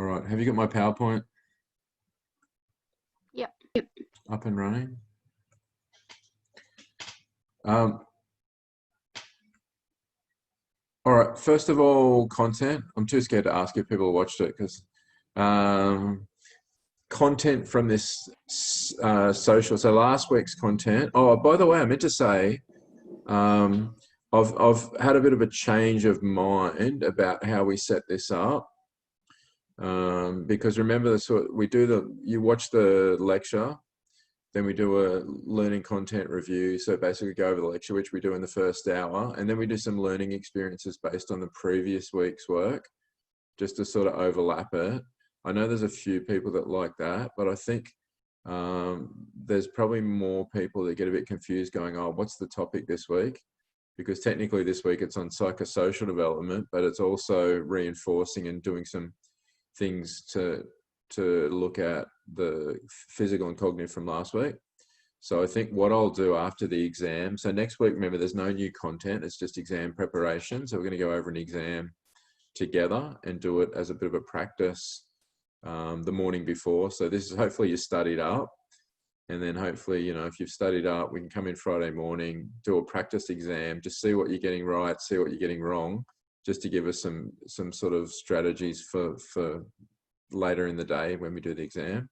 All right. Have you got my PowerPoint Yep. up and running? All right. First of all, content. I'm too scared to ask if people watched it because content from this social. So last week's content. Oh, by the way, I meant to say, I've had a bit of a change of mind about how we set this up. Because remember, you watch the lecture, then we do a learning content review. So basically go over the lecture, which we do in the first hour, and then we do some learning experiences based on the previous week's work, just to sort of overlap it. I know there's a few people that like that, but I think there's probably more people that get a bit confused going, oh, what's the topic this week? Because technically this week it's on psychosocial development, but it's also reinforcing and doing some things to look at the physical and cognitive from last week. So I think what I'll do after the exam, so next week, remember, there's no new content, it's just exam preparation. So we're going to go over an exam together and do it as a bit of a practice the morning before. So this is hopefully you studied up, and then hopefully, you know, if you've studied up, we can come in Friday morning, do a practice exam, just see what you're getting right, see what you're getting wrong, just to give us some sort of strategies for later in the day when we do the exam.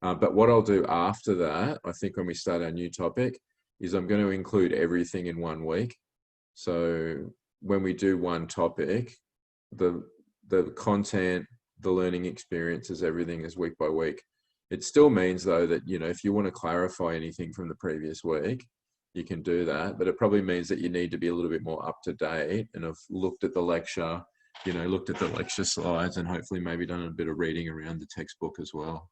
But what I'll do after that, I think when we start our new topic, is I'm going to include everything in 1 week. So when we do one topic, the content, the learning experiences, everything is week by week. It still means though that, you know, if you want to clarify anything from the previous week, you can do that, but it probably means that you need to be a little bit more up to date and have looked at the lecture, you know, looked at the lecture slides, and hopefully maybe done a bit of reading around the textbook as well.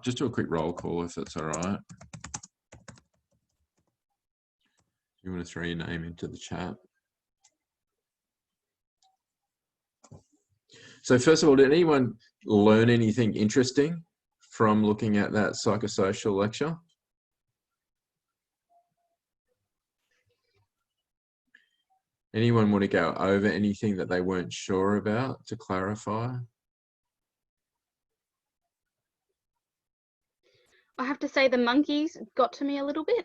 Just do a quick roll call if that's all right. You want to throw your name into the chat. So first of all, did anyone learn anything interesting from looking at that psychosocial lecture? Anyone want to go over anything that they weren't sure about to clarify? I have to say the monkeys got to me a little bit.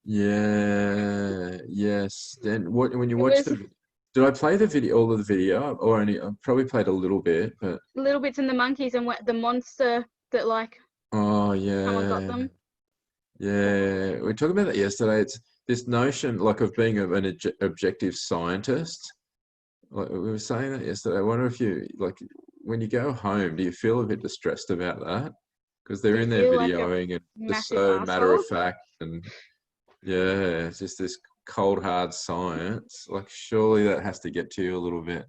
Yeah, yes. Then when you watch did I play the video, all of the video, or only? I probably played a little bit, but little bits in the monkeys and the monster that like. Oh Someone got yeah, them. yeah. We talked about that yesterday. It's this notion like of being an objective scientist. Like we were saying that yesterday. I wonder if you like when you go home, do you feel a bit distressed about that? Because they're in there videoing and just so matter of fact, and yeah, it's just this cold hard science. Like surely that has to get to you a little bit.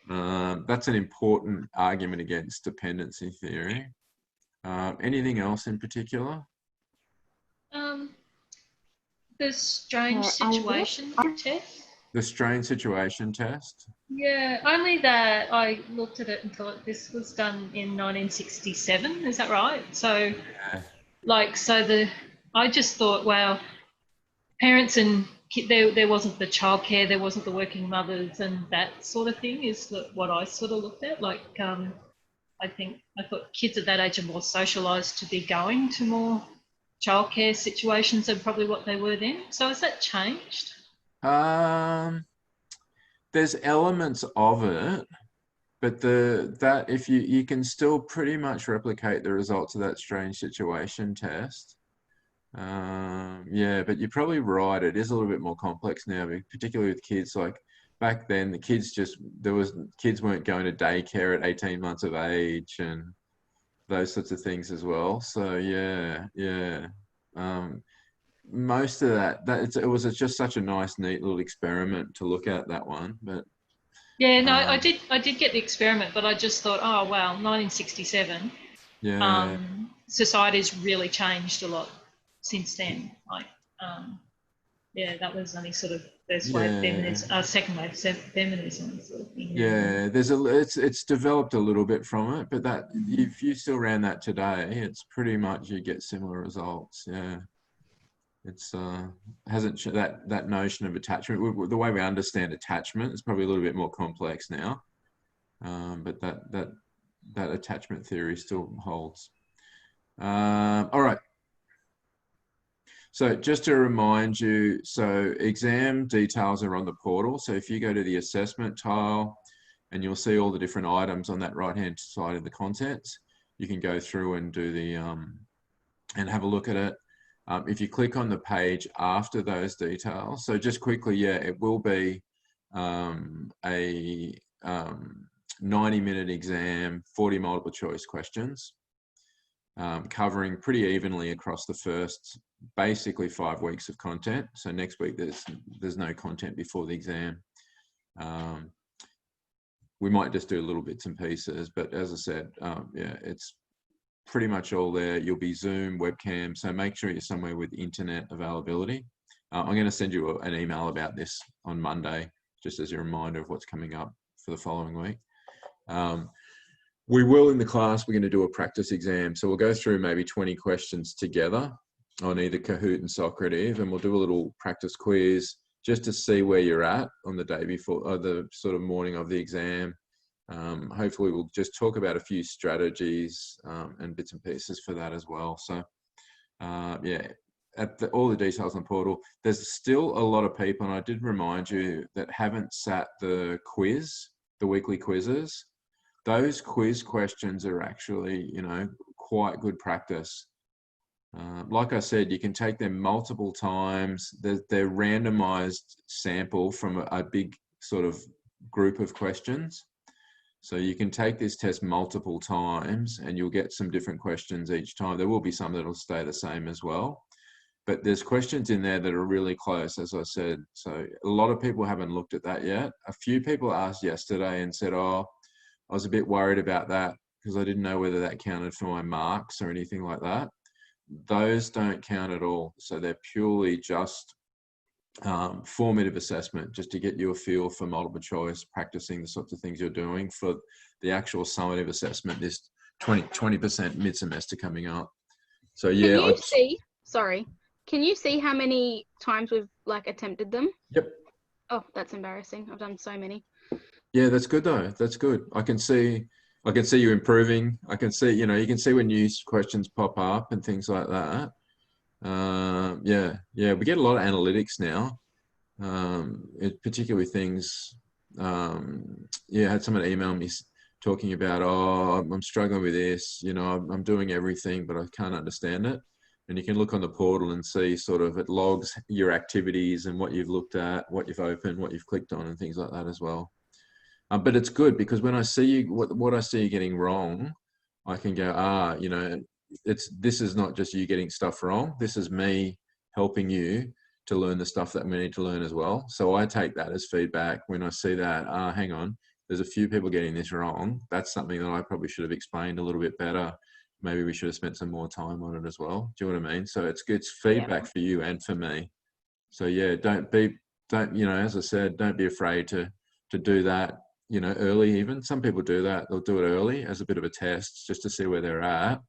That's an important argument against dependency theory. Anything else in particular? The strange situation test. The strange situation test? Yeah, only that I looked at it and thought this was done in 1967. Is that right? So, Yeah. I just thought, wow, parents and there wasn't the childcare, there wasn't the working mothers, and that sort of thing is what I sort of looked at. Like, I thought kids at that age are more socialised to be going to more childcare situations than probably what they were then. So has that changed? There's elements of it, but that if you can still pretty much replicate the results of that strange situation test. Yeah, but you're probably right. It is a little bit more complex now, particularly with kids. Like back then, the kids kids weren't going to daycare at 18 months of age and those sorts of things as well. So yeah. Most of it was just such a nice, neat little experiment to look at that one. But yeah, no, I did get the experiment, but I just thought, oh wow, 1967. Yeah. Society's really changed a lot since then. Like, yeah, that was only sort of first wave feminism, second wave feminism sort of thing. Yeah, it's developed a little bit from it, but that if you still ran that today, it's pretty much you get similar results. Yeah. It's hasn't that notion of attachment. The way we understand attachment is probably a little bit more complex now, but that that attachment theory still holds. All right. So just to remind you, so exam details are on the portal. So if you go to the assessment tile, and you'll see all the different items on that right-hand side of the contents, you can go through and do the, and have a look at it. If you click on the page after those details, so just quickly, yeah, it will be a 90-minute exam, 40 multiple choice questions, covering pretty evenly across the first basically 5 weeks of content. So next week there's no content before the exam. We might just do little bits and pieces, but as I said, yeah, it's pretty much all there. You'll be Zoom, webcam, so make sure you're somewhere with internet availability. I'm going to send you an email about this on Monday, just as a reminder of what's coming up for the following week. We will, in the class, we're going to do a practice exam. So we'll go through maybe 20 questions together on either Kahoot and Socrative, and we'll do a little practice quiz just to see where you're at on the day before, or the sort of morning of the exam. Hopefully we'll just talk about a few strategies and bits and pieces for that as well. So yeah, all the details on the portal. There's still a lot of people, and I did remind you, that haven't sat the quiz, the weekly quizzes. Those quiz questions are actually, you know, quite good practice. Like I said, you can take them multiple times. They're randomized sample from a big sort of group of questions. So you can take this test multiple times and you'll get some different questions each time. There will be some that'll stay the same as well. But there's questions in there that are really close, as I said. So a lot of people haven't looked at that yet. A few people asked yesterday and said, oh, I was a bit worried about that because I didn't know whether that counted for my marks or anything like that. Those don't count at all. So they're purely just formative assessment, just to get you a feel for multiple choice, practicing the sorts of things you're doing for the actual summative assessment, this 20% mid-semester coming up. So yeah. Can you see how many times we've like attempted them? Yep. Oh, that's embarrassing. I've done so many. Yeah, that's good though. That's good. I can see you improving. I can see, you know, you can see when new questions pop up and things like that. Yeah, we get a lot of analytics now, particularly things. Yeah, I had someone email me talking about, oh, I'm struggling with this, you know, I'm doing everything, but I can't understand it. And you can look on the portal and see sort of, it logs your activities and what you've looked at, what you've opened, what you've clicked on and things like that as well. But it's good because when I see you, what I see you getting wrong, I can go, you know, this is not just you getting stuff wrong. This is me helping you to learn the stuff that we need to learn as well. So I take that as feedback when I see that, hang on, there's a few people getting this wrong. That's something that I probably should have explained a little bit better. Maybe we should have spent some more time on it as well. Do you know what I mean? So it's feedback for you and for me. So yeah, don't, you know, as I said, don't be afraid to do that, you know, early even. Some people do that. They'll do it early as a bit of a test just to see where they're at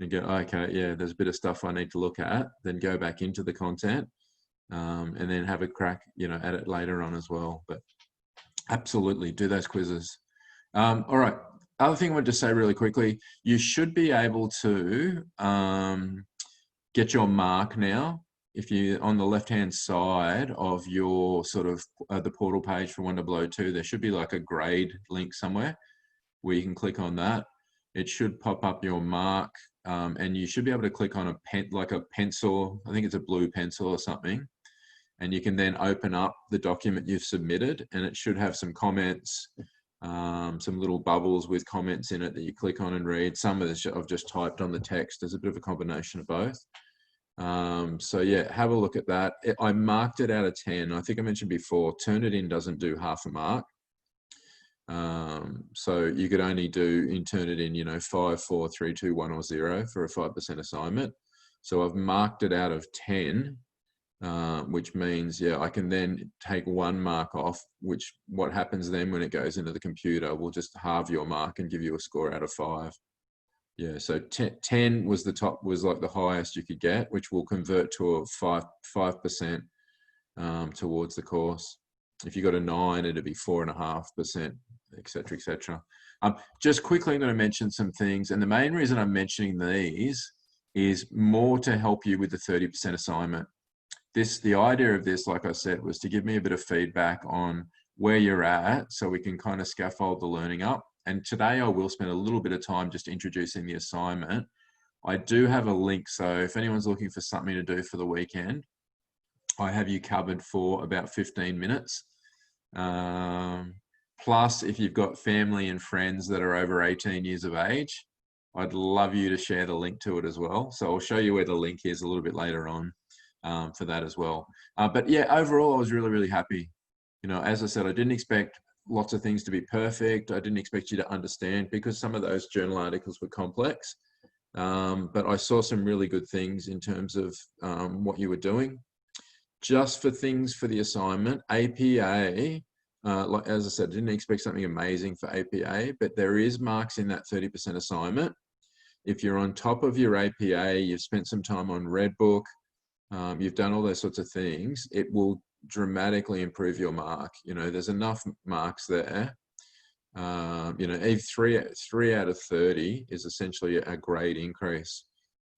and go, okay, yeah, there's a bit of stuff I need to look at, then go back into the content and then have a crack, you know, at it later on as well. But absolutely do those quizzes. All right. Other thing I want to say really quickly, you should be able to get your mark now. If you on the left-hand side of your sort of the portal page for 1002, there should be like a grade link somewhere where you can click on that. It should pop up your mark and you should be able to click on like a pencil. I think it's a blue pencil or something. And you can then open up the document you've submitted and it should have some comments, some little bubbles with comments in it that you click on and read. Some of this I've just typed on the text. There's a bit of a combination of both. So yeah, have a look at that. I marked it out of 10. I think I mentioned before, Turnitin doesn't do half a mark. So you could only do in Turnitin, you know, 5, 4, 3, 2, 1 or 0 for a 5% assignment. So I've marked it out of 10. Which means, yeah, I can then take 1 mark off, which what happens then when it goes into the computer will just halve your mark and give you a score out of 5. Yeah, so 10 was the top, was like the highest you could get, which will convert to a 5% towards the course. If you got a 9, it'd be 4.5%, et cetera, et cetera. Just quickly, I'm going to mention some things. And the main reason I'm mentioning these is more to help you with the 30% assignment. The idea of this, like I said, was to give me a bit of feedback on where you're at so we can kind of scaffold the learning up. And today I will spend a little bit of time just introducing the assignment. I do have a link, so if anyone's looking for something to do for the weekend, I have you covered for about 15 minutes. Plus, if you've got family and friends that are over 18 years of age, I'd love you to share the link to it as well. So I'll show you where the link is a little bit later on for that as well. But yeah, overall, I was really, really happy. You know, as I said, I didn't expect lots of things to be perfect. I didn't expect you to understand because some of those journal articles were complex. But I saw some really good things in terms of what you were doing. Just for things for the assignment, APA, like as I said, I didn't expect something amazing for APA, but there is marks in that 30% assignment. If you're on top of your APA, you've spent some time on Redbook, you've done all those sorts of things, it will dramatically improve your mark. You know, there's enough marks there. You know, even 3 out of 30 is essentially a grade increase.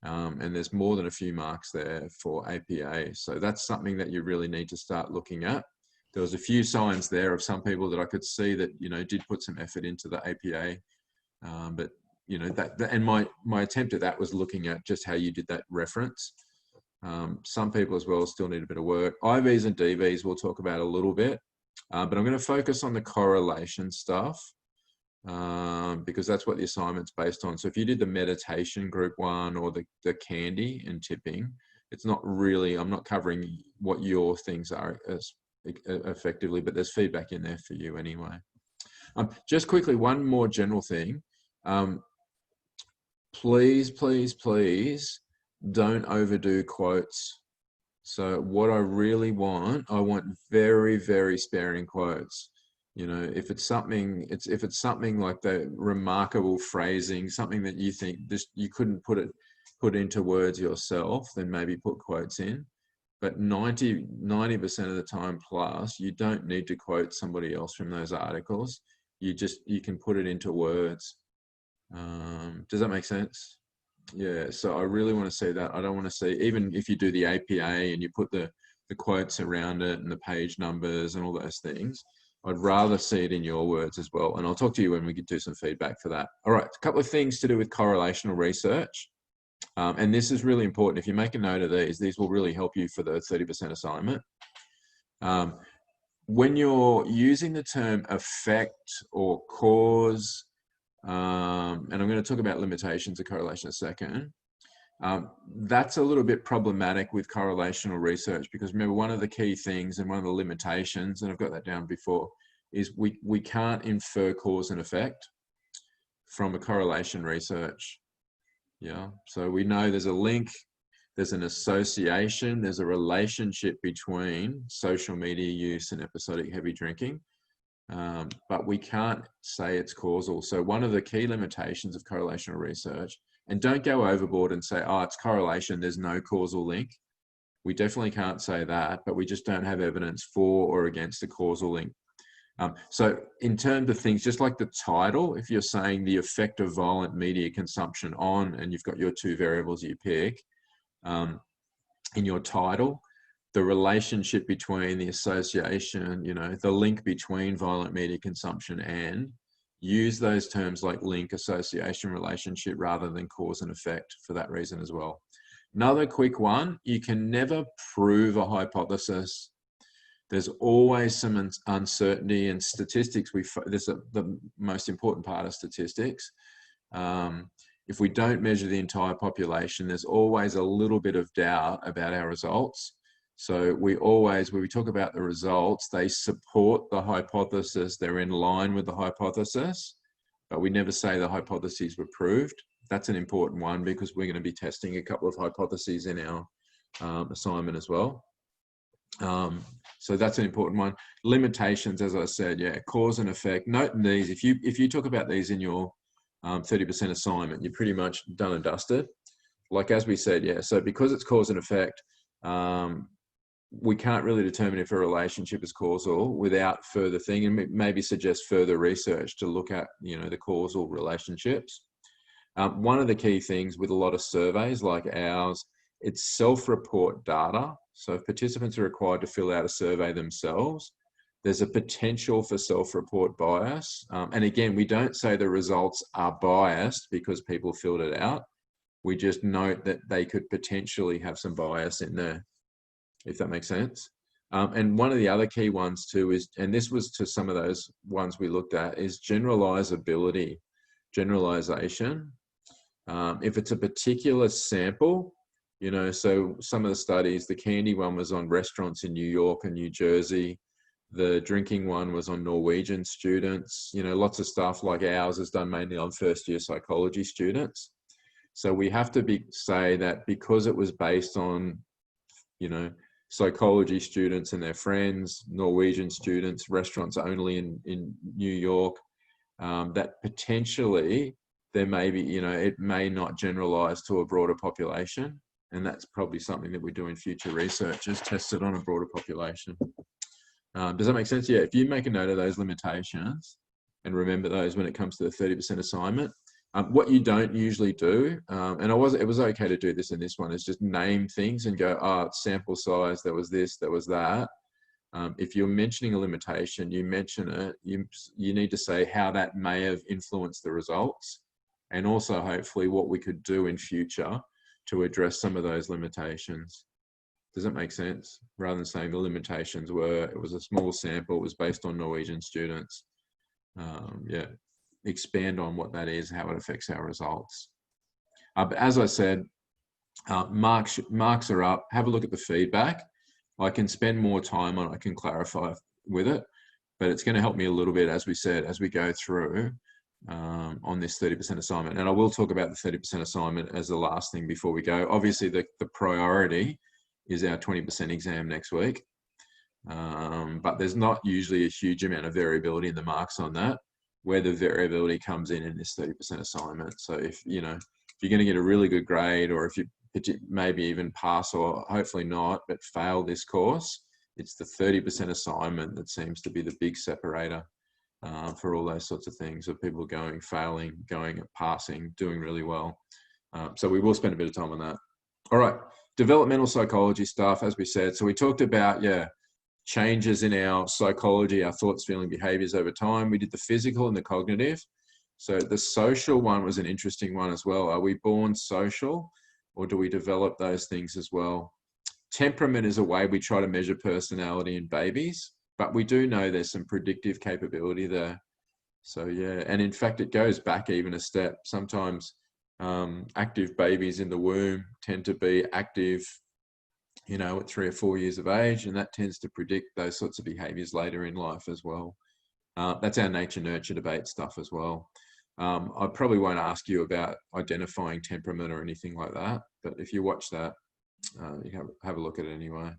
And there's more than a few marks there for APA. So that's something that you really need to start looking at. There was a few signs there of some people that I could see that, you know, did put some effort into the APA. But, you know, and my attempt at that was looking at just how you did that reference. Some people as well still need a bit of work. IVs and DVs we'll talk about a little bit, but I'm going to focus on the correlation stuff because that's what the assignment's based on. So if you did the meditation group 1 or the candy and tipping, it's not really, I'm not covering what your things are as effectively, but there's feedback in there for you anyway. Just quickly, one more general thing. Please, please, please don't overdo quotes. So what I really want, I want very, very sparing quotes. You know, if it's something like the remarkable phrasing, something that you think you couldn't put into words yourself, then maybe put quotes in. But 90% of the time plus, you don't need to quote somebody else from those articles. You can put it into words. Does that make sense? Yeah, so I really want to see that. I don't want to see, even if you do the APA and you put the quotes around it and the page numbers and all those things, I'd rather see it in your words as well. And I'll talk to you when we do some feedback for that. All right, a couple of things to do with correlational research. And this is really important. If you make a note of these will really help you for the 30% assignment. When you're using the term effect or cause, and I'm going to talk about limitations of correlation in a second, that's a little bit problematic with correlational research because remember, one of the key things and one of the limitations, and I've got that down before, is we can't infer cause and effect from a correlation research. Yeah, so we know there's a link, there's an association, there's a relationship between social media use and episodic heavy drinking, but we can't say it's causal. So one of the key limitations of correlational research, and don't go overboard and say, oh, it's correlation, there's no causal link. We definitely can't say that, but we just don't have evidence for or against a causal link. So in terms of things, just like the title, if you're saying the effect of violent media consumption on, and you've got your 2 variables you pick in your title, the relationship between the association, you know, the link between violent media consumption and, use those terms like link, association, relationship, rather than cause and effect for that reason as well. Another quick one, you can never prove a hypothesis. There's always some uncertainty in statistics. This is the most important part of statistics. If we don't measure the entire population, there's always a little bit of doubt about our results. So we always, when we talk about the results, they support the hypothesis, they're in line with the hypothesis, but we never say the hypotheses were proved. That's an important one because we're going to be testing a couple of hypotheses in our assignment as well. So that's an important one. Limitations, as I said, yeah, cause and effect. Note these, if you talk about these in your 30% assignment, you're pretty much done and dusted. Like as we said, yeah, so because it's cause and effect, we can't really determine if a relationship is causal without further thing, and maybe suggest further research to look at, you know, the causal relationships. One of the key things with a lot of surveys like ours, it's self-report data. So if participants are required to fill out a survey themselves, there's a potential for self-report bias. And again, we don't say the results are biased because people filled it out. We just note that they could potentially have some bias in there, if that makes sense. And one of the other key ones too is, and this was to some of those ones we looked at, is generalizability, generalization. If it's a particular sample, you know, so some of the studies, the candy one was on restaurants in New York and New Jersey. The drinking one was on Norwegian students. You know, lots of stuff like ours is done mainly on first-year psychology students. So we have to say that because it was based on, you know, psychology students and their friends, Norwegian students, restaurants only in New York, that potentially there may be, you know, it may not generalize to a broader population. And that's probably something that we do in future research, is test it on a broader population. Does that make sense? Yeah, if you make a note of those limitations and remember those when it comes to the 30% assignment. What you don't usually do, and it was okay to do this in this one, is just name things and go, oh, it's sample size, there was this, there was that. If you're mentioning a limitation, you mention it, you need to say how that may have influenced the results, and also hopefully what we could do in future to address some of those limitations. Does that make sense? Rather than saying the limitations were, it was a small sample, it was based on Norwegian students. Yeah, expand on what that is, how it affects our results. But as I said, marks are up. Have a look at the feedback. I can spend more time on it, I can clarify with it, but it's going to help me a little bit, as we said, as we go through on this 30% assignment. And I will talk about the 30% assignment as the last thing before we go. Obviously, the priority is our 20% exam next week. But there's not usually a huge amount of variability in the marks on that. Where the variability comes in this 30% assignment. So if, you know, if you're going to get a really good grade, or if you maybe even pass, or hopefully not, but fail this course, it's the 30% assignment that seems to be the big separator for all those sorts of things, of people going, failing, going, passing, doing really well. So we will spend a bit of time on that. All right, developmental psychology stuff, as we said. So we talked about, yeah, changes in our psychology, our thoughts, feeling, behaviors over time. We did the physical and the cognitive. So the social one was an interesting one as well. Are we born social, or do we develop those things as well? Temperament is a way we try to measure personality in babies, but we do know there's some predictive capability there. So yeah, and in fact, it goes back even a step. Sometimes active babies in the womb tend to be active, you know, at 3 or 4 years of age, and that tends to predict those sorts of behaviors later in life as well. That's our nature-nurture debate stuff as well. I probably won't ask you about identifying temperament or anything like that, but if you watch that, you can have a look at it anyway.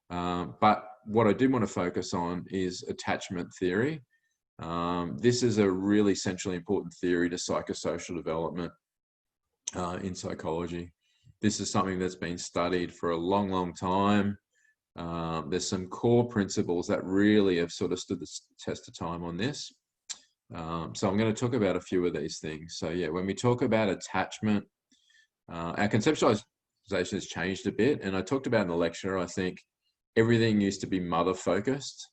But what I did want to focus on is attachment theory. This is a really centrally important theory to psychosocial development in psychology. This is something that's been studied for a long, long time. There's some core principles that really have sort of stood the test of time on this. So I'm going to talk about a few of these things. So yeah, when we talk about attachment, our conceptualization has changed a bit. And I talked about in the lecture, I think everything used to be mother focused.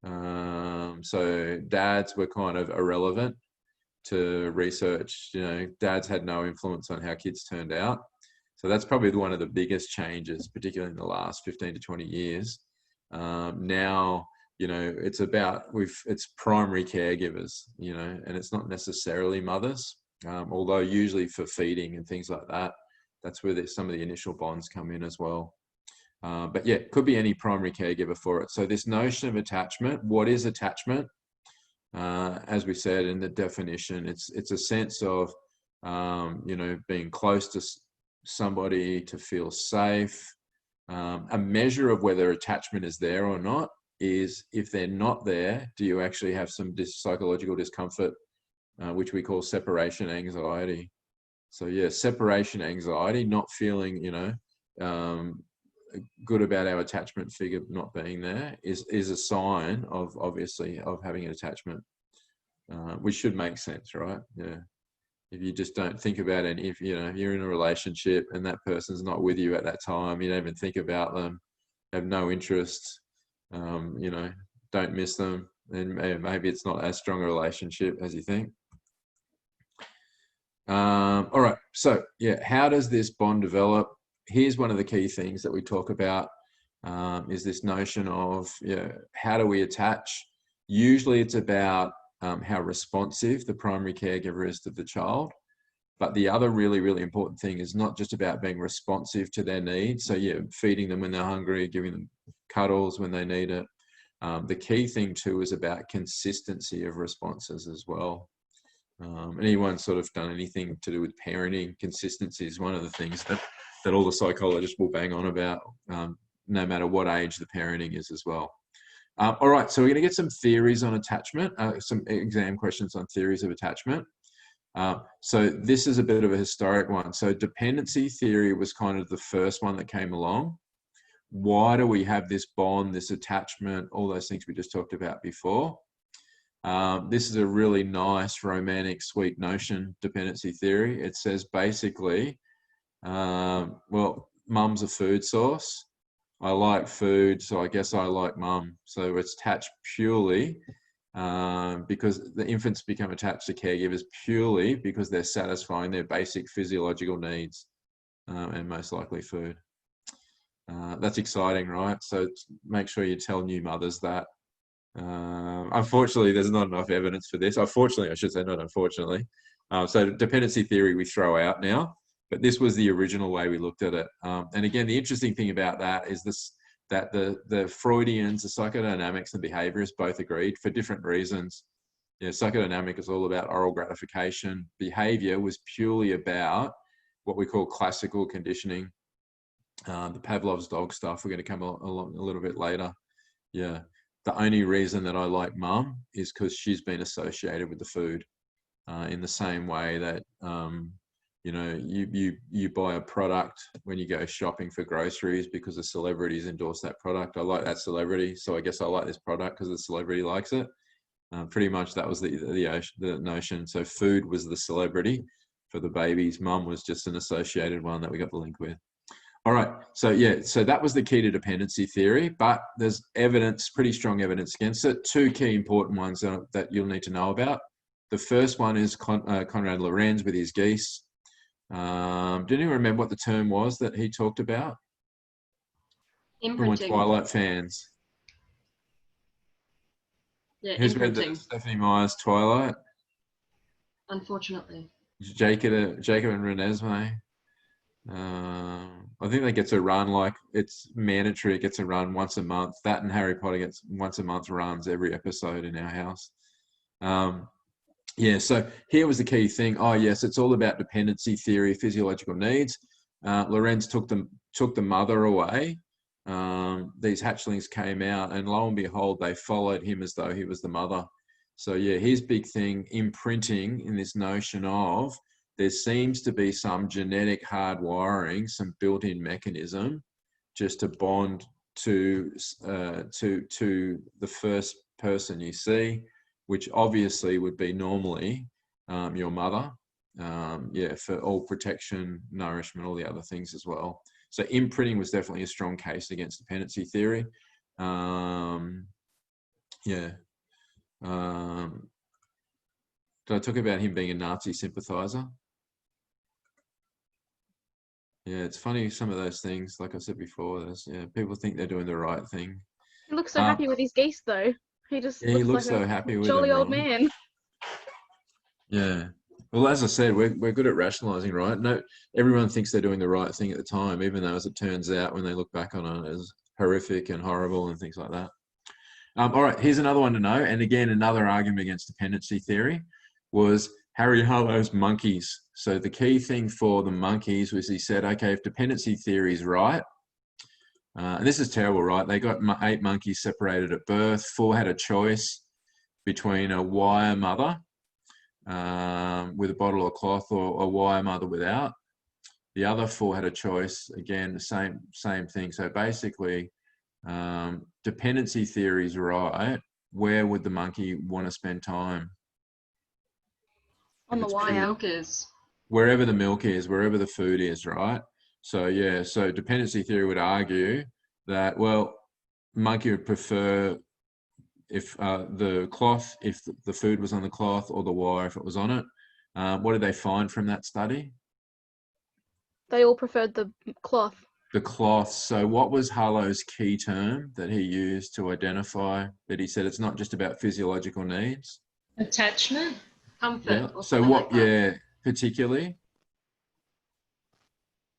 So dads were kind of irrelevant to research. You know, dads had no influence on how kids turned out. So that's probably one of the biggest changes, particularly in the last 15 to 20 years. Now, you know, it's about, it's primary caregivers, you know, and it's not necessarily mothers, although usually for feeding and things like that, that's where some of the initial bonds come in as well. But yeah, it could be any primary caregiver for it. So this notion of attachment, what is attachment? As we said in the definition, it's a sense of, you know, being close to somebody, to feel safe. A measure of whether attachment is there or not is, if they're not there, do you actually have some psychological discomfort, which we call separation anxiety. So yeah, separation anxiety, not feeling, you know, good about our attachment figure not being there is a sign of, obviously, of having an attachment, which should make sense, right? Yeah. If you just don't think about it, if you're in a relationship and that person's not with you at that time, you don't even think about them, have no interest, don't miss them, then maybe it's not as strong a relationship as you think. All right, so yeah, how does this bond develop? Here's one of the key things that we talk about, is this notion of how do we attach? Usually it's about how responsive the primary caregiver is to the child. But the other really, really important thing is not just about being responsive to their needs. So yeah, feeding them when they're hungry, giving them cuddles when they need it. The key thing too is about consistency of responses as well. Anyone sort of done anything to do with parenting, consistency is one of the things that all the psychologists will bang on about, no matter what age the parenting is as well. All right, so we're going to get some theories on attachment, some exam questions on theories of attachment. So this is a bit of a historic one. So dependency theory was kind of the first one that came along. Why do we have this bond, this attachment, all those things we just talked about before? This is a really nice, romantic, sweet notion, dependency theory. It says basically, well, mum's a food source. I like food, so I guess I like mum. So it's attached purely because the infants become attached to caregivers purely because they're satisfying their basic physiological needs, and most likely food. That's exciting, right? So make sure you tell new mothers that. Unfortunately, there's not enough evidence for this. Unfortunately, I should say, not unfortunately. So dependency theory we throw out now. But this was the original way we looked at it. And again, the interesting thing about that is that the Freudians, the psychodynamics and behaviorists both agreed for different reasons. Psychodynamic is all about oral gratification. Behavior was purely about what we call classical conditioning. The Pavlov's dog stuff, we're going to come along a little bit later. Yeah. The only reason that I like mum is because she's been associated with the food, in the same way that, you buy a product when you go shopping for groceries because the celebrities endorse that product. I like that celebrity, so I guess I like this product because the celebrity likes it. Pretty much that was the notion. So food was the celebrity for the babies. Mum was just an associated one that we got the link with. All right, so yeah, so that was the key to dependency theory, but there's evidence, pretty strong evidence against it. Two key important ones that you'll need to know about. The first one is Konrad Lorenz with his geese. Did anyone remember what the term was that he talked about? Imprinting. Twilight fans. Yeah, Who's imprinting. read the Stephanie Meyer's Twilight? Unfortunately. Jacob and Renesmee. I think that gets a run, like it's mandatory. It gets a run once a month. That and Harry Potter gets once a month runs every episode in our house. Yeah, so here was the key thing. Oh yes, it's all about dependency theory, physiological needs. Lorenz took the mother away. These hatchlings came out, and lo and behold, they followed him as though he was the mother. So yeah, his big thing, imprinting in this notion of there seems to be some genetic hardwiring, some built-in mechanism just to bond to the first person you see, which obviously would be normally your mother. Yeah, for all protection, nourishment, all the other things as well. So imprinting was definitely a strong case against dependency theory. Yeah. Did I talk about him being a Nazi sympathizer? Yeah, it's funny, some of those things, like I said before, people think they're doing the right thing. He looks so happy with his geese, though. He just he looks like so happy with jolly them, old right? man. Yeah. Well, as I said, we're good at rationalizing, right? No, everyone thinks they're doing the right thing at the time, even though, as it turns out, when they look back on it, as horrific and horrible and things like that. All right, here's another one to know. And again, another argument against dependency theory was Harry Harlow's monkeys. So the key thing for the monkeys was he said, okay, if dependency theory is right, and this is terrible, right? They got 8 monkeys separated at birth. 4 had a choice between a wire mother with a bottle of cloth or a wire mother without. The other 4 had a choice. Again, the same thing. So basically, dependency theory is right. Where would the monkey want to spend time? On the It's Where the wire. milk is. wherever the milk is, wherever the food is, right? So yeah, so dependency theory would argue that, well, monkey would prefer if if the food was on the cloth, or the wire if it was on it. What did they find from that study? They all preferred the cloth. The cloth. So what was Harlow's key term that he used to identify that he said it's not just about physiological needs? Attachment. Comfort. Yeah. Or So something what, like that. yeah, particularly?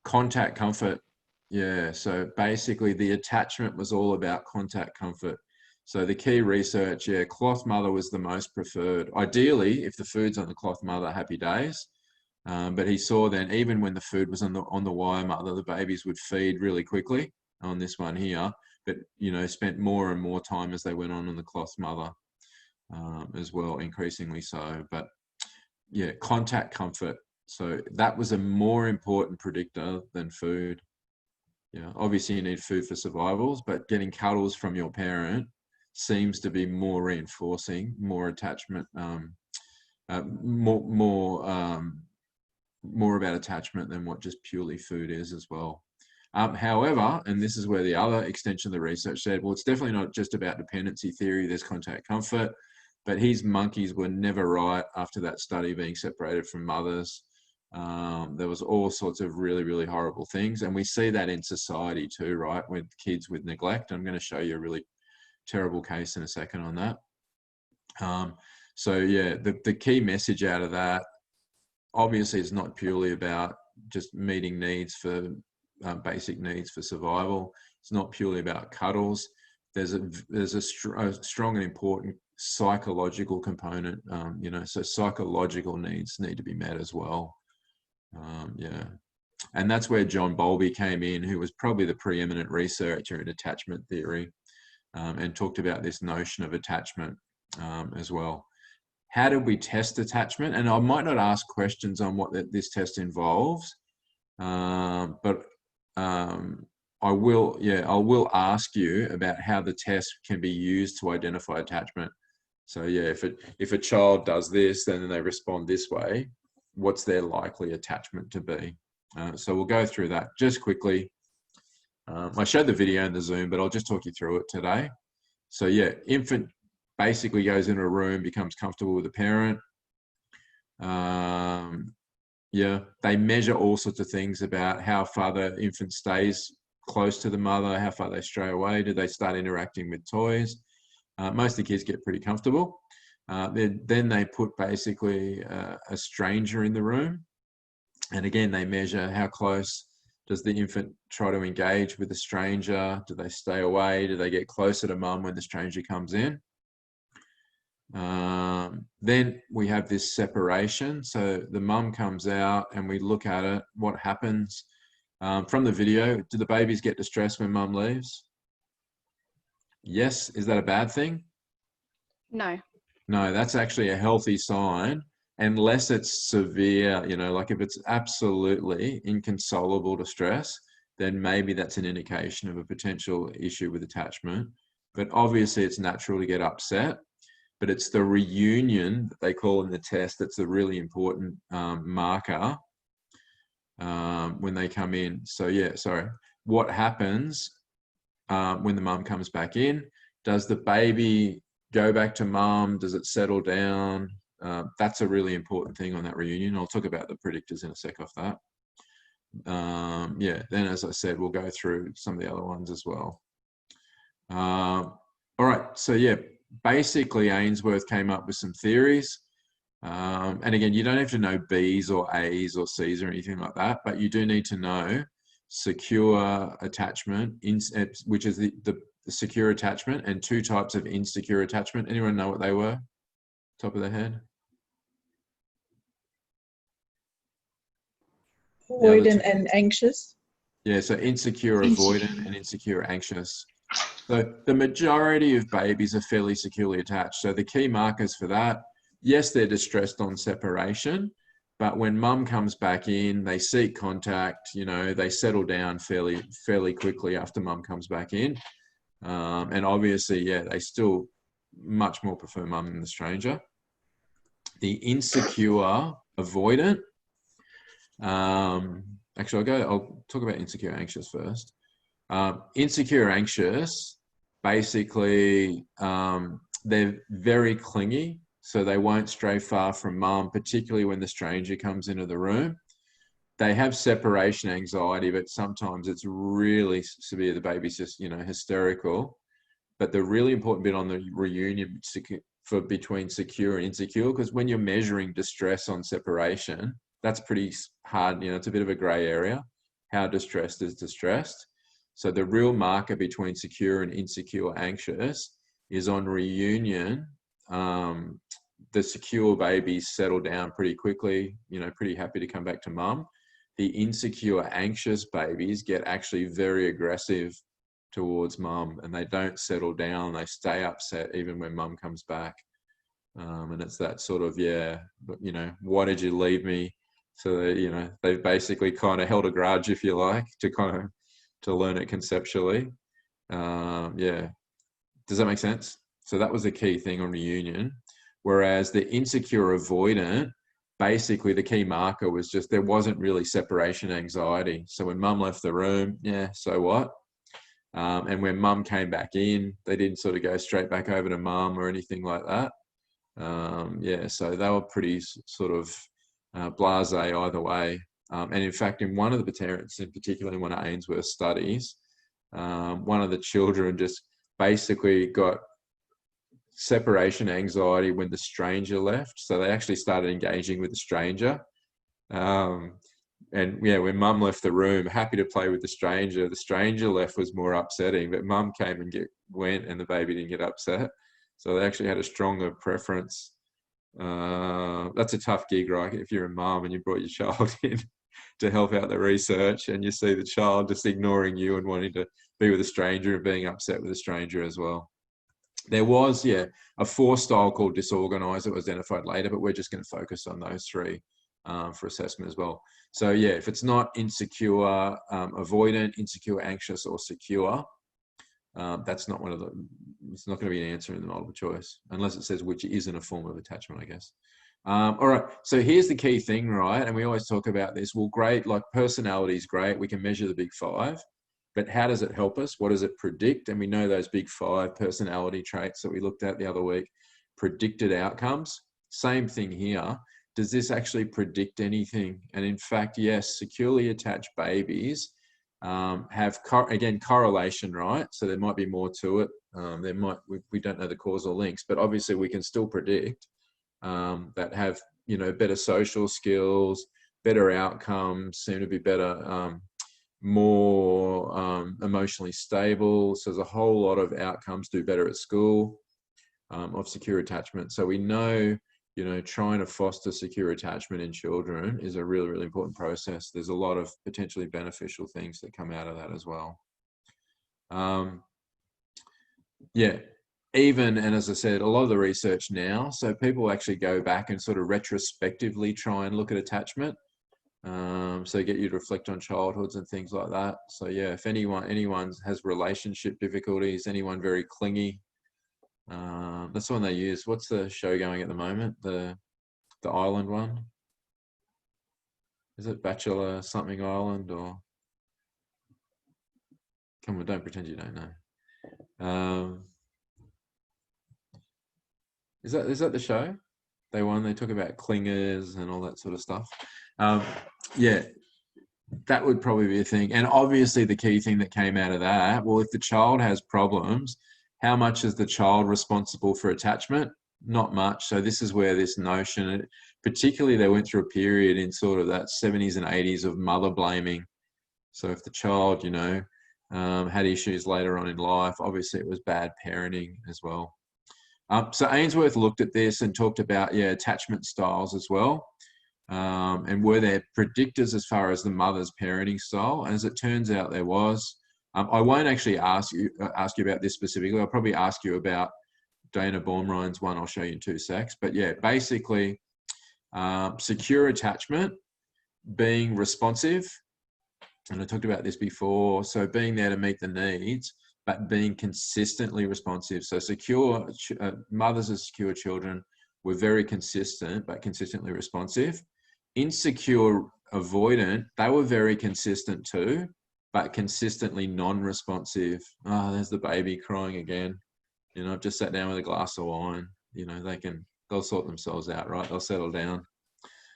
Contact comfort. Yeah. So basically the attachment was all about contact comfort. So the key research, yeah, cloth mother was the most preferred. Ideally, if the food's on the cloth mother, happy days. But he saw then, even when the food was on the wire mother, the babies would feed really quickly on this one here, but spent more and more time as they went on the cloth mother as well, increasingly so. But yeah, contact comfort. So that was a more important predictor than food. Yeah, obviously you need food for survivals, but getting cuddles from your parent seems to be more reinforcing, more attachment, more about attachment than what just purely food is as well. However, and this is where the other extension of the research said, well, it's definitely not just about dependency theory, there's contact comfort, but his monkeys were never right after that study being separated from mothers. There was all sorts of really, really horrible things. And we see that in society too, right? With kids with neglect. I'm going to show you a really terrible case in a second on that. So yeah, the key message out of that, obviously it's not purely about just meeting needs for basic needs for survival. It's not purely about cuddles. There's a strong and important psychological component, so psychological needs need to be met as well. Yeah. And that's where John Bowlby came in, who was probably the preeminent researcher in attachment theory, and talked about this notion of attachment as well. How did we test attachment? And I might not ask questions on what this test involves, but I will ask you about how the test can be used to identify attachment. So yeah, if a child does this, then they respond this way, what's their likely attachment to be? So we'll go through that just quickly. I showed the video in the Zoom, but I'll just talk you through it today. So yeah, infant basically goes into a room, becomes comfortable with the parent. Yeah, they measure all sorts of things about how far the infant stays close to the mother, how far they stray away, do they start interacting with toys. Most of the kids get pretty comfortable. Then they put basically a stranger in the room. And again, they measure how close does the infant try to engage with the stranger? Do they stay away? Do they get closer to mum when the stranger comes in? Then we have this separation. So the mum comes out and we look at it. What happens? From the video, do the babies get distressed when mum leaves? Yes. Is that a bad thing? No. No, that's actually a healthy sign, unless it's severe, like if it's absolutely inconsolable distress, then maybe that's an indication of a potential issue with attachment. But obviously it's natural to get upset, but it's the reunion that they call in the test that's a really important marker when they come in. So yeah, sorry. What happens when the mum comes back in? Does the baby go back to mum? Does it settle down? That's a really important thing on that reunion. I'll talk about the predictors in a sec off that. Yeah, then as I said, we'll go through some of the other ones as well. All right, so yeah, basically Ainsworth came up with some theories. And again, you don't have to know B's or A's or C's or anything like that, but you do need to know secure attachment, which is the secure attachment, and 2 types of insecure attachment. Anyone know what they were? Top of their head? Avoidant and anxious. Yeah, so insecure avoidant and insecure anxious. So the majority of babies are fairly securely attached. So the key markers for that, yes, they're distressed on separation, But when mum comes back in, they seek contact, you know, they settle down fairly quickly after mum comes back in. And obviously, yeah, they still much more prefer mum than the stranger. The insecure avoidant. Actually, I'll talk about insecure anxious first. Insecure anxious, basically, they're very clingy, so they won't stray far from mum, particularly when the stranger comes into the room. They have separation anxiety, but sometimes it's really severe. The baby's just, you know, hysterical. But the really important bit on the reunion for between secure and insecure, because when you're measuring distress on separation, that's pretty hard. You know, it's a bit of a grey area. How distressed is distressed? So the real marker between secure and insecure anxious is on reunion. The secure babies settle down pretty quickly, you know, pretty happy to come back to mum. The insecure anxious babies get actually very aggressive towards mum, and they don't settle down. They stay upset even when mum comes back. And it's that sort of, yeah, you know, why did you leave me? So they, you know, they've basically kind of held a grudge, if you like, to learn it conceptually. Yeah. Does that make sense? So that was the key thing on reunion. Whereas the insecure avoidant, basically the key marker was just there wasn't really separation anxiety. So when mum left the room, yeah, so what? And when mum came back in, they didn't sort of go straight back over to mum or anything like that. Yeah, so they were pretty sort of blasé either way. And in fact, in one of the parents, in particular in one of Ainsworth's studies, one of the children just basically got separation anxiety when the stranger left. So they actually started engaging with the stranger. And yeah, when mum left the room, happy to play with the stranger left was more upsetting, but mum came and went and the baby didn't get upset. So they actually had a stronger preference. That's a tough gig, right? If you're a mum and you brought your child in to help out the research and you see the child just ignoring you and wanting to be with a stranger and being upset with a stranger as well. There was, yeah, a fourth style called disorganized that was identified later, but we're just going to focus on those three for assessment as well. So yeah, if it's not insecure, avoidant, insecure, anxious, or secure, that's not one of the, it's not going to be an answer in the multiple choice, unless it says which isn't a form of attachment, I guess. All right, so here's the key thing, right? And we always talk about this. Well, great, like personality is great. We can measure the big five, but how does it help us? What does it predict? And we know those big five personality traits that we looked at the other week, predicted outcomes. Same thing here. Does this actually predict anything? And in fact, yes, securely attached babies have, again, correlation, right? So there might be more to it. We don't know the causal links, but obviously we can still predict that have, you know, better social skills, better outcomes, seem to be better, more emotionally stable. So there's a whole lot of outcomes, do better at school of secure attachment. So we know, you know, trying to foster secure attachment in children is a really, really important process. There's a lot of potentially beneficial things that come out of that as well. Yeah, even, and as I said, a lot of the research now, so people actually go back and sort of retrospectively try and look at attachment. So get you to reflect on childhoods and things like that. So yeah, if anyone has relationship difficulties, anyone very clingy, that's the one they use. What's the show going at the moment? The island one? Is it Bachelor something Island or? Come on, don't pretend you don't know. Is that the show? They talk about clingers and all that sort of stuff. Yeah, that would probably be a thing. And obviously the key thing that came out of that, well, if the child has problems, how much is the child responsible for attachment? Not much. So this is where this notion, particularly they went through a period in sort of that 70s and 80s of mother blaming. So if the child, you know, had issues later on in life, obviously it was bad parenting as well. So Ainsworth looked at this and talked about, yeah, attachment styles as well. And were there predictors as far as the mother's parenting style? And as it turns out, there was. I won't actually ask you about this specifically. I'll probably ask you about Dana Baumrine's one. I'll show you in 2 secs. But yeah, basically, Secure attachment, being responsive, and I talked about this before, so being there to meet the needs, but being consistently responsive. So secure mothers of secure children were very consistent, but consistently responsive. Insecure avoidant, they were very consistent too, but consistently non-responsive. Oh, there's the baby crying again. You know, I've just sat down with a glass of wine. You know, they'll sort themselves out, right? They'll settle down.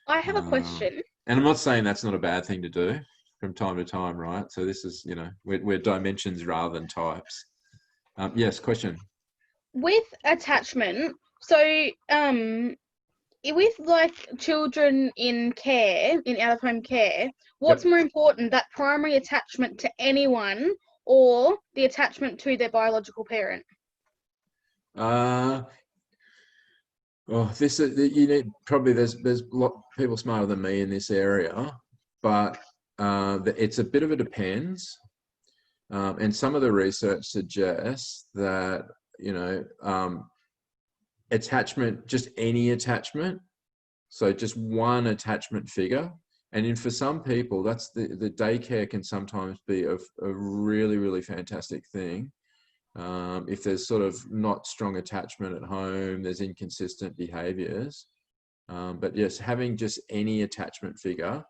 I have a question. And I'm not saying that's not a bad thing to do from time to time, right? So this is, you know, we're dimensions rather than types. Yes, question. With attachment, so with like children in care, in out of home care, what's more important, that primary attachment to anyone or the attachment to their biological parent? This is, you need probably there's a lot of people smarter than me in this area, but it's a bit of a depends. And some of the research suggests that, you know, attachment, just any attachment, so just one attachment figure. And for some people, that's the daycare can sometimes be a really, really fantastic thing. If there's sort of not strong attachment at home, there's inconsistent behaviors. But yes, having just any attachment figure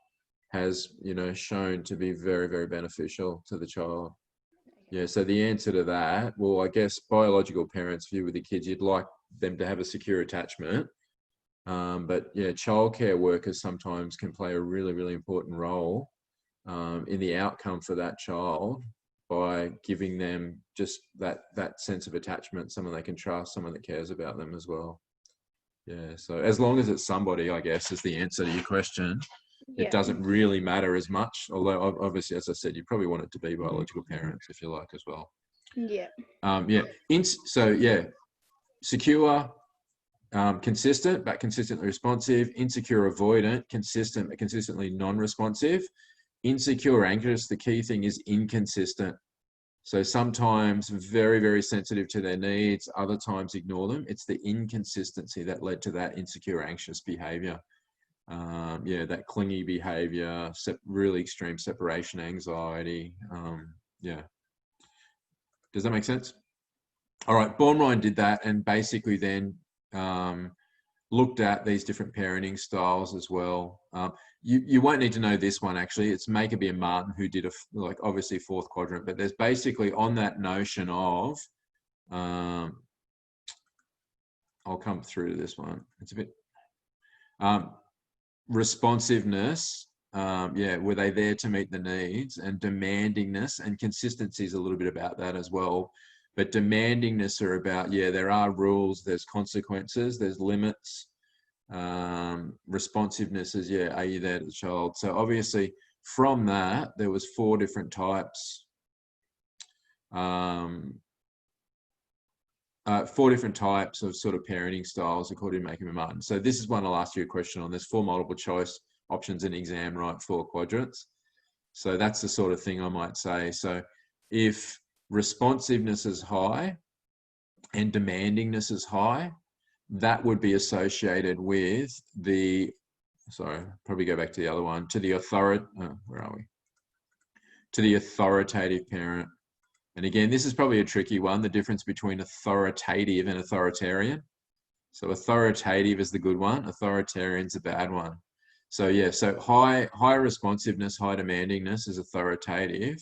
has, you know, shown to be very, very beneficial to the child. Yeah, so the answer to that, well, I guess biological parents view with the kids, you'd like them to have a secure attachment. But yeah, childcare workers sometimes can play a really, really important role in the outcome for that child by giving them just that sense of attachment, someone they can trust, someone that cares about them as well. Yeah, so as long as it's somebody, I guess, is the answer to your question. Yeah. It doesn't really matter as much, although obviously, as I said, you probably want it to be biological parents if you like as well. Yeah. So yeah, secure, consistent but consistently responsive. Insecure avoidant, consistent but consistently non-responsive. Insecure anxious, the key thing is inconsistent. So sometimes very, very sensitive to their needs, other times ignore them. It's the inconsistency that led to that insecure anxious behavior. Yeah, that clingy behavior, really extreme separation anxiety. Yeah. Does that make sense? All right, Bornrein did that and basically then looked at these different parenting styles as well. You won't need to know this one actually. It's Makerby and Martin who did obviously fourth quadrant, but there's basically on that notion of, I'll come through to this one. It's a bit, responsiveness, yeah, were they there to meet the needs, and demandingness and consistency is a little bit about that as well. But demandingness are about, yeah, there are rules, there's consequences, there's limits. Responsiveness is, yeah, are you there to the child? So obviously from that, there was 4 different types. 4 different types of sort of parenting styles according to Makerby and Martin. So this is one I'll ask you a question on. There's 4 multiple choice options in exam, right? 4 quadrants. So that's the sort of thing I might say. So if responsiveness is high and demandingness is high, that would be associated with the, sorry, probably go back to the other one, to the where are we? To the authoritative parent. And again, this is probably a tricky one, the difference between authoritative and authoritarian. So authoritative is the good one, authoritarian's the bad one. So yeah, so high responsiveness, high demandingness is authoritative.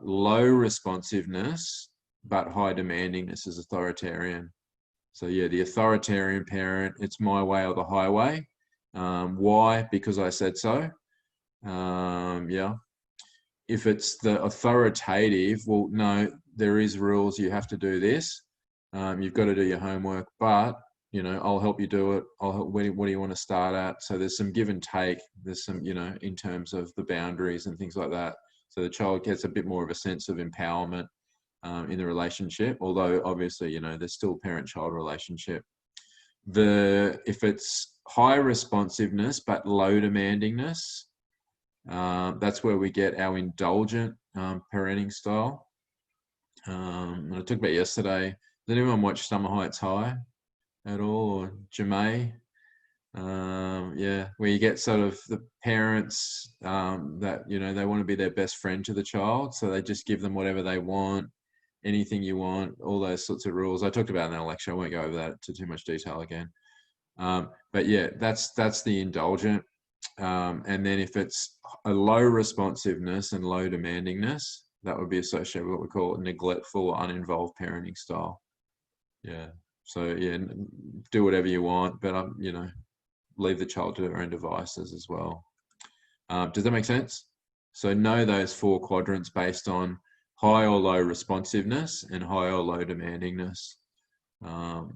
Low responsiveness, but high demandingness is authoritarian. So yeah, the authoritarian parent, it's my way or the highway. Why? Because I said so. Yeah. If it's the authoritative, well, no, there is rules. You have to do this. You've got to do your homework, but you know, I'll help you do it. I'll help, what do you want to start at? So there's some give and take. There's some, you know, in terms of the boundaries and things like that. So the child gets a bit more of a sense of empowerment in the relationship, although obviously, you know, there's still parent-child relationship. If it's high responsiveness but low demandingness, that's where we get our indulgent parenting style. I talked about yesterday. Did anyone watch Summer Heights High at all, or Ja'mie? Yeah, where you get sort of the parents that, you know, they want to be their best friend to the child, so they just give them whatever they want, anything you want, all those sorts of rules. I talked about in that lecture. I won't go over that to too much detail again. But yeah, that's the indulgent. And then if it's a low responsiveness and low demandingness, that would be associated with what we call neglectful or uninvolved parenting style. Yeah. So yeah, do whatever you want, but you know, leave the child to their own devices as well. Does that make sense? So know those 4 quadrants based on high or low responsiveness and high or low demandingness.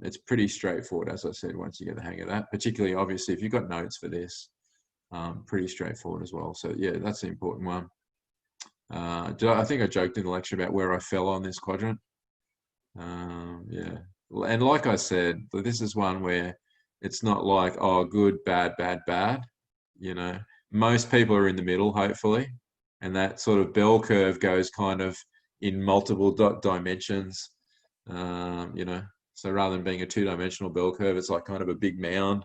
It's pretty straightforward, as I said, once you get the hang of that, particularly obviously if you've got notes for this, pretty straightforward as well. So yeah, that's the important one. I think I joked in the lecture about where I fell on this quadrant. Yeah. And like I said, this is one where it's not like, oh, good, bad, bad, bad. You know, most people are in the middle, hopefully. And that sort of bell curve goes kind of in multiple dimensions, you know. So rather than being a 2-dimensional bell curve, it's like kind of a big mound,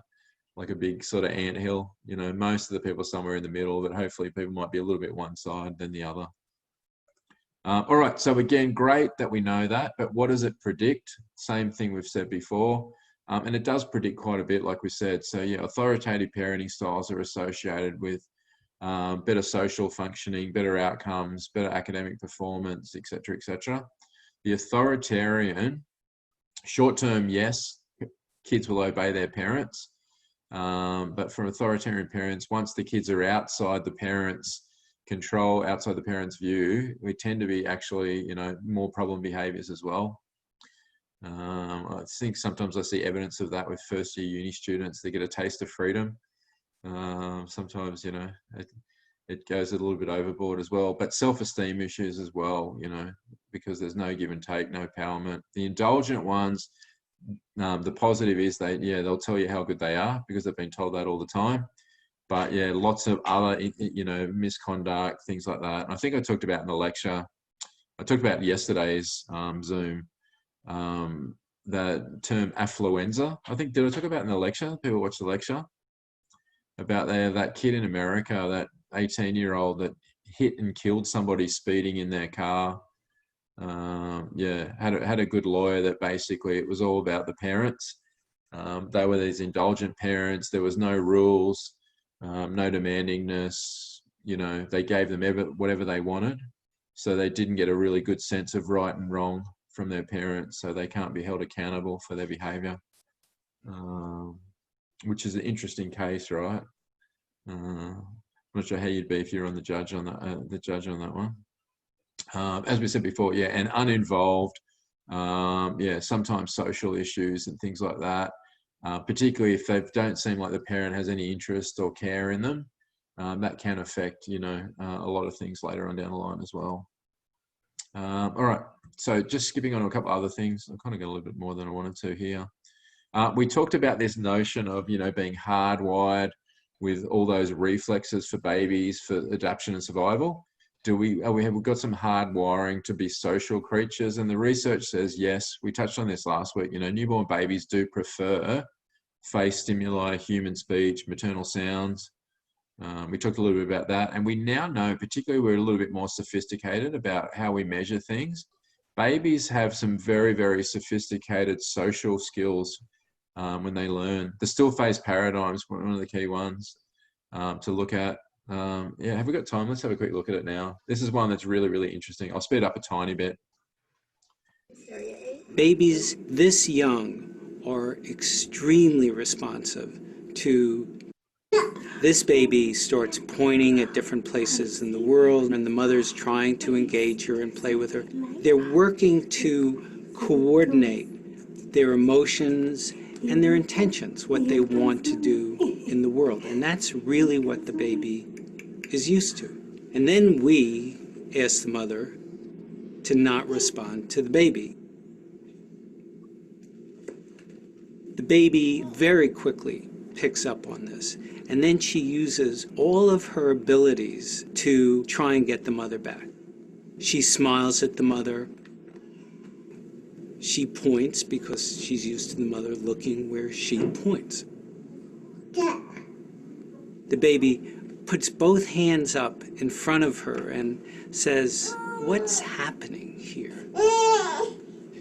like a big sort of anthill. You know, most of the people are somewhere in the middle, but hopefully people might be a little bit one side than the other. All right, so again, great that we know that, but what does it predict? Same thing we've said before, and it does predict quite a bit, like we said. So yeah, authoritative parenting styles are associated with better social functioning, better outcomes, better academic performance, etc., etc. The authoritarian, short-term, yes, kids will obey their parents, but for authoritarian parents, once the kids are outside the parents' control, outside the parents' view, we tend to be actually, you know, more problem behaviors as well. I think sometimes I see evidence of that with first-year uni students. They get a taste of freedom. Sometimes, you know, it goes a little bit overboard as well, but self-esteem issues as well, you know, because there's no give and take, no empowerment. The indulgent ones, the positive is they'll tell you how good they are because they've been told that all the time. But yeah, lots of other, you know, misconduct, things like that. And I think I talked about in the lecture, I talked about yesterday's Zoom, the term affluenza. I think, did I talk about in the lecture? People watch the lecture about that kid in America, that 18-year-old that hit and killed somebody speeding in their car. Yeah, had a good lawyer that basically it was all about the parents. They were these indulgent parents. There was no rules. No demandingness, you know, they gave them whatever they wanted. So they didn't get a really good sense of right and wrong from their parents. So they can't be held accountable for their behavior, which is an interesting case, right? I'm not sure how you'd be if you're on the judge on that one. As we said before, yeah, and uninvolved, yeah, sometimes social issues and things like that. Particularly if they don't seem like the parent has any interest or care in them, that can affect, you know, a lot of things later on down the line as well. All right, so just skipping on to a couple other things. I've kind of got a little bit more than I wanted to here. We talked about this notion of, you know, being hardwired with all those reflexes for babies for adaptation and survival. Have we got some hard wiring to be social creatures? And the research says yes. We touched on this last week. You know, newborn babies do prefer face stimuli, human speech, maternal sounds. We talked a little bit about that. And we now know, particularly we're a little bit more sophisticated about how we measure things. Babies have some very, very sophisticated social skills when they learn. The still phase paradigm is one of the key ones to look at. Yeah, have we got time? Let's have a quick look at it now. This is one that's really, really interesting. I'll speed up a tiny bit. Babies this young are extremely responsive to. This baby starts pointing at different places in the world, and the mother's trying to engage her and play with her. They're working to coordinate their emotions and their intentions, what they want to do in the world. And that's really what the baby is used to. And then we ask the mother to not respond to the baby. The baby very quickly picks up on this. And then she uses all of her abilities to try and get the mother back. She smiles at the mother. She points because she's used to the mother looking where she points. The baby puts both hands up in front of her and says, "What's happening here?"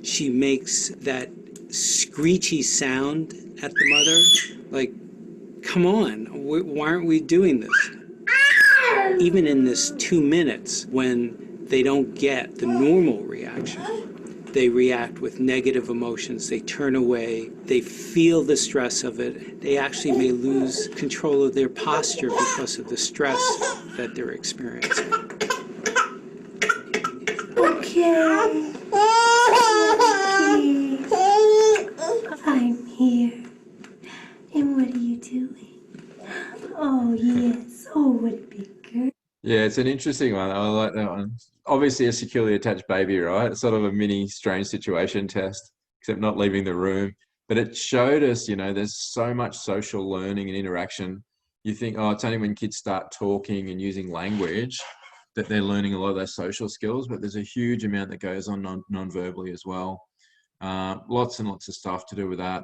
She makes that screechy sound at the mother, like, come on, why aren't we doing this? Even in this 2 minutes, when they don't get the normal reaction, they react with negative emotions, they turn away, they feel the stress of it, they actually may lose control of their posture because of the stress that they're experiencing. Okay. I'm here. And what are you doing? Oh, yes. Oh, what a big girl. Yeah, it's an interesting one. I like that one. Obviously a securely attached baby, right? It's sort of a mini strange situation test, except not leaving the room. But it showed us, you know, there's so much social learning and interaction. You think, oh, it's only when kids start talking and using language that they're learning a lot of those social skills, but there's a huge amount that goes on non-verbally as well. Lots and lots of stuff to do with that.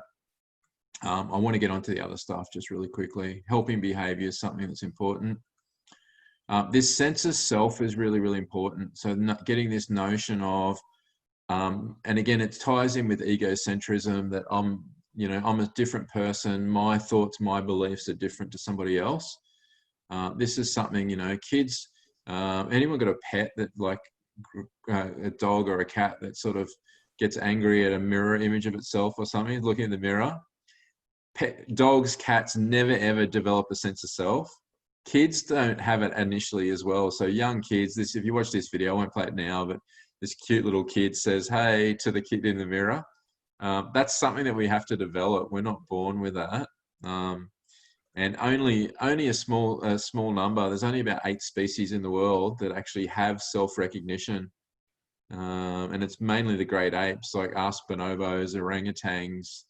I want to get onto the other stuff just really quickly. Helping behavior is something that's important. This sense of self is really, really important. So getting this notion of, and again, it ties in with egocentrism, that I'm a different person. My thoughts, my beliefs are different to somebody else. This is something, you know, kids, anyone got a pet that, like a dog or a cat that sort of gets angry at a mirror image of itself or something, looking in the mirror? Dogs, cats never ever develop a sense of self. Kids don't have it initially as well. So young kids, if you watch this video, I won't play it now, but this cute little kid says, "Hey," to the kid in the mirror. That's something that we have to develop. We're not born with that. And only a small number, there's only about 8 species in the world that actually have self-recognition. And it's mainly the great apes, like us, bonobos, orangutans,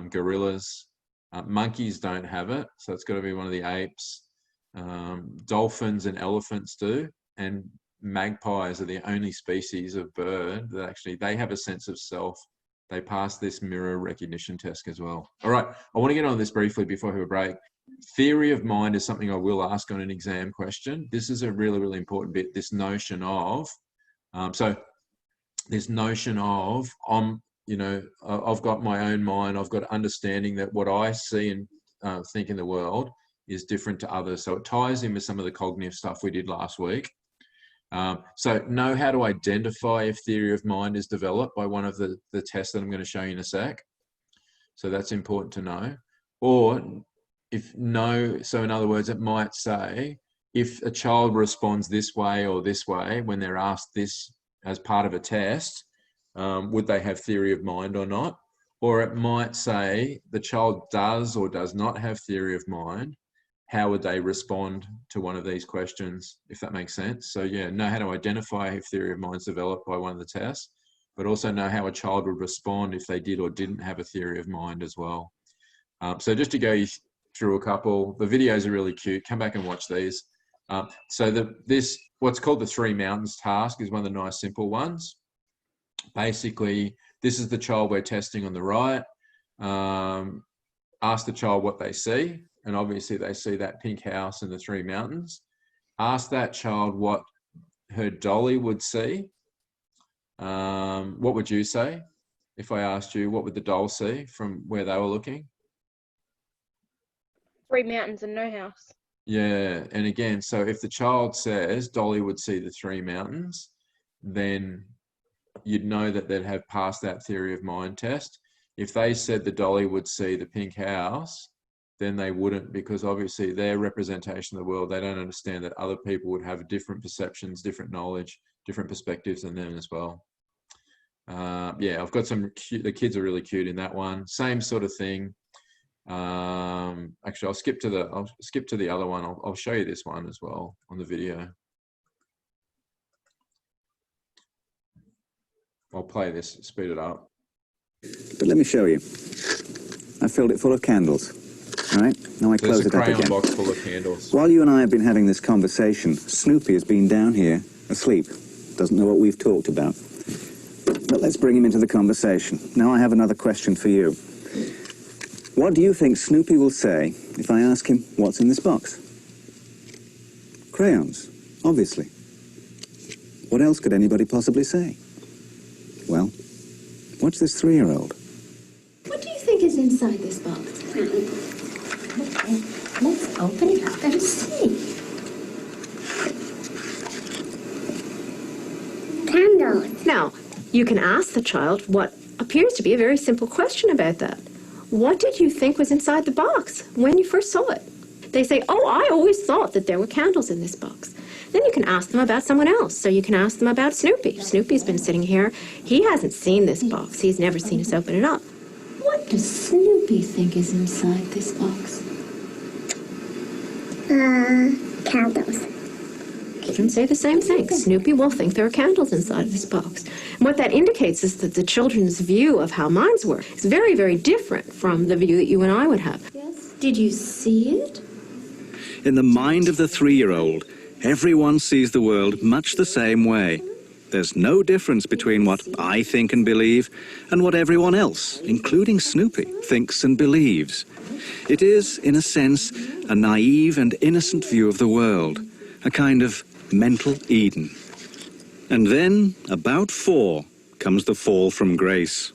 gorillas. Monkeys don't have it, so it's got to be one of the apes. Dolphins and elephants do, and magpies are the only species of bird that actually, they have a sense of self. They pass this mirror recognition test as well. All right, I want to get on this briefly before we have a break. Theory of mind is something I will ask on an exam question. This is a really, really important bit, this notion of, this notion of, I've got my own mind, I've got understanding that what I see and think in the world is different to others. So it ties in with some of the cognitive stuff we did last week. So know how to identify if theory of mind is developed by one of the tests that I'm going to show you in a sec. So that's important to know. Or so in other words, it might say, if a child responds this way or this way when they're asked this as part of a test, would they have theory of mind or not? Or it might say the child does or does not have theory of mind. How would they respond to one of these questions, if that makes sense? So yeah, know how to identify if theory of mind is developed by one of the tests, but also know how a child would respond if they did or didn't have a theory of mind as well. So just to go through a couple, the videos are really cute. Come back and watch these. This, what's called the 3 mountains task, is one of the nice simple ones. Basically, this is the child we're testing on the right. Ask the child what they see, and obviously they see that pink house and the 3 mountains. Ask that child what her dolly would see. What would you say if I asked you what would the doll see from where they were looking? 3 mountains and no house. Yeah, and again, so if the child says Dolly would see the 3 mountains, then you'd know that they'd have passed that theory of mind test. If they said the Dolly would see the pink house, then they wouldn't, because obviously their representation of the world, they don't understand that other people would have different perceptions, different knowledge, different perspectives than them as well. Yeah, I've got some cute, the kids are really cute in that one. Same sort of thing. Actually, I'll skip to the other one. I'll show you this one as well on the video. I'll play this, speed it up. But let me show you. I filled it full of candles. All right, now I close it up again. There's a crayon box full of candles. While you and I have been having this conversation, Snoopy has been down here asleep. Doesn't know what we've talked about. But let's bring him into the conversation. Now I have another question for you. What do you think Snoopy will say if I ask him what's in this box? Crayons, obviously. What else could anybody possibly say? Well, watch this 3-year-old. What do you think is inside this box? Okay, let's open it up and see. Candles. Now, you can ask the child what appears to be a very simple question about that. What did you think was inside the box when you first saw it? They say, oh, I always thought that there were candles in this box. Then you can ask them about someone else. So you can ask them about Snoopy. Snoopy's been sitting here. He hasn't seen this box. He's never seen us open it up. What does Snoopy think is inside this box? Candles. Children say the same thing. Snoopy will think there are candles inside of this box. And what that indicates is that the children's view of how minds work is very, very different from the view that you and I would have. Yes. Did you see it? In the mind of the 3-year-old, everyone sees the world much the same way. There's no difference between what I think and believe and what everyone else, including Snoopy, thinks and believes. It is, in a sense, a naive and innocent view of the world, a kind of mental Eden. And then, about 4, comes the fall from grace.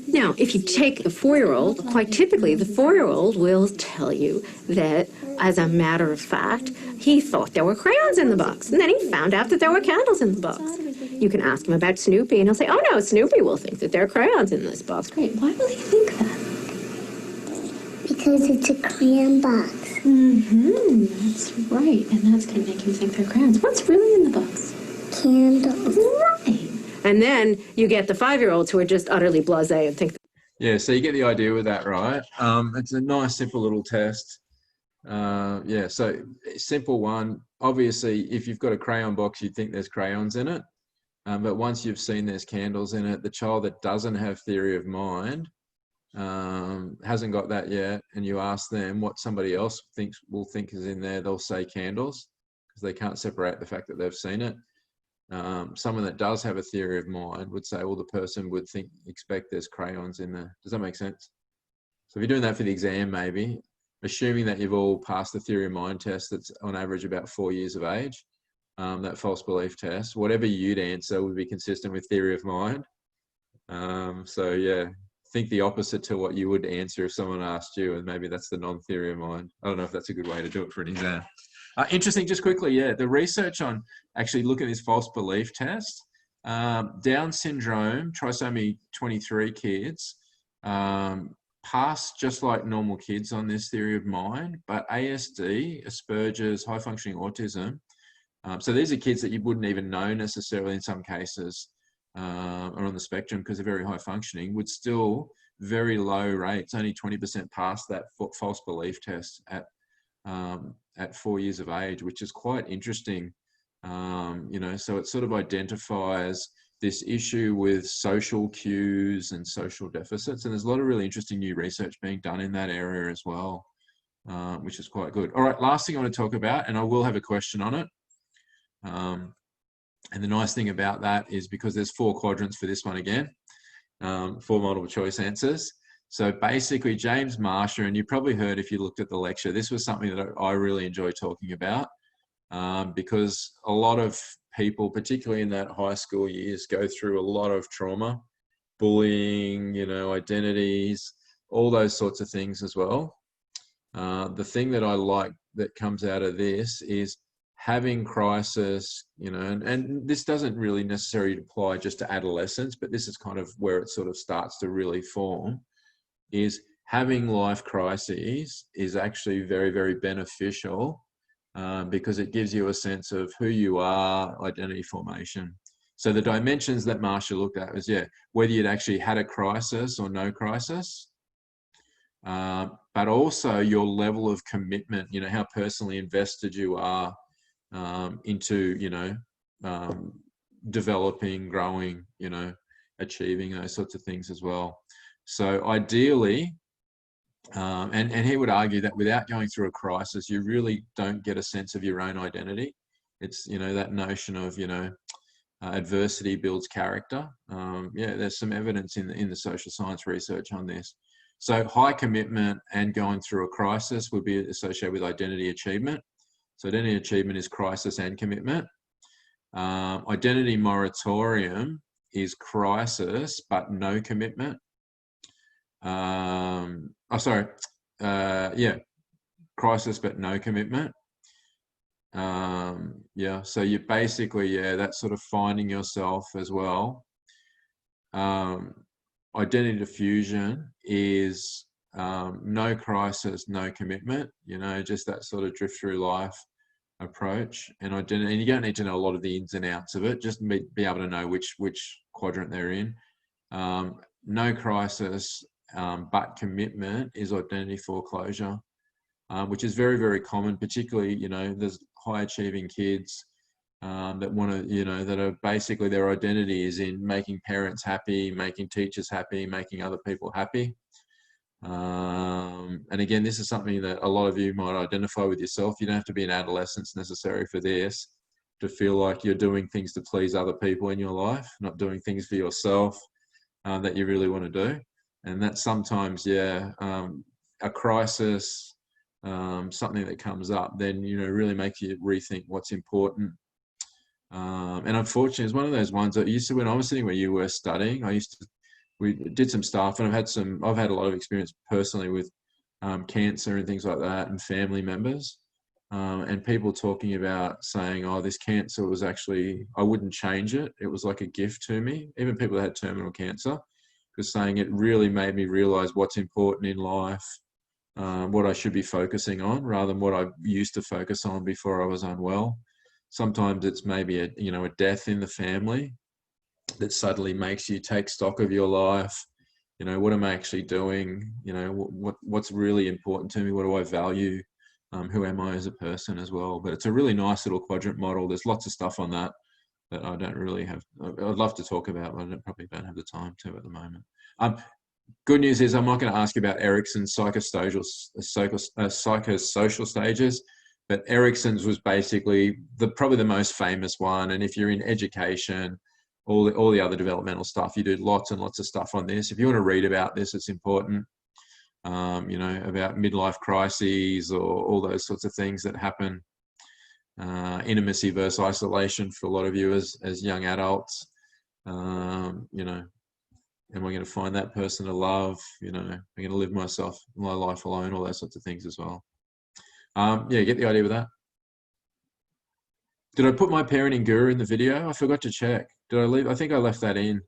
Now, if you take the 4-year-old, quite typically the 4-year-old will tell you that, as a matter of fact, he thought there were crayons in the box, and then he found out that there were candles in the box. You can ask him about Snoopy, and he'll say, oh no, Snoopy will think that there are crayons in this box. Great, why will he think that? Because it's a crayon box. Mm-hmm, that's right, and that's going to make him think they're crayons. What's really in the box? Candles. Right. And then you get the 5-year-olds who are just utterly blasé and think. Yeah, so you get the idea with that, right? It's a nice, simple little test. Yeah, so simple one. Obviously, if you've got a crayon box, you'd think there's crayons in it. But once you've seen there's candles in it, the child that doesn't have theory of mind hasn't got that yet, and you ask them what somebody else will think is in there, they'll say candles because they can't separate the fact that they've seen it. Someone that does have a theory of mind would say, well, the person would expect there's crayons in there. Does that make sense? So if you're doing that for the exam, maybe, assuming that you've all passed the theory of mind test that's on average about 4 years of age, that false belief test, whatever you'd answer would be consistent with theory of mind. So yeah, think the opposite to what you would answer if someone asked you, and maybe that's the non-theory of mind. I don't know if that's a good way to do it for an exam. Interesting, just quickly, yeah, the research on actually look at this false belief test, Down syndrome, trisomy 23 kids pass just like normal kids on this theory of mind, but ASD, Asperger's, high functioning autism, so these are kids that you wouldn't even know necessarily in some cases are on the spectrum because they're very high functioning, would still very low rates, only 20% pass that false belief test at 4 years of age, which is quite interesting. So it sort of identifies this issue with social cues and social deficits. And there's a lot of really interesting new research being done in that area as well, which is quite good. All right, last thing I want to talk about, and I will have a question on it. And the nice thing about that is because there's 4 quadrants for this one again, 4 multiple choice answers. So basically James Marsha, and you probably heard if you looked at the lecture, this was something that I really enjoy talking about because a lot of people, particularly in that high school years, go through a lot of trauma, bullying, identities, all those sorts of things as well. The thing that I like that comes out of this is having crisis, and this doesn't really necessarily apply just to adolescence, but this is kind of where it sort of starts to really form, is having life crises is actually very, very beneficial because it gives you a sense of who you are, identity formation. So the dimensions that Marsha looked at was, whether you'd actually had a crisis or no crisis, but also your level of commitment, how personally invested you are into, developing, growing, achieving those sorts of things as well. So ideally, and he would argue that without going through a crisis, you really don't get a sense of your own identity. It's, that notion of, adversity builds character. Yeah, there's some evidence in the social science research on this. So high commitment and going through a crisis would be associated with identity achievement. So identity achievement is crisis and commitment. Identity moratorium is crisis but no commitment. Yeah, crisis but no commitment. Yeah, so you basically, yeah, that's sort of finding yourself as well. Identity diffusion is no crisis, no commitment, you know, just that sort of drift through life approach. And identity, and you don't need to know a lot of the ins and outs of it, just be able to know which quadrant they're in. No crisis but commitment is identity foreclosure, which is very, very common, particularly, you know, there's high achieving kids that want to, you know, that are basically their identity is in making parents happy, making teachers happy, making other people happy. And again, this is something that a lot of you might identify with yourself. You don't have to be an adolescent necessary for this, to feel like you're doing things to please other people in your life, not doing things for yourself that you really want to do. And that's sometimes, yeah, a crisis, something that comes up, then, you know, really makes you rethink what's important. And unfortunately, it's one of those ones that used to, when I was sitting where you were studying, we did some stuff, and I've had a lot of experience personally with cancer and things like that, and family members, and people talking about saying, oh, this cancer was actually, I wouldn't change it. It was like a gift to me. Even people that had terminal cancer, just saying it really made me realize what's important in life, what I should be focusing on rather than what I used to focus on before I was unwell. Sometimes it's maybe a death in the family that suddenly makes you take stock of your life. You know, what am I actually doing? You know, what's really important to me? What do I value? Who am I as a person as well? But it's a really nice little quadrant model. There's lots of stuff on that I don't really have. I'd love to talk about, but I probably don't have the time to at the moment. Good news is I'm not going to ask you about Erikson's psychosocial stages, but Erikson's was basically probably the most famous one. And if you're in education, all the other developmental stuff, you do lots and lots of stuff on this. If you want to read about this, it's important. You know, about midlife crises or all those sorts of things that happen. Intimacy versus isolation for a lot of you as young adults. You know, am I going to find that person to love? You know, am I going to live my life alone? All those sorts of things as well. Yeah, get the idea with that. Did I put my parenting guru in the video? I forgot to check. Did I leave? I think I left that in.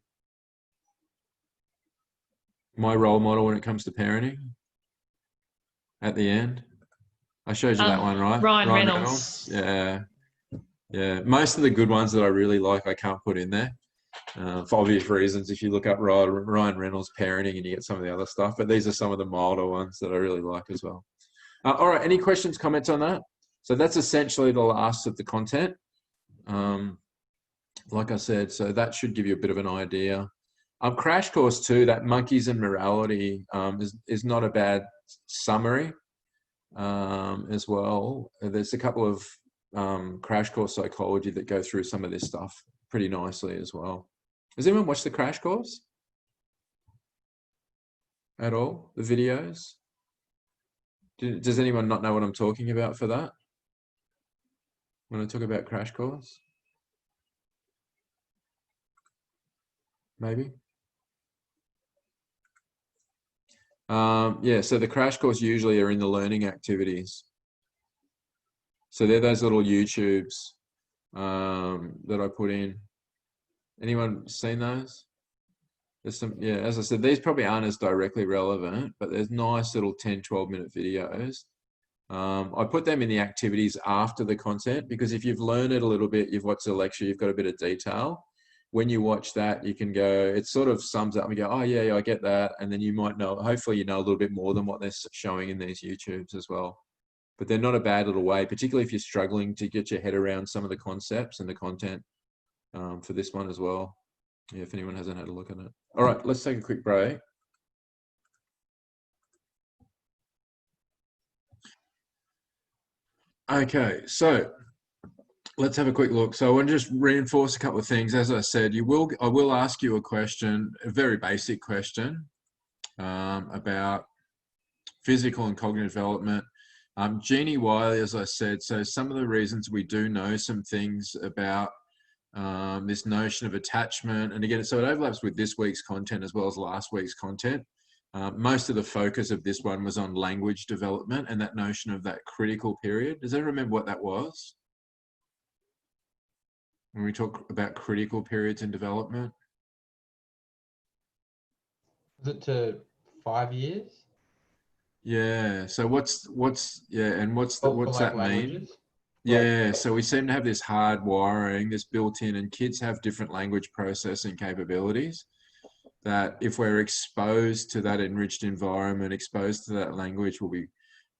My role model when it comes to parenting at the end. I showed you that one, right? Ryan Reynolds. Yeah. Most of the good ones that I really like, I can't put in there for obvious reasons. If you look up Ryan Reynolds parenting and you get some of the other stuff, but these are some of the milder ones that I really like as well. All right, any questions, comments on that? So that's essentially the last of the content. Like I said, so that should give you a bit of an idea. Crash Course 2, that Monkeys and Morality is not a bad summary as well. There's a couple of Crash Course Psychology that go through some of this stuff pretty nicely as well. Has anyone watched the Crash Course at all? The videos? Does anyone not know what I'm talking about for that? When I talk about Crash Course? Maybe? Yeah, so the Crash Course usually are in the learning activities. So they're those little YouTubes that I put in. Anyone seen those? There's some, yeah, as I said, these probably aren't as directly relevant, but there's nice little 10, 12-minute videos. I put them in the activities after the content, because if you've learned it a little bit, you've watched the lecture, you've got a bit of detail. When you watch that, you can go, it sort of sums up and go, oh yeah, I get that. And then you might know, hopefully you know a little bit more than what they're showing in these YouTubes as well. But they're not a bad little way, particularly if you're struggling to get your head around some of the concepts and the content for this one as well. Yeah, if anyone hasn't had a look at it. All right, let's take a quick break. Okay, so let's have a quick look. So I want to just reinforce a couple of things. As I said, I will ask you a question, a very basic question about physical and cognitive development. Jeannie Wiley, as I said, so some of the reasons we do know some things about this notion of attachment, and again, so it overlaps with this week's content as well as last week's content. Most of the focus of this one was on language development and that notion of that critical period. Does anyone remember what that was? When we talk about critical periods in development? Is it to 5 years? Yeah. So what's that mean? Yeah, so we seem to have this hard wiring, this built-in, and kids have different language processing capabilities that if we're exposed to that enriched environment, exposed to that language, we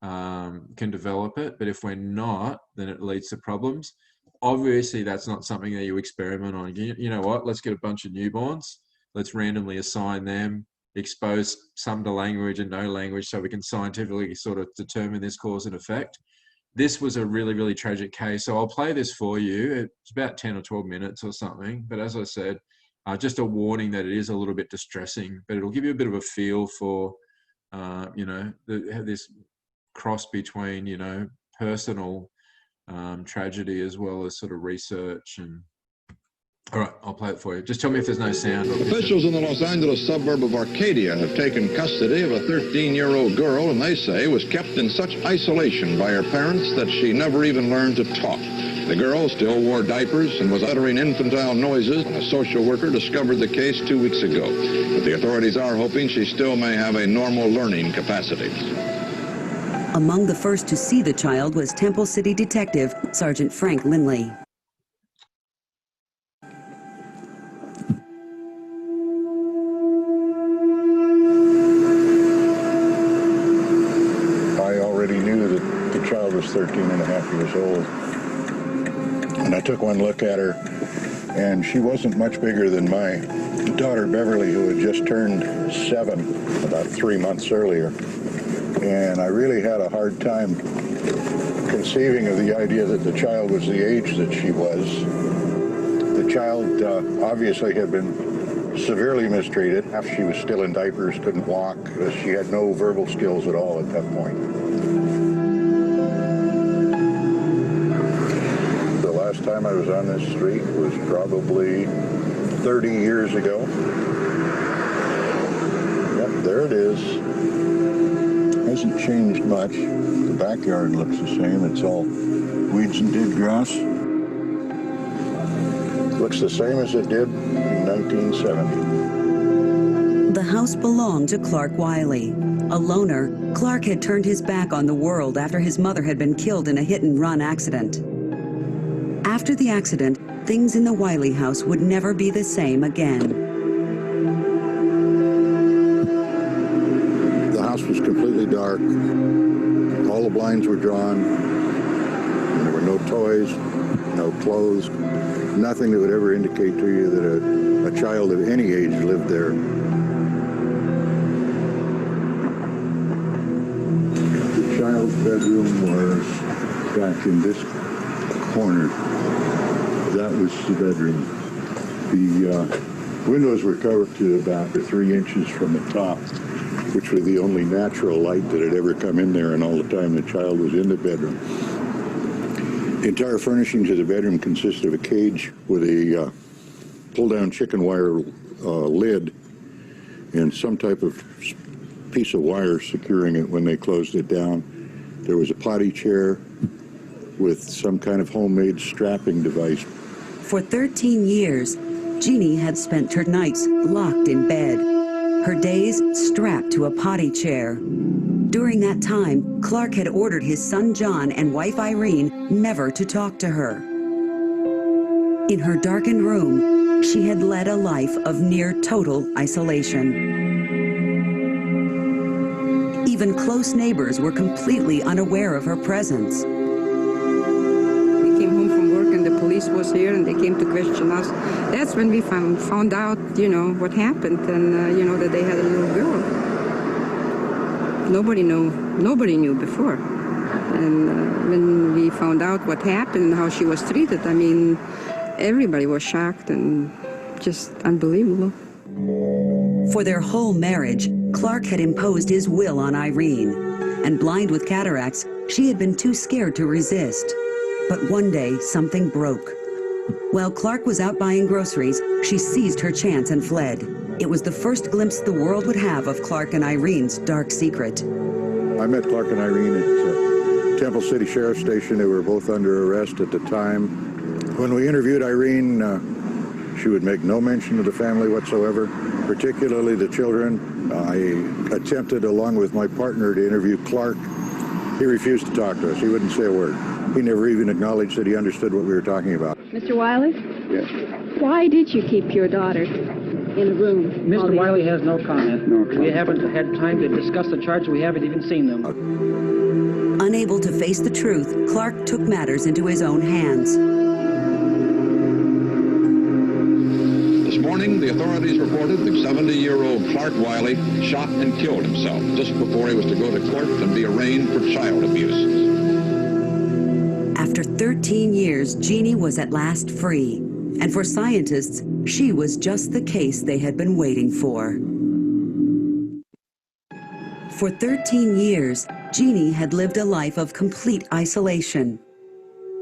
can develop it. But if we're not, then it leads to problems. Obviously, that's not something that you experiment on. You know what? Let's get a bunch of newborns. Let's randomly assign them, expose some to language and no language so we can scientifically sort of determine this cause and effect. This was a really, really tragic case. So I'll play this for you. It's about 10 or 12 minutes or something. But as I said, just a warning that it is a little bit distressing, but it'll give you a bit of a feel for, this cross between, personal tragedy as well as sort of research. And all right, I'll play it for you. Just tell me if there's no sound. Officials in the Los Angeles suburb of Arcadia have taken custody of a 13-year-old girl, and they say was kept in such isolation by her parents that she never even learned to talk. The girl still wore diapers and was uttering infantile noises. A social worker discovered the case 2 weeks ago, but the authorities are hoping she still may have a normal learning capacity. Among the first to see the child was Temple City Detective Sergeant Frank Lindley. I already knew that the child was 13 and a half years old. And I took one look at her, and she wasn't much bigger than my daughter Beverly, who had just turned 7 about 3 months earlier. And I really had a hard time conceiving of the idea that the child was the age that she was. The child obviously had been severely mistreated. She was still in diapers, couldn't walk. She had no verbal skills at all at that point. The last time I was on this street was probably 30 years ago. Yep, there it is. Hasn't changed much. The backyard looks the same. It's all weeds and dead grass. Looks the same as it did in 1970. The house belonged to Clark Wiley. A loner, Clark had turned his back on the world after his mother had been killed in a hit-and-run accident. After the accident, things in the Wiley house would never be the same again. The house was completely dark. All the blinds were drawn. And there were no toys, no clothes, nothing that would ever indicate to you that a child of any age lived there. The child's bedroom was back in this corner. That was the bedroom. The windows were covered to about 3 inches from the top, which was the only natural light that had ever come in there, and all the time the child was in the bedroom. The entire furnishings of the bedroom consisted of a cage with a pull-down chicken wire lid and some type of piece of wire securing it when they closed it down. There was a potty chair with some kind of homemade strapping device. For 13 years, Jeannie had spent her nights locked in bed, her days strapped to a potty chair. During that time, Clark had ordered his son John and wife Irene never to talk to her. In her darkened room, she had led a life of near total isolation. Even close neighbors were completely unaware of her presence. We came home from work and the police was here and they came to question us. That's when we found out, what happened and, that they had a little girl. Nobody knew before. And when we found out what happened and how she was treated, I mean, everybody was shocked and just unbelievable. For their whole marriage, Clark had imposed his will on Irene. And blind with cataracts, she had been too scared to resist. But one day, something broke. While Clark was out buying groceries, she seized her chance and fled. It was the first glimpse the world would have of Clark and Irene's dark secret. I met Clark and Irene at Temple City Sheriff's Station. They were both under arrest at the time. When we interviewed Irene, she would make no mention of the family whatsoever, particularly the children. I attempted, along with my partner, to interview Clark. He refused to talk to us. He wouldn't say a word. He never even acknowledged that he understood what we were talking about. Mr. Wiley? Yes. Why did you keep your daughter in the room? Mr. Wiley has no comment. We haven't had time to discuss the charges. We haven't even seen them. Unable to face the truth, Clark took matters into his own hands. This morning, the authorities reported that 70-year-old Clark Wiley shot and killed himself just before he was to go to court and be arraigned for child abuse. After 13 years, Jeannie was at last free. And for scientists, she was just the case they had been waiting for. For 13 years, Jeannie had lived a life of complete isolation.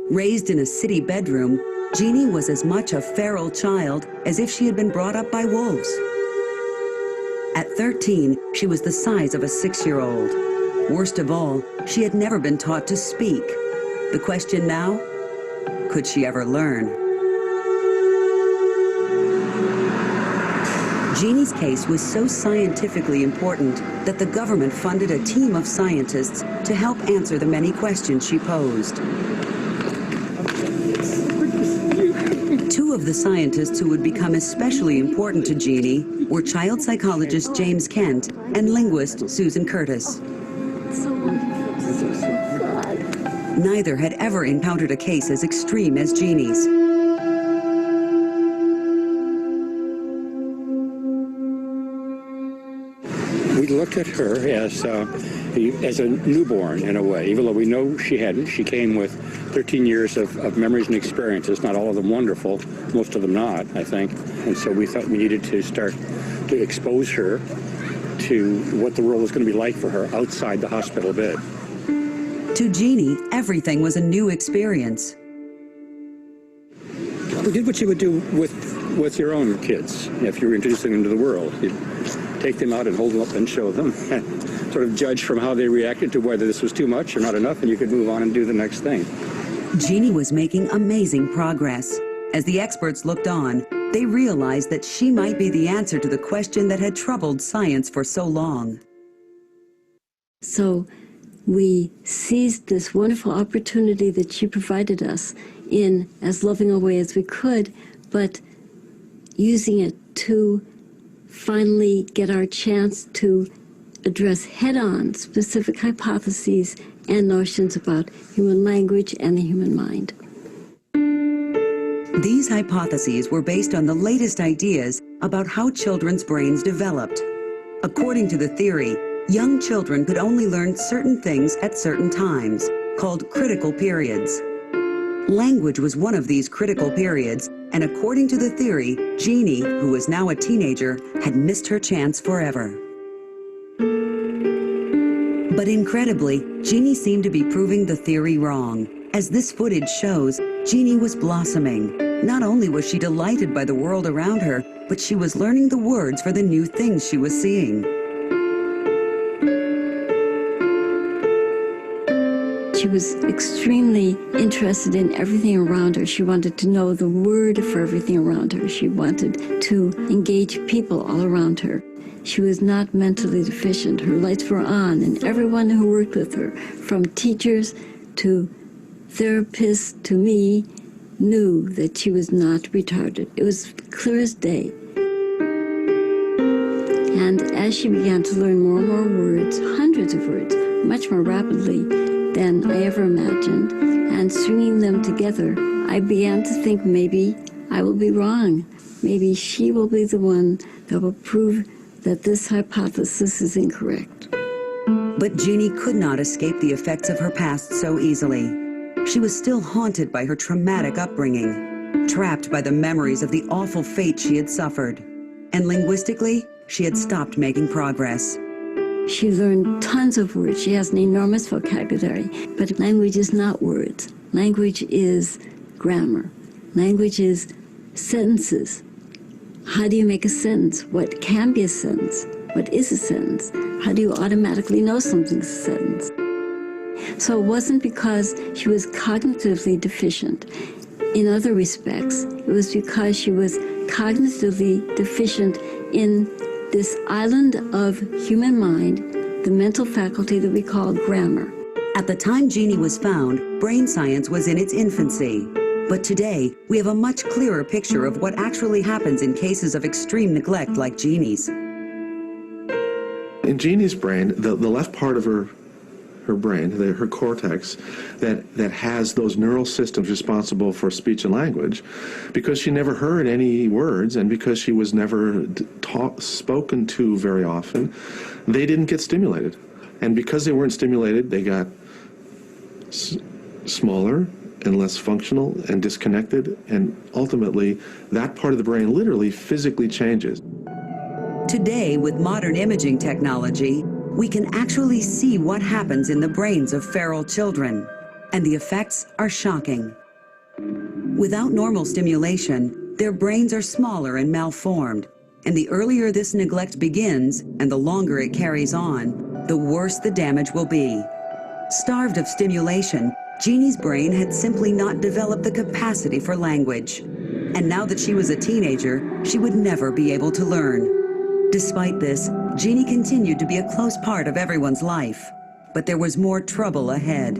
Raised in a city bedroom, Jeannie was as much a feral child as if she had been brought up by wolves. At 13, she was the size of a 6-year-old. Worst of all, she had never been taught to speak. The question now, could she ever learn? Jeannie's case was so scientifically important that the government funded a team of scientists to help answer the many questions she posed. Two of the scientists who would become especially important to Jeannie were child psychologist James Kent and linguist Susan Curtis. Neither had ever encountered a case as extreme as Jeannie's. We looked at her as a newborn in a way, even though we know she hadn't. She came with 13 years of memories and experiences, not all of them wonderful, most of them not, I think. And so we thought we needed to start to expose her to what the world was going to be like for her outside the hospital bed. To Jeannie, everything was a new experience. We did what you would do with your own kids if you were introducing them to the world. You'd take them out and hold them up and show them, and sort of judge from how they reacted to whether this was too much or not enough, and you could move on and do the next thing. Jeannie was making amazing progress. As the experts looked on, they realized that she might be the answer to the question that had troubled science for so long. So we seized this wonderful opportunity that she provided us in as loving a way as we could, but using it to finally get our chance to address head-on specific hypotheses and notions about human language and the human mind. These hypotheses were based on the latest ideas about how children's brains developed. According to the theory, young children could only learn certain things at certain times, called critical periods. Language was one of these critical periods, and according to the theory, Jeannie, who was now a teenager, had missed her chance forever. But incredibly, Jeannie seemed to be proving the theory wrong. As this footage shows, Jeannie was blossoming. Not only was she delighted by the world around her, but she was learning the words for the new things she was seeing. She was extremely interested in everything around her. She wanted to know the word for everything around her. She wanted to engage people all around her. She was not mentally deficient. Her lights were on, and everyone who worked with her, from teachers to therapists to me, knew that she was not retarded. It was clear as day. And as she began to learn more and more words, hundreds of words, much more rapidly than I ever imagined, and stringing them together, I began to think maybe I will be wrong. Maybe she will be the one that will prove that this hypothesis is incorrect. But Jeannie could not escape the effects of her past so easily. She was still haunted by her traumatic upbringing, trapped by the memories of the awful fate she had suffered. And linguistically, she had stopped making progress. She learned tons of words. She has an enormous vocabulary. But language is not words. Language is grammar. Language is sentences. How do you make a sentence? What can be a sentence? What is a sentence? How do you automatically know something's a sentence? So it wasn't because she was cognitively deficient. In other respects, it was because she was cognitively deficient in this island of human mind, the mental faculty that we call grammar. At the time Jeannie was found, brain science was in its infancy. But today, we have a much clearer picture of what actually happens in cases of extreme neglect like Jeannie's. In Jeannie's brain, the left part of her brain, her cortex, that has those neural systems responsible for speech and language, because she never heard any words and because she was never spoken to very often, they didn't get stimulated. And because they weren't stimulated, they got smaller and less functional and disconnected, and ultimately that part of the brain literally physically changes. Today, with modern imaging technology, we can actually see what happens in the brains of feral children, and the effects are shocking. Without normal stimulation, their brains are smaller and malformed, and the earlier this neglect begins and the longer it carries on, the worse the damage will be. Starved of stimulation, Jeannie's brain had simply not developed the capacity for language, and now that she was a teenager, she would never be able to learn. Despite this, Jeannie continued to be a close part of everyone's life, but there was more trouble ahead.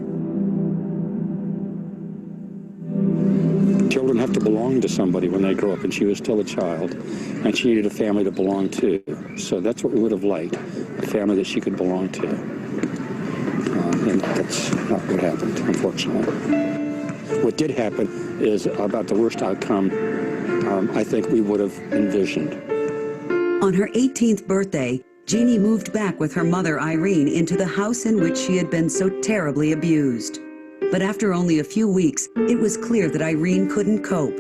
Children have to belong to somebody when they grow up, and she was still a child, and she needed a family to belong to. So that's what we would have liked, a family that she could belong to. And that's not what happened, unfortunately. What did happen is about the worst outcome I think we would have envisioned. On her 18th birthday, Jeannie moved back with her mother Irene into the house in which she had been so terribly abused. But after only a few weeks, it was clear that Irene couldn't cope.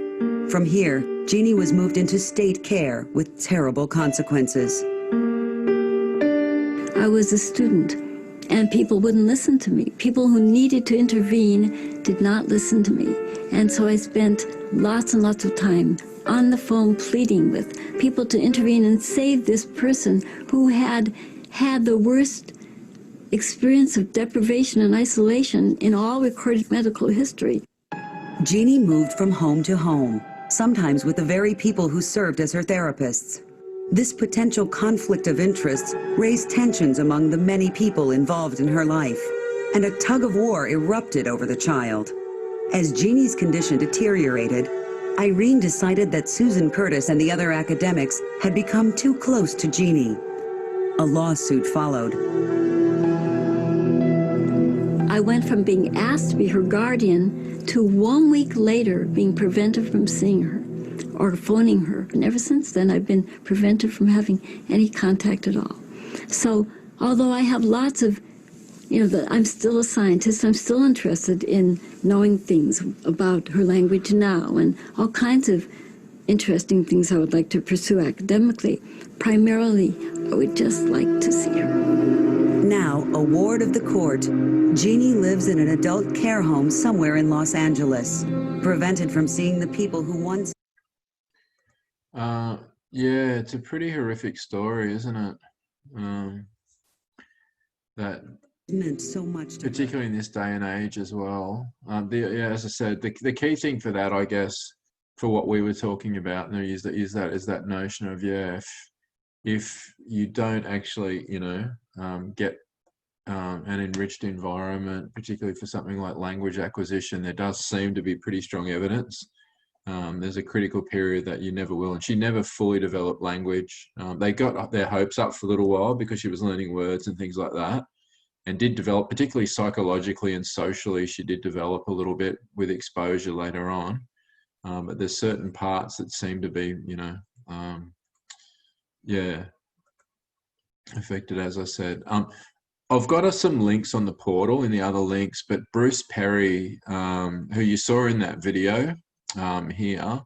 From here, Jeannie was moved into state care with terrible consequences. I was a student, and people wouldn't listen to me. People who needed to intervene did not listen to me. And so I spent lots and lots of time on the phone pleading with people to intervene and save this person who had had the worst experience of deprivation and isolation in all recorded medical history. Jeannie moved from home to home, sometimes with the very people who served as her therapists. This potential conflict of interests raised tensions among the many people involved in her life, and a tug of war erupted over the child. As Jeannie's condition deteriorated, Irene decided that Susan Curtis and the other academics had become too close to Jeannie. A lawsuit followed. I went from being asked to be her guardian to 1 week later being prevented from seeing her or phoning her. And ever since then, I've been prevented from having any contact at all. So although I have lots of, I'm still a scientist, I'm still interested in knowing things about her language now and all kinds of interesting things I would like to pursue academically. Primarily, I would just like to see her. Now, a ward of the court, Jeannie lives in an adult care home somewhere in Los Angeles, prevented from seeing the people who once... Yeah, it's a pretty horrific story, isn't it? That meant so much to particularly in this day and age as well. As I said, the key thing for that, I guess, for what we were talking about, is that notion of if you don't actually get an enriched environment, particularly for something like language acquisition, there does seem to be pretty strong evidence. There's a critical period that you never will, and she never fully developed language. They got their hopes up for a little while because she was learning words and things like that, and did develop, particularly psychologically and socially, she did develop a little bit with exposure later on. But there's certain parts that seem to be, affected, as I said. I've got us some links on the portal in the other links, but Bruce Perry, who you saw in that video here,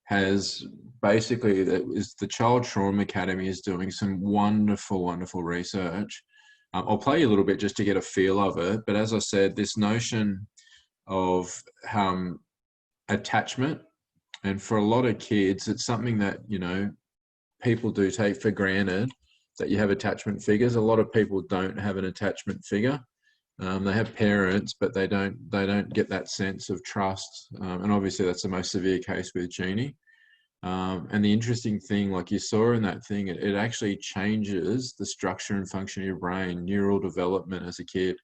has basically, the Child Trauma Academy is doing some wonderful, wonderful research. I'll play you a little bit just to get a feel of it. But as I said, this notion of attachment, and for a lot of kids, it's something that, you know, people do take for granted, that you have attachment figures. A lot of people don't have an attachment figure. They have parents, but they don't get that sense of trust. And obviously that's the most severe case with Jeannie. And the interesting thing, like you saw in that thing, it actually changes the structure and function of your brain, neural development as a kid.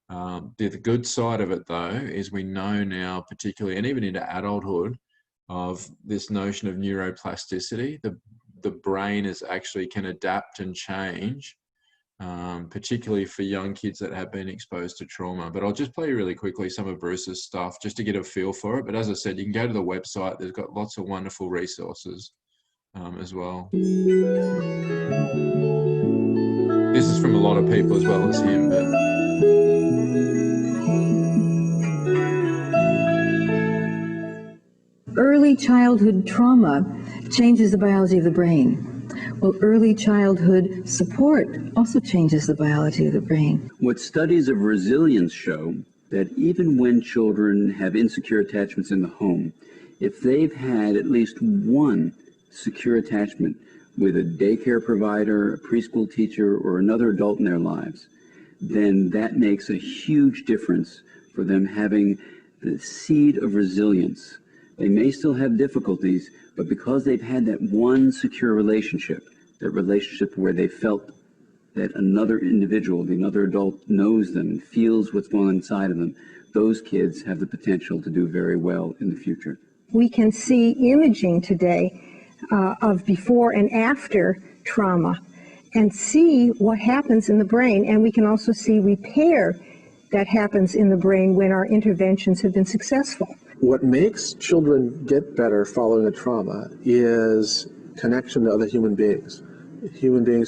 The good side of it, though, is we know now, particularly, and even into adulthood, of this notion of neuroplasticity. The brain is actually can adapt and change, particularly for young kids that have been exposed to trauma. But I'll just play really quickly some of Bruce's stuff just to get a feel for it. But as I said, you can go to the website. They've got lots of wonderful resources as well. This is from a lot of people as well as him. But early childhood trauma changes the biology of the brain. Well, early childhood support also changes the biology of the brain. What studies of resilience show that even when children have insecure attachments in the home, if they've had at least one secure attachment with a daycare provider, a preschool teacher, or another adult in their lives, then that makes a huge difference for them having the seed of resilience. They may still have difficulties, but because they've had that one secure relationship, that relationship where they felt that another individual, another adult knows them and feels what's going on inside of them, those kids have the potential to do very well in the future. We can see imaging today of before and after trauma and see what happens in the brain, and we can also see repair that happens in the brain when our interventions have been successful. What makes children get better following a trauma is connection to other human beings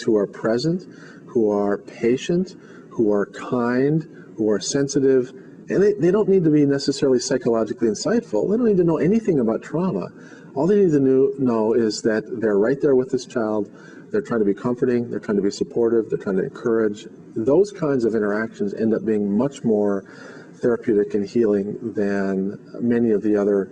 who are present, who are patient, who are kind, who are sensitive, and they don't need to be necessarily psychologically insightful. They don't need to know anything about trauma. All they need to know is that they're right there with this child. They're trying to be comforting, they're trying to be supportive, they're trying to encourage. Those kinds of interactions end up being much more therapeutic and healing than many of the other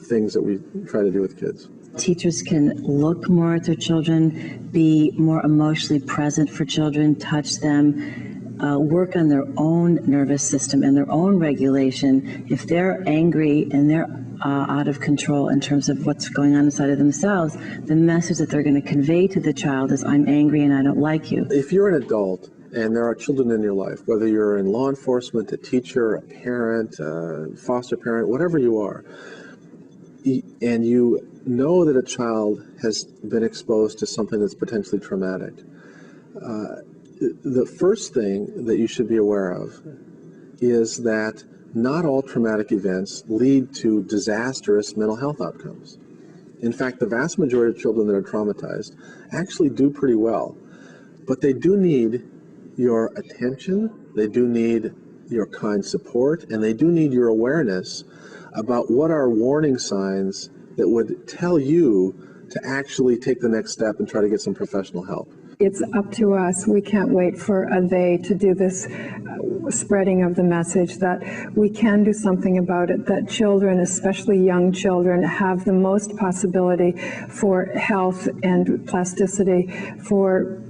things that we try to do with kids. Teachers can look more at their children, be more emotionally present for children, touch them, work on their own nervous system and their own regulation. If they're angry and they're out of control in terms of what's going on inside of themselves, the message that they're going to convey to the child is, I'm angry and I don't like you. If you're an adult and there are children in your life, whether you're in law enforcement, a teacher, a parent, a foster parent, whatever you are, and you know that a child has been exposed to something that's potentially traumatic, the first thing that you should be aware of is that not all traumatic events lead to disastrous mental health outcomes. In fact, the vast majority of children that are traumatized actually do pretty well, but they do need your attention, they do need your kind support, and they do need your awareness about what are warning signs that would tell you to actually take the next step and try to get some professional help. It's up to us. We can't wait for a they to do this spreading of the message that we can do something about it, that children, especially young children, have the most possibility for health and plasticity, for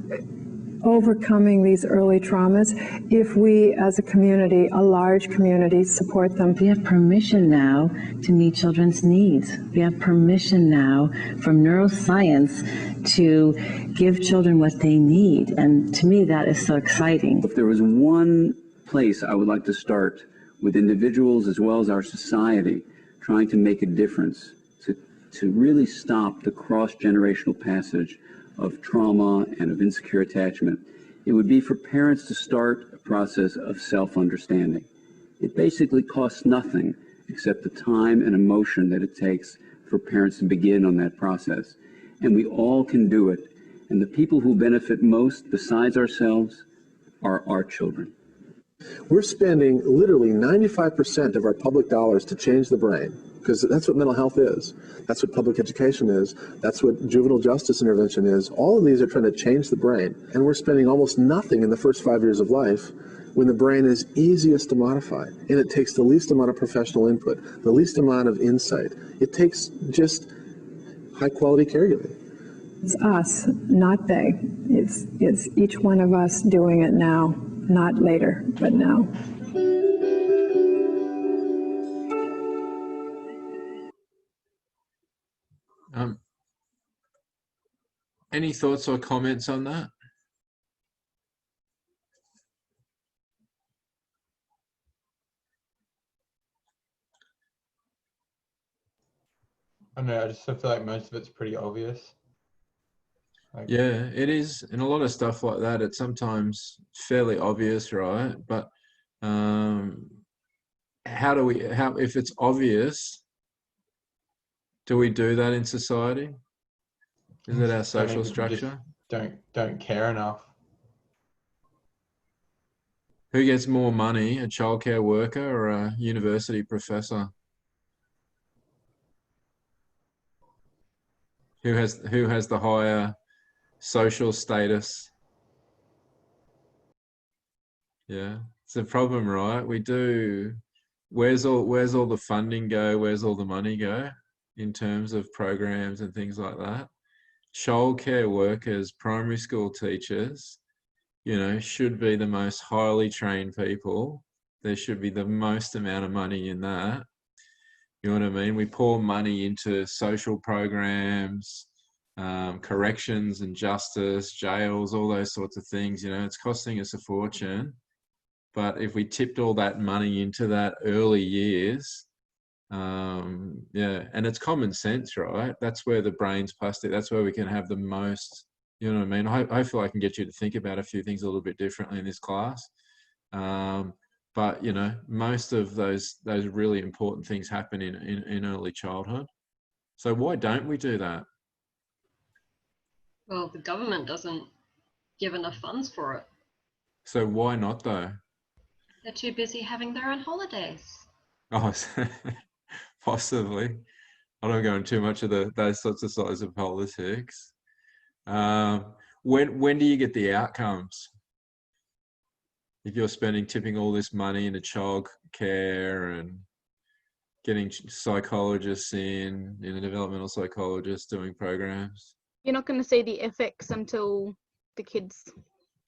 overcoming these early traumas if we as a community, a large community, support them. We have permission now to meet children's needs. We have permission now from neuroscience to give children what they need. And to me, that is so exciting. If there was one place I would like to start with individuals as well as our society trying to make a difference, to really stop the cross-generational passage of trauma and of insecure attachment, it would be for parents to start a process of self-understanding. It basically costs nothing except the time and emotion that it takes for parents to begin on that process. And we all can do it. And the people who benefit most, besides ourselves, are our children? We're spending literally 95% of our public dollars to change the brain, because that's what mental health is. That's what public education is. That's what juvenile justice intervention is. All of these are trying to change the brain. And we're spending almost nothing in the first 5 years of life when the brain is easiest to modify. And it takes the least amount of professional input, the least amount of insight. It takes just high quality caregiving. It's us, not they. It's each one of us doing it now, not later, but now. Any thoughts or comments on that? I don't know, I just feel like most of it's pretty obvious. Yeah, it is. And a lot of stuff like that, it's sometimes fairly obvious, right? But if it's obvious, do we do that in society? Is it our social structure? Don't care enough. Who gets more money, a childcare worker or a university professor? Who has the higher social status? Yeah, it's a problem, right? We do. Where's all the funding go? Where's all the money go in terms of programs and things like that? Childcare workers, primary school teachers, should be the most highly trained people. There should be the most amount of money in that. You know what I mean? We pour money into social programs, corrections and justice, jails, all those sorts of things. It's costing us a fortune. But if we tipped all that money into that early years, and it's common sense, right? That's where the brain's plastic. That's where we can have the most, you know what I mean? Hopefully I can get you to think about a few things a little bit differently in this class. But most of those really important things happen in early childhood. So why don't we do that? Well, the government doesn't give enough funds for it. So why not though? They're too busy having their own holidays. Oh, possibly. I don't go into too much of those sorts of sides of politics. When do you get the outcomes? If you're tipping all this money into child care and getting psychologists developmental psychologists doing programs. You're not going to see the effects until the kids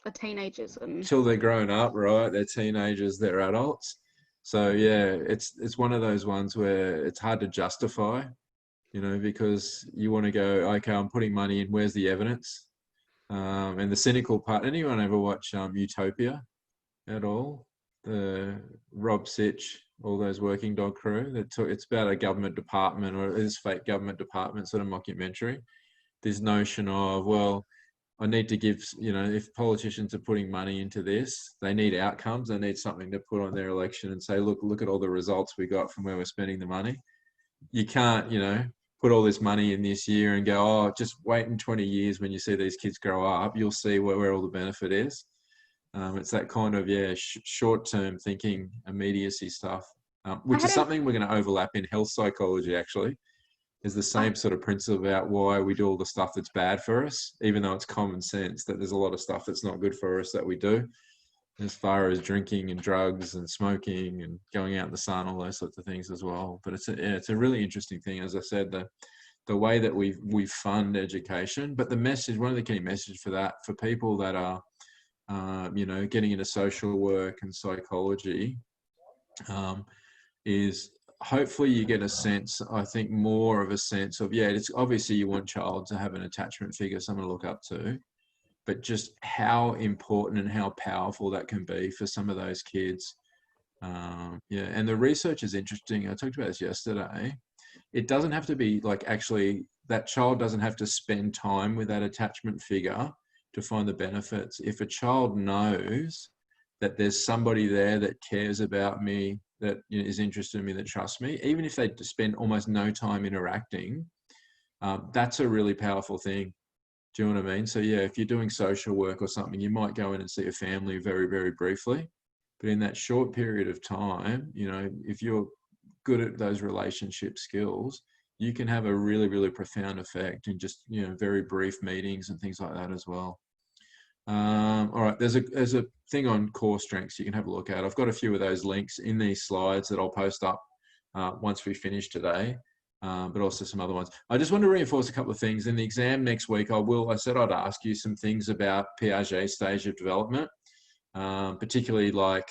are teenagers. Until they're grown up, right? They're teenagers, they're adults. So yeah, it's one of those ones where it's hard to justify, because you want to go, okay, I'm putting money in, where's the evidence? And the cynical part, anyone ever watch Utopia at all? The Rob Sitch, all those Working Dog crew. It's about a government department, or it is fake government department sort of mockumentary. This notion of, well, I need to give, if politicians are putting money into this, they need outcomes. They need something to put on their election and say, look at all the results we got from where we're spending the money. You can't, put all this money in this year and go, oh, just wait in 20 years when you see these kids grow up, you'll see where all the benefit is. It's that kind of, short-term thinking, immediacy stuff, which is something we're going to overlap in health psychology, actually. Is the same sort of principle about why we do all the stuff that's bad for us, even though it's common sense that there's a lot of stuff that's not good for us that we do, as far as drinking and drugs and smoking and going out in the sun, all those sorts of things as well. But it's a really interesting thing, as I said, the way that we fund education. But the message, one of the key messages for that, for people that are, getting into social work and psychology, is hopefully you get a sense, I think more of a sense of, it's obviously you want child to have an attachment figure, someone to look up to, but just how important and how powerful that can be for some of those kids. And the research is interesting. I talked about this yesterday. It doesn't have to be actually that child doesn't have to spend time with that attachment figure to find the benefits. If a child knows that there's somebody there that cares about me, that is interested in me, that trusts me, even if they spend almost no time interacting, that's a really powerful thing. Do you know what I mean? So yeah, if you're doing social work or something, you might go in and see a family very, very briefly. But in that short period of time, you know, if you're good at those relationship skills, you can have a really, really profound effect in just, you know, very brief meetings and things like that as well. All right, there's a thing on core strengths you can have a look at. I've got a few of those links in these slides that I'll post up once we finish today, but also some other ones. I just want to reinforce a couple of things. In the exam next week, I said I'd ask you some things about Piaget's stage of development, particularly like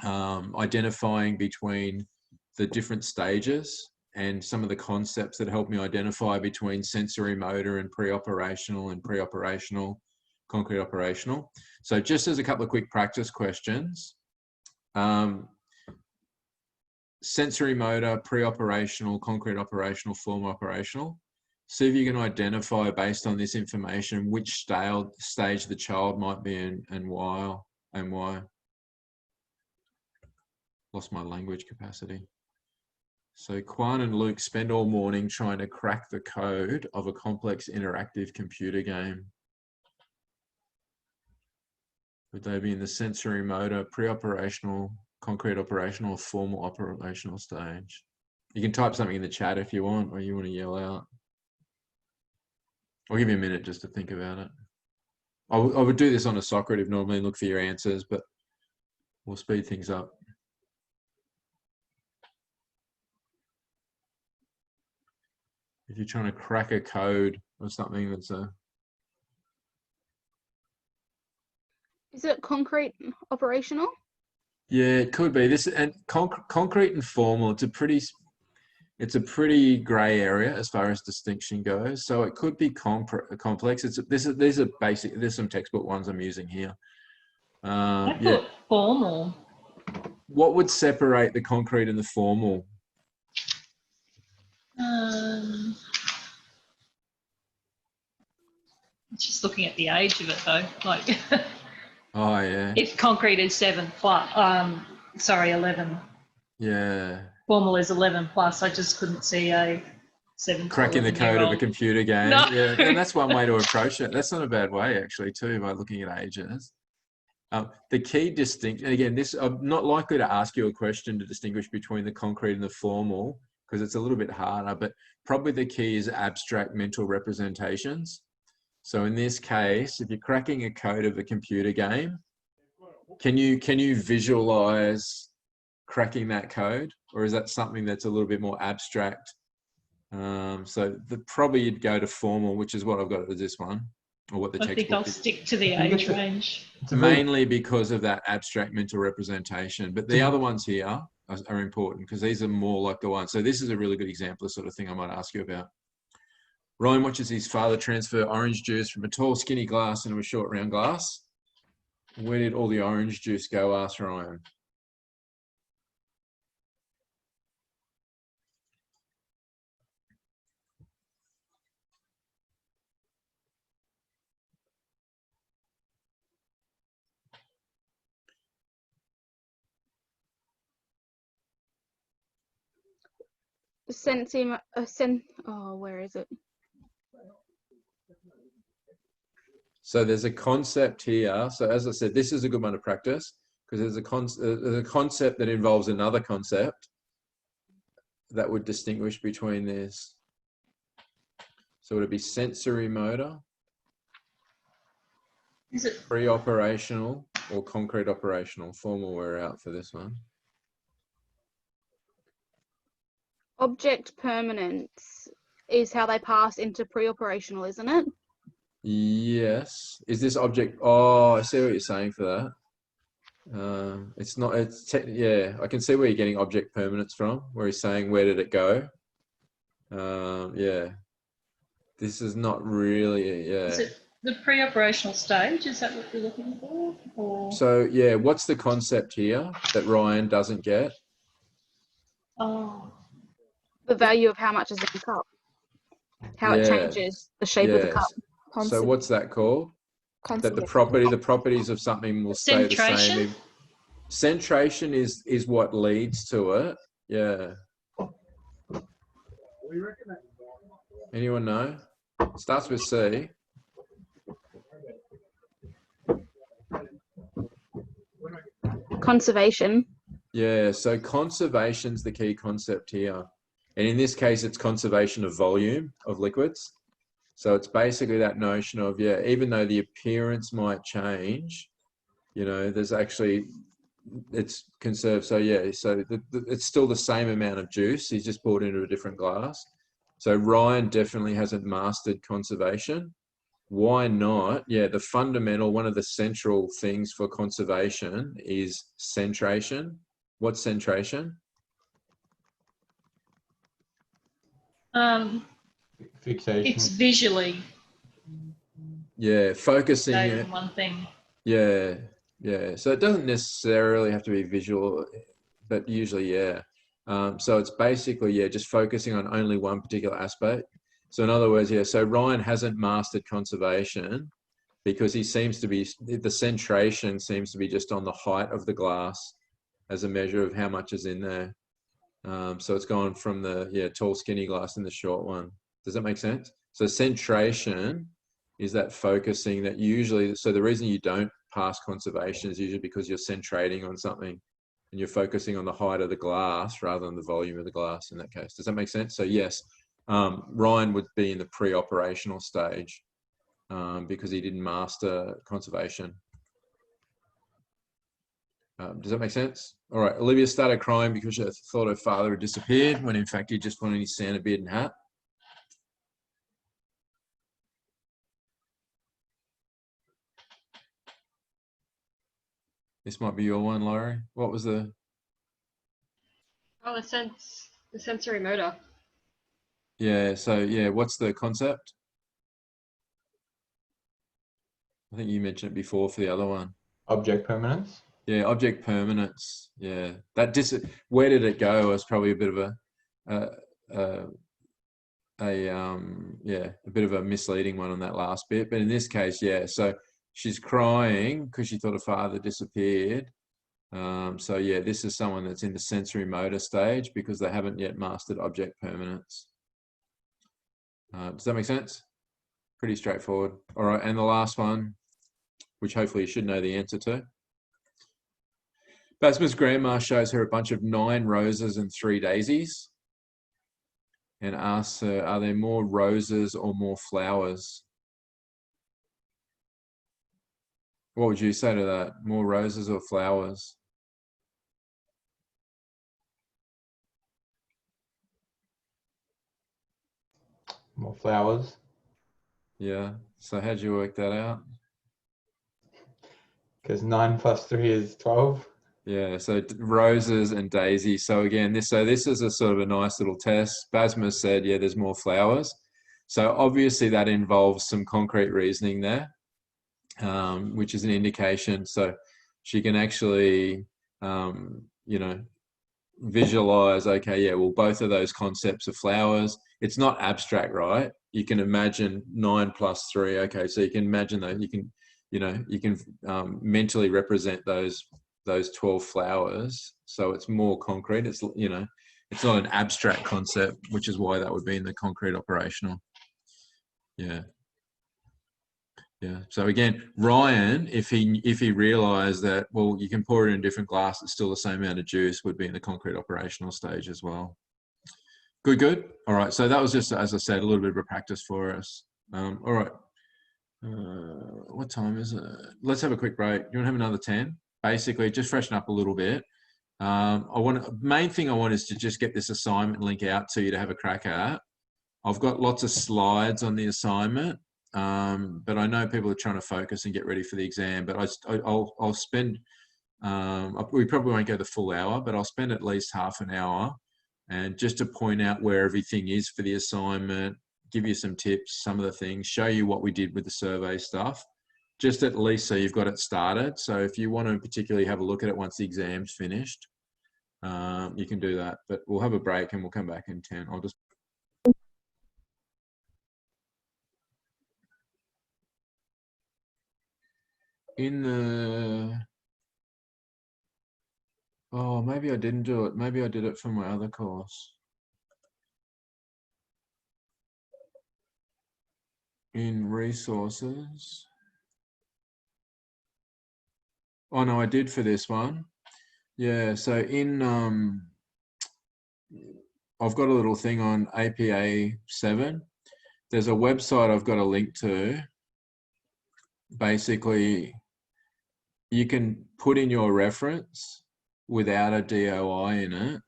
identifying between the different stages and some of the concepts that help me identify between sensory motor and pre-operational and pre-operational, concrete operational. So just as a couple of quick practice questions, sensory motor, pre-operational, concrete operational, formal operational. See if you can identify based on this information which stage the child might be in and why. Lost my language capacity. So Kwan and Luke spend all morning trying to crack the code of a complex interactive computer game. Would they be in the sensory motor, pre-operational, concrete operational, or formal operational stage? You can type something in the chat if you want, or you want to yell out. I'll give you a minute just to think about it. I would do this on a Socrative normally and look for your answers, but we'll speed things up. If you're trying to crack a code or something that's a... Is it concrete operational? Yeah, it could be. This and concrete and formal. It's a pretty grey area as far as distinction goes. So it could be complex. These are basic. There's some textbook ones I'm using here. I thought formal. What would separate the concrete and the formal? Just looking at the age of it though, like. Oh yeah. If concrete is 7 plus, 11. Yeah. Formal is 11 plus. I just couldn't see a 7. Cracking the code of a computer game. No. Yeah, and that's one way to approach it. That's not a bad way actually too, by looking at ages. The key distinction, and again, this I'm not likely to ask you a question to distinguish between the concrete and the formal because it's a little bit harder, but probably the key is abstract mental representations. So in this case, if you're cracking a code of a computer game, can you visualize cracking that code, or is that something that's a little bit more abstract? So probably you'd go to formal, which is what I've got as this one, or what the textbook is. I think I'll stick to the age range. Mainly because of that abstract mental representation, but the other ones here are important because these are more like the ones. So this is a really good example of the sort of thing I might ask you about. Ryan watches his father transfer orange juice from a tall, skinny glass into a short, round glass. Where did all the orange juice go? Asked Ryan. Where is it? So there's a concept here. So as I said, this is a good one to practice because there's a concept that involves another concept that would distinguish between this. So would it be sensory motor, is it pre-operational, or concrete operational? Formal, we're out for this one. Object permanence is how they pass into pre-operational, isn't it? Yes. Is this object? Oh, I see what you're saying for that. It's not. Yeah. I can see where you're getting object permanence from. Where he's saying, "Where did it go?" Yeah. This is not really. Yeah. Is it the pre-operational stage? Is that what you're looking for? Or... So yeah, what's the concept here that Ryan doesn't get? Oh. The value of how much is in the cup. How it changes the shape of the cup. So what's that called? That the properties of something will stay the same. Centration is what leads to it. Yeah. Anyone know? Starts with C. conservation. Yeah, so conservation's the key concept here. And in this case, it's conservation of volume of liquids. So it's basically that notion of, yeah, even though the appearance might change, you know, there's actually, it's conserved. So yeah, so it's still the same amount of juice. He's just poured into a different glass. So Ryan definitely hasn't mastered conservation. Why not? Yeah, the fundamental, one of the central things for conservation is centration. What's centration? Fixation. It's visually Yeah, focusing on it. one thing. Yeah, yeah. So it doesn't necessarily have to be visual, but usually, yeah. So it's basically, yeah, just focusing on only one particular aspect. So in other words, yeah, so Ryan hasn't mastered conservation because he seems to be, the centration seems to be just on the height of the glass as a measure of how much is in there. So it's gone from the, yeah, tall, skinny glass in the short one. Does that make sense? So centration is that focusing that usually, so the reason you don't pass conservation is usually because you're centrating on something and you're focusing on the height of the glass rather than the volume of the glass in that case. Does that make sense? So yes, Ryan would be in the pre-operational stage because he didn't master conservation. Does that make sense? All right, Olivia started crying because she thought her father had disappeared when in fact he just wanted his Santa beard and hat. This might be your one, Laurie. What was the? Oh, the sensory motor. Yeah, so yeah, what's the concept? I think you mentioned it before for the other one. Object permanence. Yeah, object permanence. Yeah, that where did it go? Was probably a bit of a bit of a misleading one on that last bit. But in this case, yeah. So she's crying because she thought her father disappeared. So yeah, this is someone that's in the sensory motor stage because they haven't yet mastered object permanence. Does that make sense? Pretty straightforward. All right, and the last one, which hopefully you should know the answer to. Basma's grandma shows her a bunch of 9 roses and 3 daisies and asks her, are there more roses or more flowers? What would you say to that? More roses or flowers? More flowers. Yeah. So how'd you work that out? Because 9 plus 3 is 12. Yeah, so roses and daisies. So again, this is a sort of a nice little test. Basma said, yeah, there's more flowers. So obviously that involves some concrete reasoning there, which is an indication. So she can actually, you know, visualize, okay, yeah, well, both of those concepts are flowers. It's not abstract, right? You can imagine 9 plus 3. Okay, so you can imagine that you can, you know, you can mentally represent those 12 flowers. So it's more concrete. It's, you know, it's not an abstract concept, which is why that would be in the concrete operational. Yeah. Yeah. So again, Ryan, if he realized that, well, you can pour it in a different glass, it's still the same amount of juice, would be in the concrete operational stage as well. Good, good. All right. So that was just, as I said, a little bit of a practice for us. All right. What time is it? Let's have a quick break. You want to have another 10? Basically, just freshen up a little bit. Main thing I want is to just get this assignment link out to you to have a crack at. I've got lots of slides on the assignment, but I know people are trying to focus and get ready for the exam. But I'll spend, we probably won't go the full hour, but I'll spend at least half an hour, and just to point out where everything is for the assignment, give you some tips, some of the things, show you what we did with the survey stuff, just at least so you've got it started. So if you want to particularly have a look at it once the exam's finished, you can do that. But we'll have a break and we'll come back in 10. I'll just... In the... Oh, maybe I didn't do it. Maybe I did it for my other course. In resources. Oh no, I did for this one. Yeah, so in I've got a little thing on APA 7. There's a website I've got a link to. Basically, you can put in your reference without a DOI in it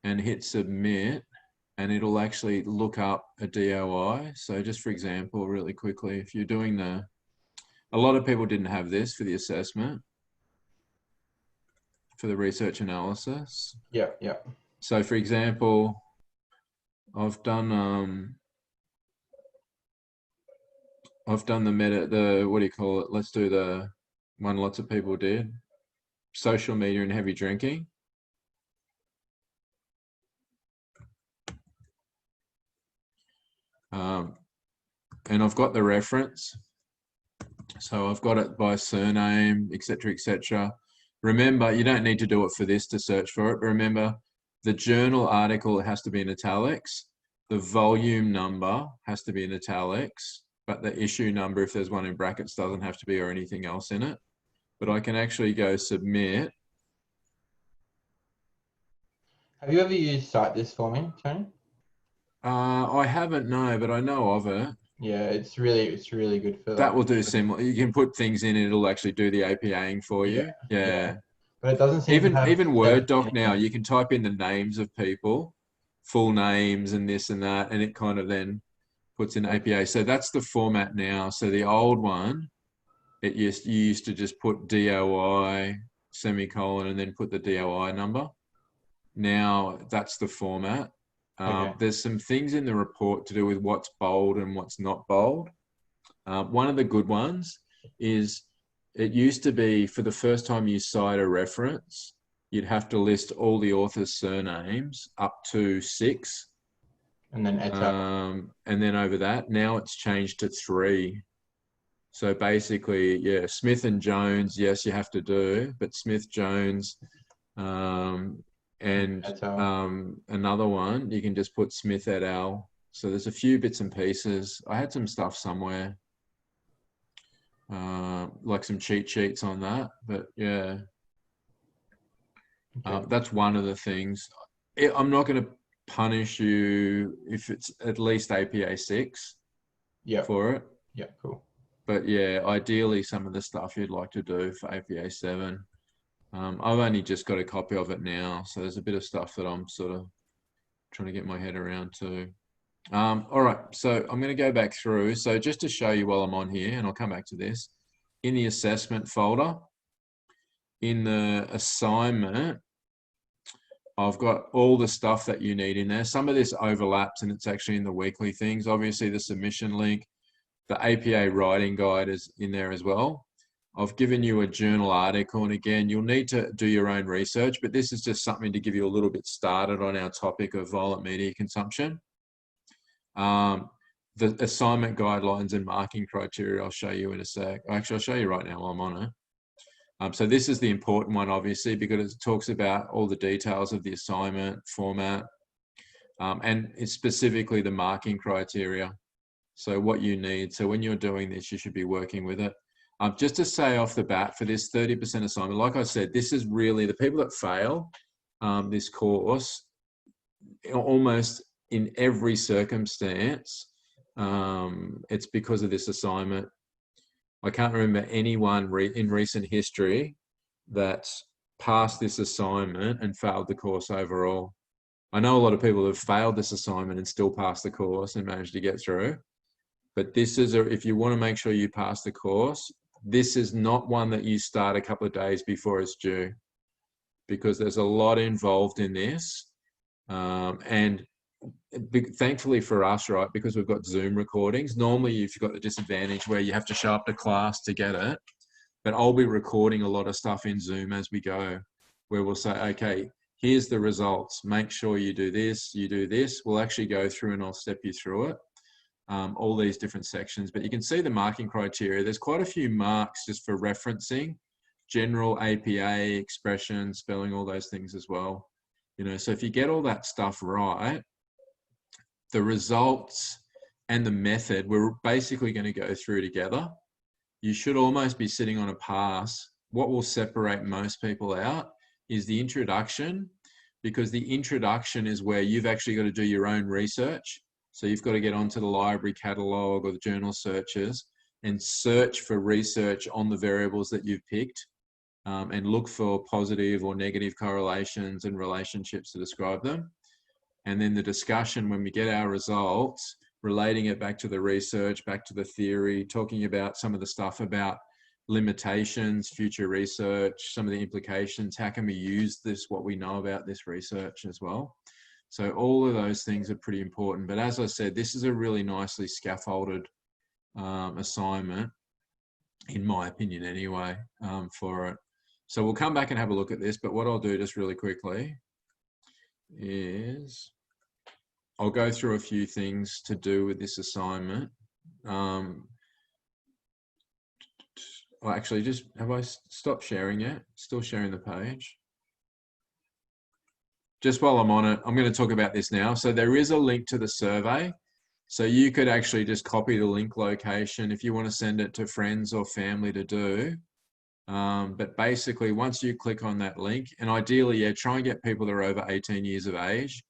and hit submit, and it'll actually look up a DOI. So just for example, really quickly, if you're doing a lot of people didn't have this for the assessment, for the research analysis. Yeah, yeah. So for example, I've done the what do you call it? Let's do the one lots of people did. Social media and heavy drinking. And I've got the reference. So I've got it by surname, etc., etc. Remember, you don't need to do it for this to search for it. But remember, the journal article has to be in italics. The volume number has to be in italics. But the issue number, if there's one in brackets, doesn't have to be, or anything else in it. But I can actually go submit. Have you ever used CiteThis for me, Tony? I haven't, no, but I know of it. Yeah, it's really good for that. Will do similar. You can put things in, and it'll actually do the APAing for you. Yeah. But it doesn't seem even Word doc now. You can type in the names of people, full names, and this and that, and it kind of then puts in APA. So that's the format now. So the old one, you used to just put DOI semicolon and then put the DOI number. Now that's the format. There's some things in the report to do with what's bold and what's not bold. One of the good ones is, it used to be, for the first time you cite a reference, you'd have to list all the author's surnames up to 6. And then and then over that, now it's changed to 3. So basically, yeah, Smith and Jones, yes, you have to do, but Smith, Jones, and another one, you can just put Smith et al. So there's a few bits and pieces. I had some stuff somewhere, like some cheat sheets on that, but yeah, that's one of the things. I'm not going to punish you if it's at least APA 6 for it. Yeah, cool. But yeah, ideally some of the stuff you'd like to do for APA 7. I've only just got a copy of it now, so there's a bit of stuff that I'm sort of trying to get my head around too. All right, so I'm going to go back through. So just to show you while I'm on here, and I'll come back to this, in the assessment folder, in the assignment, I've got all the stuff that you need in there. Some of this overlaps and it's actually in the weekly things. Obviously the submission link, the APA writing guide is in there as well. I've given you a journal article, and again, you'll need to do your own research, but this is just something to give you a little bit started on our topic of violent media consumption. The assignment guidelines and marking criteria, I'll show you in a sec. Actually, I'll show you right now while I'm on it. So this is the important one, obviously, because it talks about all the details of the assignment format, and it's specifically the marking criteria. So what you need. So when you're doing this, you should be working with it. Just to say off the bat, for this 30% assignment, like I said, this is really the people that fail this course, almost in every circumstance, it's because of this assignment. I can't remember anyone in recent history that's passed this assignment and failed the course overall. I know a lot of people have failed this assignment and still passed the course and managed to get through. But this is, if you want to make sure you pass the course, this is not one that you start a couple of days before it's due, because there's a lot involved in this. And thankfully for us, right, because we've got Zoom recordings, normally you've got the disadvantage where you have to show up to class to get it. But I'll be recording a lot of stuff in Zoom as we go, where we'll say, okay, here's the results. Make sure you do this, you do this. We'll actually go through and I'll step you through it. All these different sections, but you can see the marking criteria. There's quite a few marks just for referencing, general APA, expression, spelling, all those things as well. You know, so if you get all that stuff right, the results and the method, we're basically going to go through together. You should almost be sitting on a pass. What will separate most people out is the introduction, because the introduction is where you've actually got to do your own research. So you've got to get onto the library catalogue or the journal searches and search for research on the variables that you've picked, and look for positive or negative correlations and relationships to describe them. And then the discussion, when we get our results, relating it back to the research, back to the theory, talking about some of the stuff about limitations, future research, some of the implications, how can we use this, what we know about this research as well. So all of those things are pretty important. But as I said, this is a really nicely scaffolded assignment, in my opinion anyway, for it. So we'll come back and have a look at this, but what I'll do just really quickly is I'll go through a few things to do with this assignment. Well, actually, just have I stopped sharing yet? Still sharing the page. Just while I'm on it, I'm going to talk about this now. So there is a link to the survey. So you could actually just copy the link location if you want to send it to friends or family to do. But basically, once you click on that link, and ideally, yeah, try and get people that are over 18 years of age.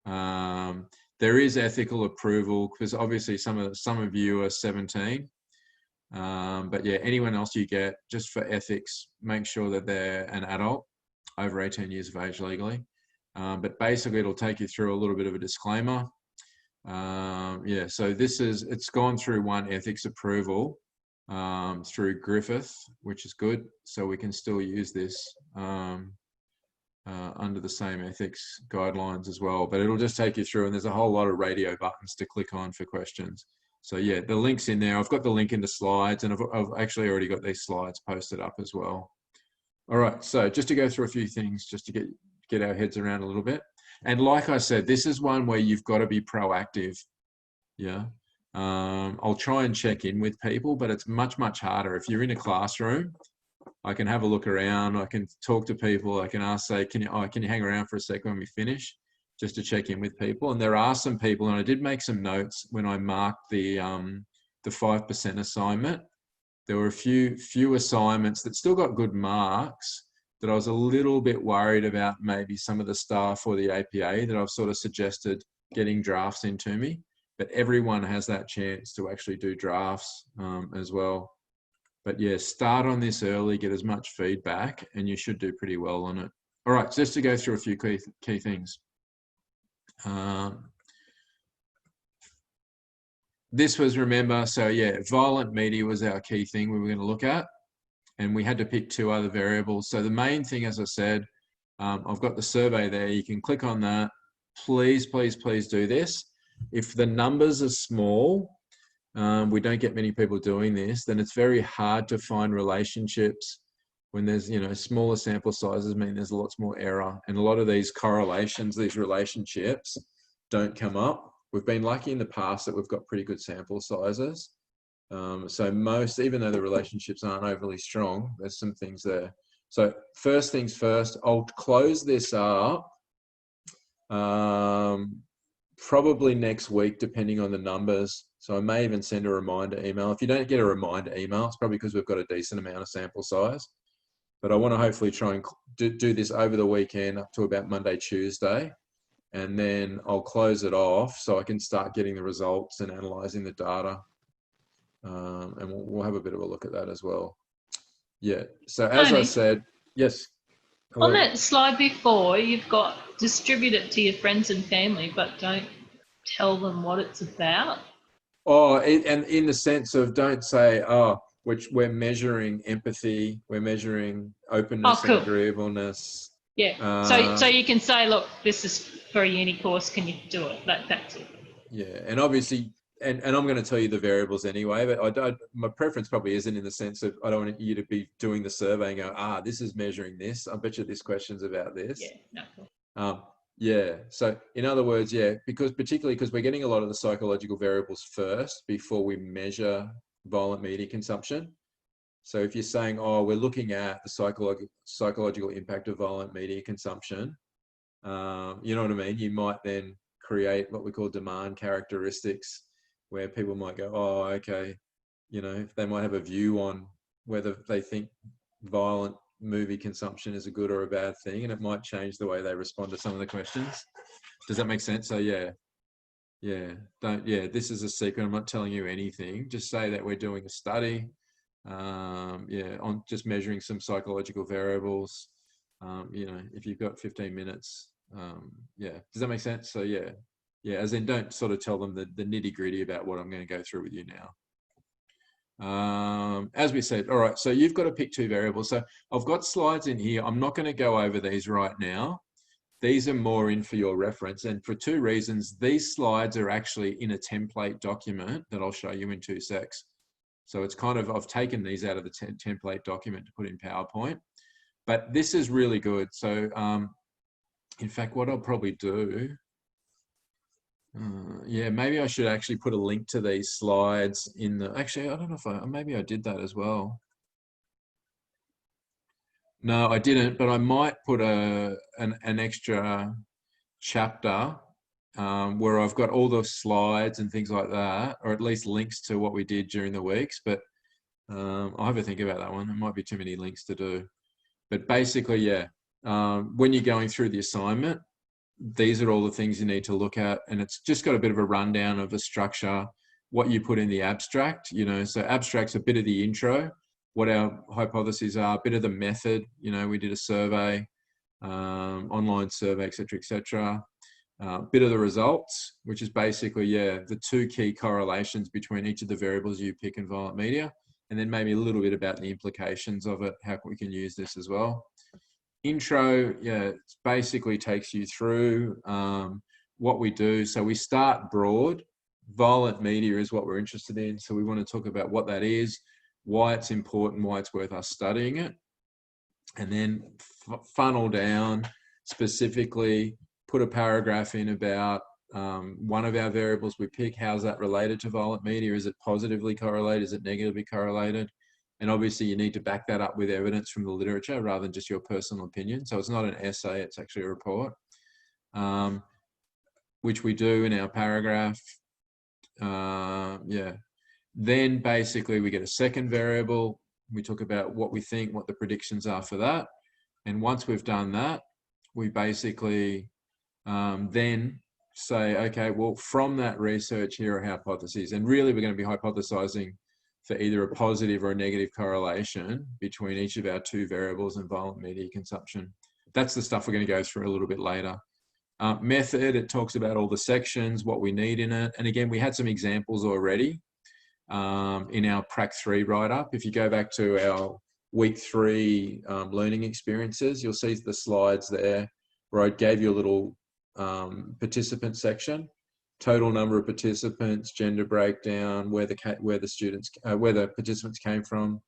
There is ethical approval, because obviously some of you are 17. But yeah, anyone else you get, just for ethics, make sure that they're an adult over 18 years of age legally. But basically, it'll take you through a little bit of a disclaimer. Yeah, so it's gone through one ethics approval through Griffith, which is good. So we can still use this under the same ethics guidelines as well. But it'll just take you through, and there's a whole lot of radio buttons to click on for questions. So yeah, the link's in there. I've got the link in the slides, and I've actually already got these slides posted up as well. All right, so just to go through a few things, just to get our heads around a little bit. And like I said, this is one where you've got to be proactive. Yeah. I'll try and check in with people, but it's much, much harder. If you're in a classroom, I can have a look around, I can talk to people, I can ask, say, can you hang around for a second when we finish, just to check in with people. And there are some people, and I did make some notes when I marked the 5% assignment. There were a few assignments that still got good marks, that I was a little bit worried about maybe some of the staff or the APA, that I've sort of suggested getting drafts into me. But everyone has that chance to actually do drafts as well. But yeah, start on this early, get as much feedback, and you should do pretty well on it. All right, just to go through a few key things. This was, remember, so yeah, violent media was our key thing we were going to look at. And we had to pick 2 other variables. So the main thing, as I said, I've got the survey there. You can click on that. Please, please, please do this. If the numbers are small, we don't get many people doing this, then it's very hard to find relationships. When there's, smaller sample sizes mean there's lots more error. And a lot of these correlations, these relationships don't come up. We've been lucky in the past that we've got pretty good sample sizes. So most, even though the relationships aren't overly strong, there's some things there. So first things first, I'll close this up probably next week, depending on the numbers. So I may even send a reminder email. If you don't get a reminder email, it's probably because we've got a decent amount of sample size. But I want to hopefully try and do this over the weekend up to about Monday, Tuesday. And then I'll close it off so I can start getting the results and analysing the data. And we'll have a bit of a look at that as well. Yeah, so as I said, yes. On that slide before, you've got distribute it to your friends and family, but don't tell them what it's about. Oh, and in the sense of, don't say, oh, which we're measuring empathy, we're measuring openness and agreeableness. Yeah, so you can say, look, this is for a uni course, can you do it? That's it. Yeah, and obviously, and I'm going to tell you the variables anyway, but my preference probably isn't in the sense of, I don't want you to be doing the survey and go, this is measuring this. I bet you this question's about this. Yeah, no. Yeah, so in other words, yeah, particularly because we're getting a lot of the psychological variables first before we measure violent media consumption. So if you're saying, oh, we're looking at the psychological impact of violent media consumption, you know what I mean? You might then create what we call demand characteristics, where people might go, oh, okay, they might have a view on whether they think violent movie consumption is a good or a bad thing, and it might change the way they respond to some of the questions. Does that make sense? So yeah, this is a secret. I'm not telling you anything. Just say that we're doing a study, on just measuring some psychological variables. If you've got 15 minutes, does that make sense? So yeah, as in don't sort of tell them the nitty gritty about what I'm going to go through with you now. As we said, all right, so you've got to pick 2 variables. So I've got slides in here. I'm not going to go over these right now. These are more in for your reference, and for 2 reasons. These slides are actually in a template document that I'll show you in 2 secs. So it's kind of, I've taken these out of the template document to put in PowerPoint, but this is really good. So in fact, what I'll probably do, maybe I should actually put a link to these slides in the, actually, I don't know if maybe I did that as well. No, I didn't, but I might put an extra chapter where I've got all the slides and things like that, or at least links to what we did during the weeks, but I'll have a think about that one. There might be too many links to do. But basically, when you're going through the assignment, these are all the things you need to look at, and it's just got a bit of a rundown of the structure, what you put in the abstract, so abstract's a bit of the intro, what our hypotheses are, a bit of the method, we did a survey, online survey, etc., bit of the results, which is basically, the 2 key correlations between each of the variables you pick in violent media, and then maybe a little bit about the implications of it, how we can use this as well. Intro, it basically takes you through what we do. So we start broad. Violent media is what we're interested in. So we want to talk about what that is, why it's important, why it's worth us studying it. And then funnel down, specifically put a paragraph in about one of our variables we pick. How's that related to violent media? Is it positively correlated? Is it negatively correlated? And obviously you need to back that up with evidence from the literature rather than just your personal opinion. So it's not an essay, it's actually a report, which we do in our paragraph. Then basically we get a second variable. We talk about what we think, what the predictions are for that. And once we've done that, we basically then say, okay, well, from that research, here are hypotheses. And really we're going to be hypothesizing for either a positive or a negative correlation between each of our 2 variables in violent media consumption. That's the stuff we're going to go through a little bit later. Method, it talks about all the sections, what we need in it. And again, we had some examples already in our Prac 3 write-up. If you go back to our week 3 learning experiences, you'll see the slides there where I gave you a little participant section. Total number of participants, gender breakdown, where the participants came from,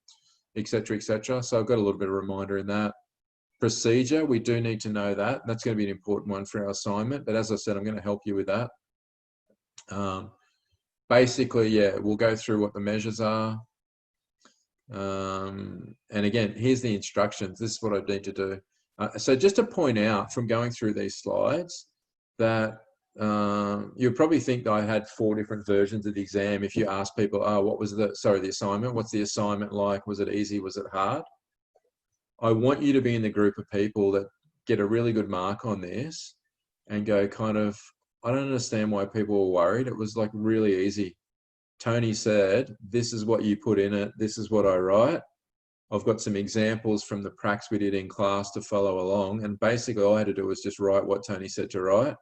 etc., etc. So I've got a little bit of a reminder in that. Procedure, we do need to know that. That's going to be an important one for our assignment. But as I said, I'm going to help you with that. Basically, we'll go through what the measures are. And again, here's the instructions. This is what I need to do. So just to point out from going through these slides that you'll probably think that I had 4 different versions of the exam. If you ask people, what was the assignment? What's the assignment like? Was it easy? Was it hard? I want you to be in the group of people that get a really good mark on this and go kind of, I don't understand why people were worried. It was like really easy. Tony said, this is what you put in it. This is what I write. I've got some examples from the pracs we did in class to follow along. And basically all I had to do was just write what Tony said to write,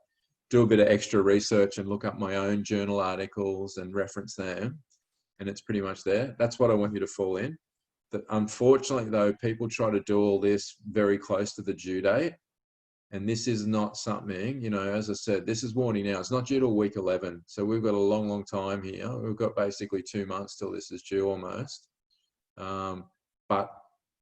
do a bit of extra research and look up my own journal articles and reference them. And it's pretty much there. That's what I want you to fall in. That unfortunately though, people try to do all this very close to the due date. And this is not something, as I said, this is warning now. It's not due till week 11. So we've got a long, long time here. We've got basically 2 months till this is due almost. But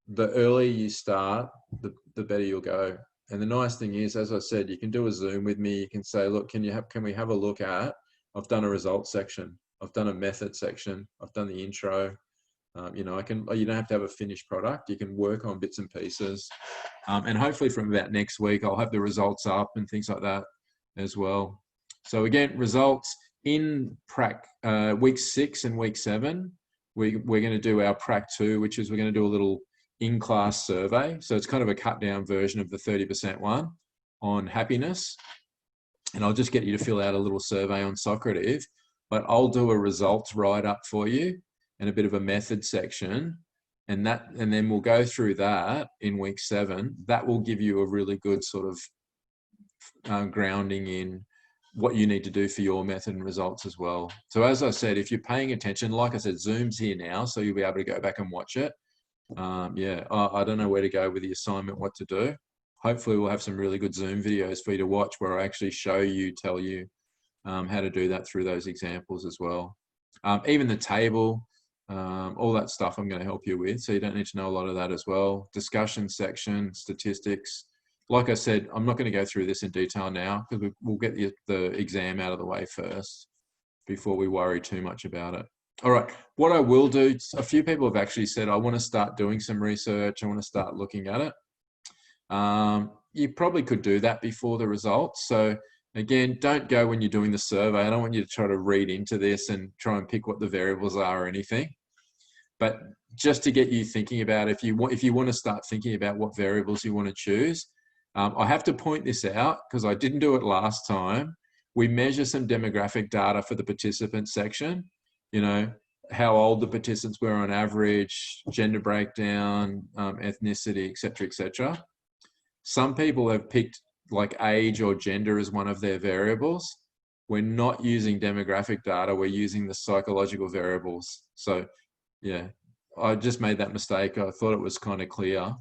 the earlier you start, the better you'll go. And the nice thing is, as I said, you can do a Zoom with me. You can say, look, can we have a look at, I've done a results section. I've done a method section. I've done the intro. You don't have to have a finished product. You can work on bits and pieces. And hopefully from about next week, I'll have the results up and things like that as well. So again, results in Prac week 6 and week 7, we're going to do our Prac 2, which is we're going to do a little in-class survey. So it's kind of a cut down version of the 30% one on happiness. And I'll just get you to fill out a little survey on Socrative, but I'll do a results write-up for you and a bit of a method section. And then we'll go through that in week 7. That will give you a really good sort of grounding in what you need to do for your method and results as well. So as I said, if you're paying attention, like I said, Zoom's here now, so you'll be able to go back and watch it. Yeah, I don't know where to go with the assignment, what to do. Hopefully we'll have some really good Zoom videos for you to watch where I actually show you, tell you how to do that through those examples as well. Even the table, all that stuff I'm going to help you with, so you don't need to know a lot of that as well. Discussion section, statistics. Like I said, I'm not going to go through this in detail now because we'll get the exam out of the way first before we worry too much about it. All right, what I will do, a few people have actually said, I want to start doing some research, I want to start looking at it. You probably could do that before the results. So again, don't go when you're doing the survey. I don't want you to try to read into this and try and pick what the variables are or anything. But just to get you thinking about, if you want to start thinking about what variables you want to choose, I have to point this out because I didn't do it last time. We measure some demographic data for the participant section, you know, how old the participants were on average, gender breakdown, ethnicity, etc., etc. Some people have picked like age or gender as one of their variables. We're not using demographic data, we're using the psychological variables. So yeah, I just made that mistake. I thought it was kind of clear.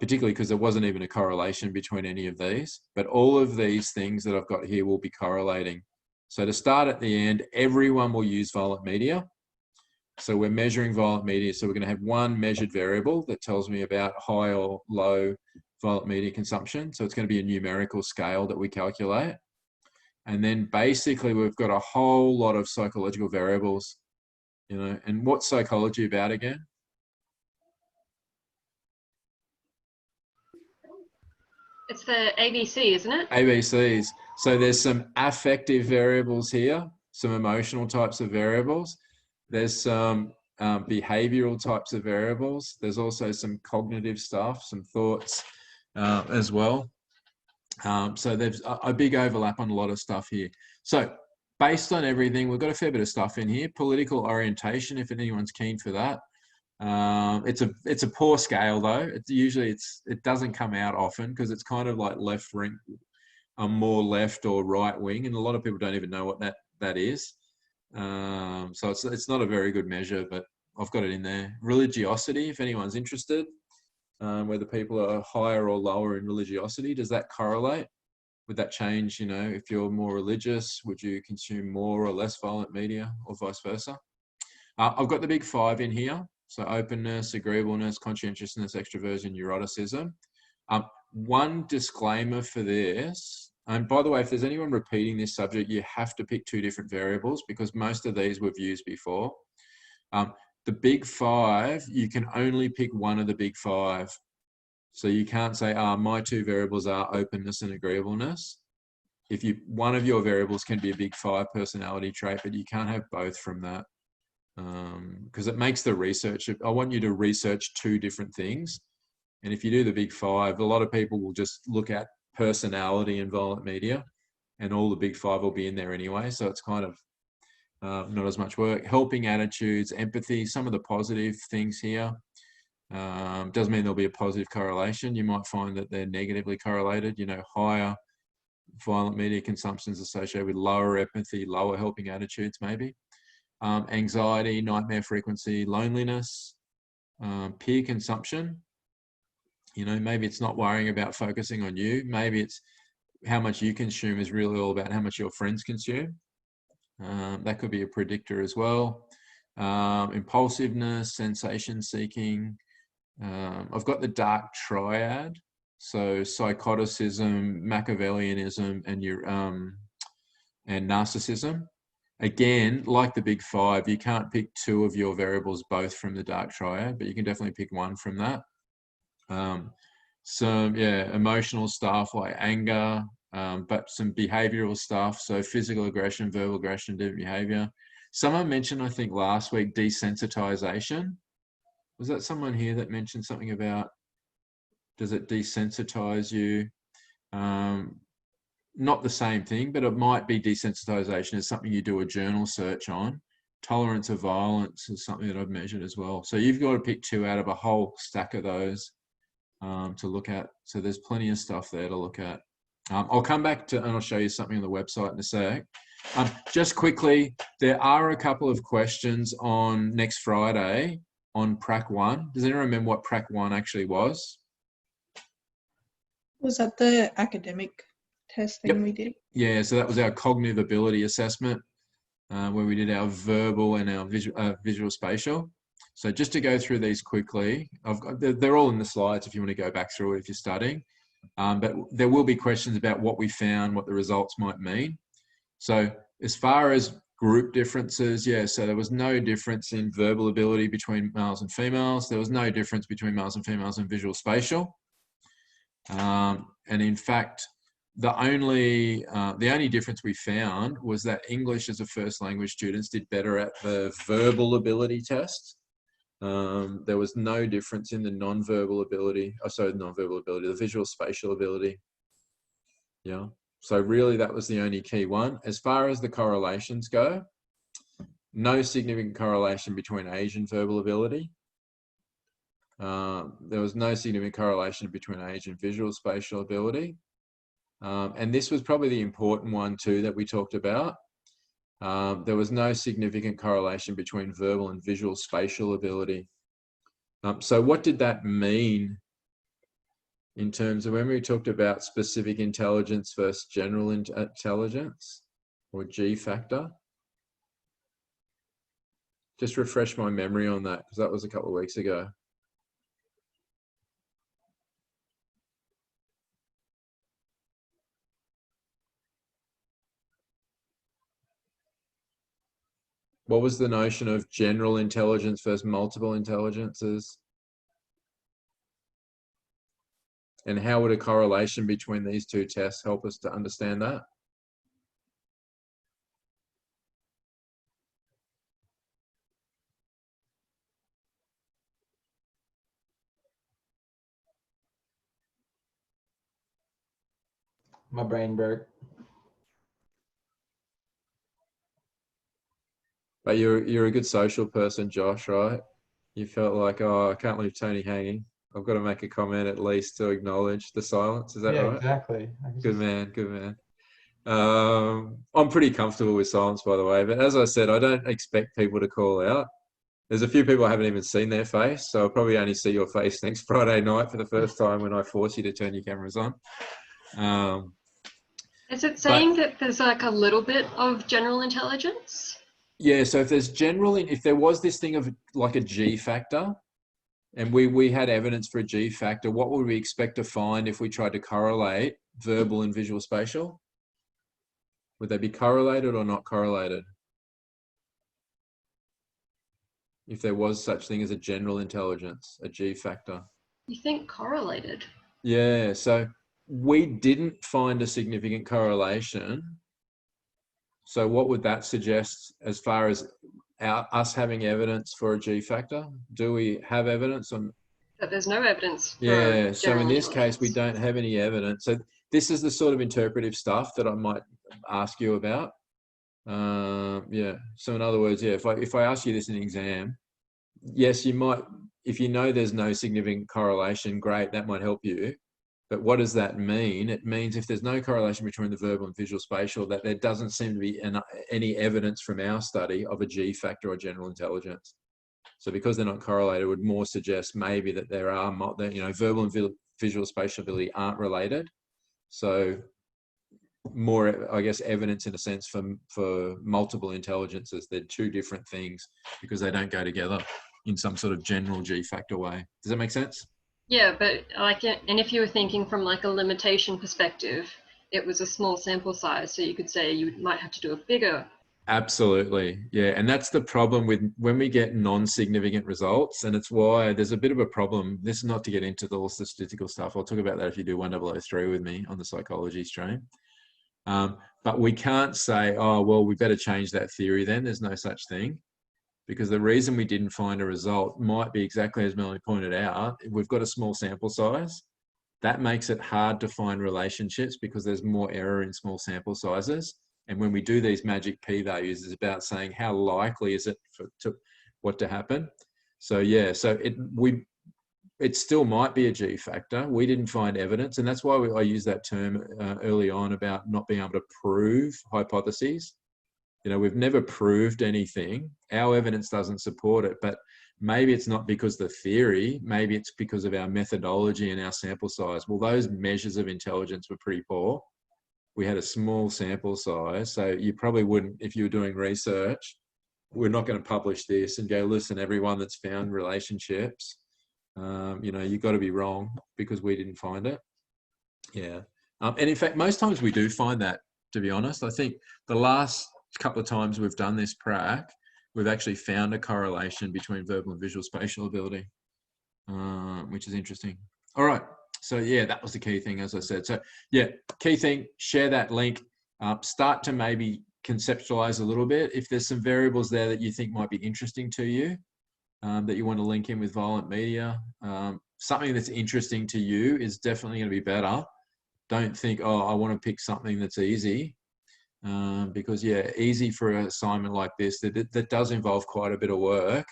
Particularly because there wasn't even a correlation between any of these, but all of these things that I've got here will be correlating. So to start at the end, everyone will use violent media. So we're measuring violent media. So we're going to have one measured variable that tells me about high or low violent media consumption. So it's going to be a numerical scale that we calculate. And then basically we've got a whole lot of psychological variables, you know, and what's psychology about again? It's the ABC, isn't it? ABCs. So there's some affective variables here, some emotional types of variables. There's some behavioral types of variables. There's also some cognitive stuff, some thoughts as well. So there's a big overlap on a lot of stuff here. So based on everything, we've got a fair bit of stuff in here. Political orientation, if anyone's keen for that. It's a poor scale though. It doesn't come out often because it's kind of like left wing, more left or right wing, and a lot of people don't even know what that is. So it's not a very good measure, but I've got it in there. Religiosity, if anyone's interested, whether people are higher or lower in religiosity, does that correlate? Would that change? You know, if you're more religious, would you consume more or less violent media, or vice versa? I've got the big 5 in here. So openness, agreeableness, conscientiousness, extroversion, neuroticism. One disclaimer for this, and by the way, if there's anyone repeating this subject, you have to pick 2 different variables because most of these we've used before. The big 5, you can only pick one of the big 5. So you can't say, my 2 variables are openness and agreeableness. One of your variables can be a big 5 personality trait, but you can't have both from that. Because it makes the research, I want you to research 2 different things. And if you do the big 5, a lot of people will just look at personality and violent media and all the big 5 will be in there anyway. So it's kind of not as much work. Helping attitudes, empathy, some of the positive things here. Doesn't mean there'll be a positive correlation. You might find that they're negatively correlated, you know, higher violent media consumption is associated with lower empathy, lower helping attitudes maybe. Anxiety, nightmare frequency, loneliness, peer consumption. You know, maybe it's not worrying about focusing on you. Maybe it's how much you consume is really all about how much your friends consume. That could be a predictor as well. Impulsiveness, sensation seeking. I've got the dark triad. So psychoticism, Machiavellianism, and narcissism. Again, like the big 5, you can't pick 2 of your variables both from the dark triad, but you can definitely pick one from that. Emotional stuff like anger, but some behavioral stuff. So physical aggression, verbal aggression, different behavior. Someone mentioned, I think last week, desensitization. Was that someone here that mentioned something about, does it desensitize you? Not the same thing, but it might be desensitization is something you do a journal search on. Tolerance of violence is something that I've measured as well. So you've got to pick 2 out of a whole stack of those to look at. So there's plenty of stuff there to look at. I'll come back to, and I'll show you something on the website in a sec. Just quickly, there are a couple of questions on next Friday on Prac 1. Does anyone remember what Prac 1 actually was? Was that the academic testing we did? Yeah, so that was our cognitive ability assessment, where we did our verbal and our visual spatial. So just to go through these quickly, they're all in the slides if you want to go back through it if you're studying. But there will be questions about what we found, what the results might mean. So as far as group differences, yeah, so there was no difference in verbal ability between males and females. There was no difference between males and females in visual spatial. And in fact, the only difference we found was that English as a first language students did better at the verbal ability test. There was no difference in the non-verbal ability, the visual spatial ability. Yeah, so really that was the only key one. As far as the correlations go, no significant correlation between age and verbal ability. There was no significant correlation between age and visual spatial ability. And this was probably the important one too that we talked about. There was no significant correlation between verbal and visual spatial ability. So what did that mean in terms of when we talked about specific intelligence versus general intelligence, or G factor? Just refresh my memory on that, because that was a couple of weeks ago. What was the notion of general intelligence versus multiple intelligences? And how would a correlation between these 2 tests help us to understand that? My brain broke. But you're a good social person, Josh, right? You felt like, oh, I can't leave Tony hanging. I've got to make a comment at least to acknowledge the silence. Is that right? Yeah, exactly. Good man, good man. I'm pretty comfortable with silence, by the way. But as I said, I don't expect people to call out. There's a few people I haven't even seen their face, so I'll probably only see your face next Friday night for the first time when I force you to turn your cameras on. Is it saying that there's like a little bit of general intelligence? Yeah, so if there was this thing of like a G factor, and we had evidence for a G factor, what would we expect to find if we tried to correlate verbal and visual spatial? Would they be correlated or not correlated? If there was such thing as a general intelligence, a G factor. You think correlated? Yeah, so we didn't find a significant correlation. So what would that suggest as far as us having evidence for a G factor? Do we have evidence on? But there's no evidence. Yeah, so in this case, we don't have any evidence. So this is the sort of interpretive stuff that I might ask you about. Yeah, so in other words, yeah, if I ask you this in an exam, yes, you might, if you know there's no significant correlation, great, that might help you. But what does that mean? It means if there's no correlation between the verbal and visual spatial, that there doesn't seem to be any evidence from our study of a G factor or general intelligence. So because they're not correlated, it would more suggest maybe that there are, verbal and visual spatial ability aren't related. So more, I guess, evidence in a sense for multiple intelligences. They're 2 different things because they don't go together in some sort of general G factor way. Does that make sense? Yeah, but and if you were thinking from like a limitation perspective, it was a small sample size, so you could say you might have to do a bigger. Absolutely, yeah, and that's the problem with when we get non-significant results, and it's why there's a bit of a problem. This is not to get into the statistical stuff. I'll talk about that if you do 1003 with me on the psychology stream. But we can't say, oh, well, we better change that theory then. There's no such thing. because the reason we didn't find a result might be exactly as Melanie pointed out. We've got a small sample size. That makes it hard to find relationships because there's more error in small sample sizes. And when we do these magic p-values, it's about saying how likely is it for what to happen. So yeah, so it still might be a G factor. We didn't find evidence, and that's why I use that term early on about not being able to prove hypotheses. You know, we've never proved anything. Our evidence doesn't support it, but maybe it's not because the theory, maybe it's because of our methodology and our sample size. Well, those measures of intelligence were pretty poor. We had a small sample size, so you probably wouldn't, if you were doing research, we're not going to publish this and go, listen, everyone that's found relationships, you know, you've got to be wrong because we didn't find it. Yeah. And in fact, most times we do find that, to be honest. I think the last couple of times we've done this prac, we've actually found a correlation between verbal and visual spatial ability, which is interesting. All right. So yeah, that was the key thing, as I said. So yeah, key thing, share that link, start to maybe conceptualize a little bit. If there's some variables there that you think might be interesting to you, that you want to link in with violent media, something that's interesting to you is definitely going to be better. Don't think, oh, I want to pick something that's easy, because yeah, easy for an assignment like this, that does involve quite a bit of work.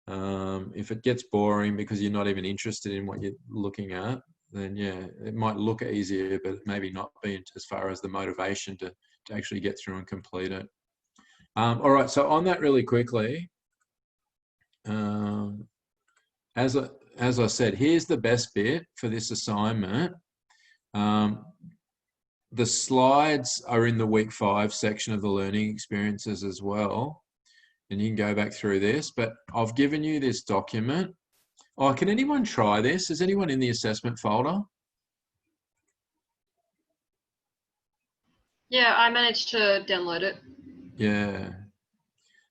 If it gets boring because you're not even interested in what you're looking at, then yeah, it might look easier, but maybe not be as far as the motivation to actually get through and complete it. All right, so on that really quickly, as I said, here's the best bit for this assignment. The slides are in the week 5 section of the learning experiences as well. And you can go back through this, but I've given you this document. Oh, can anyone try this? Is anyone in the assessment folder? Yeah, I managed to download it. Yeah.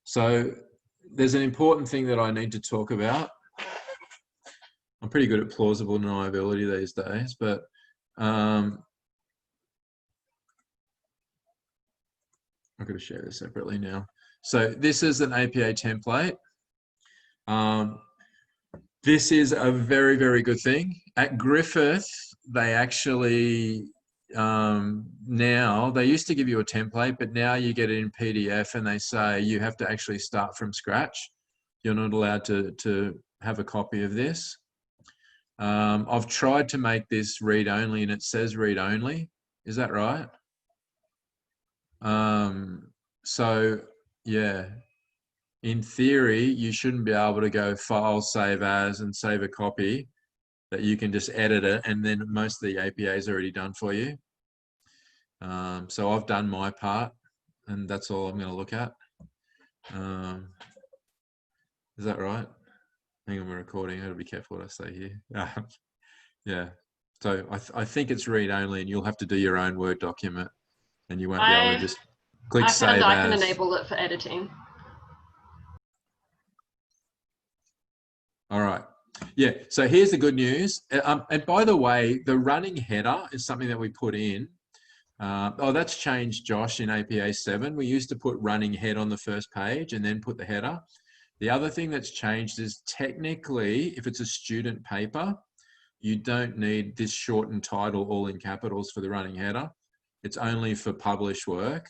So there's an important thing that I need to talk about. I'm pretty good at plausible deniability these days, but I'm going to share this separately now. So this is an APA template. This is a very, very good thing. At Griffith, they actually, now, they used to give you a template, but now you get it in PDF and they say you have to actually start from scratch. You're not allowed to have a copy of this. I've tried to make this read only and it says read only. Is that right? So yeah, in theory, you shouldn't be able to go file, save as, and save a copy, that you can just edit it and then most of the APA is already done for you. So I've done my part and that's all I'm going to look at. Is that right? Hang on, we're recording. I have to be careful what I say here. Yeah. So I think it's read only and you'll have to do your own Word document and you won't be able to just click save as. I can enable it for editing. All right. Yeah. So here's the good news. And by the way, the running header is something that we put in. Oh, that's changed, Josh, in APA 7. We used to put running head on the first page and then put the header. The other thing that's changed is technically, if it's a student paper, you don't need this shortened title all in capitals for the running header. It's only for published work.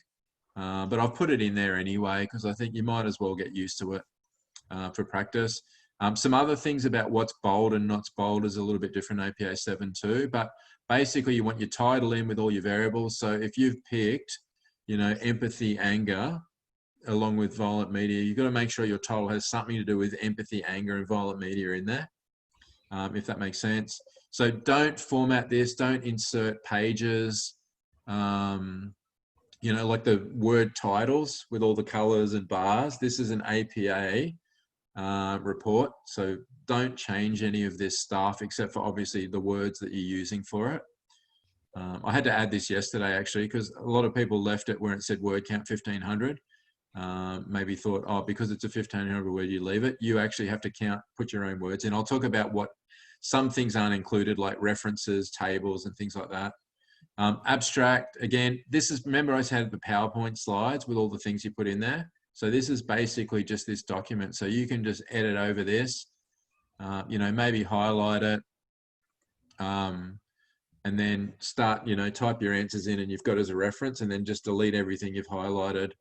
But I've put it in there anyway, because I think you might as well get used to it for practice. Some other things about what's bold and not bold is a little bit different in APA 7 too, but basically you want your title in with all your variables. So if you've picked, you know, empathy, anger, along with violent media, you've got to make sure your title has something to do with empathy, anger, and violent media in there, if that makes sense. So don't format this, don't insert pages, you know, like the word titles with all the colors and bars. This is an APA report, so don't change any of this stuff except for obviously the words that you're using for it. I had to add this yesterday actually because a lot of people left it where it said word count 1500. Maybe thought, oh, because it's a 1500 word, you leave it. You actually have to count, put your own words in. I'll talk about what some things aren't included, like references, tables, and things like that. Abstract, again, this is, remember I had the PowerPoint slides with all the things you put in there. So this is basically just this document. So you can just edit over this, you know, maybe highlight it, and then start, you know, type your answers in and you've got it as a reference, and then just delete everything you've highlighted.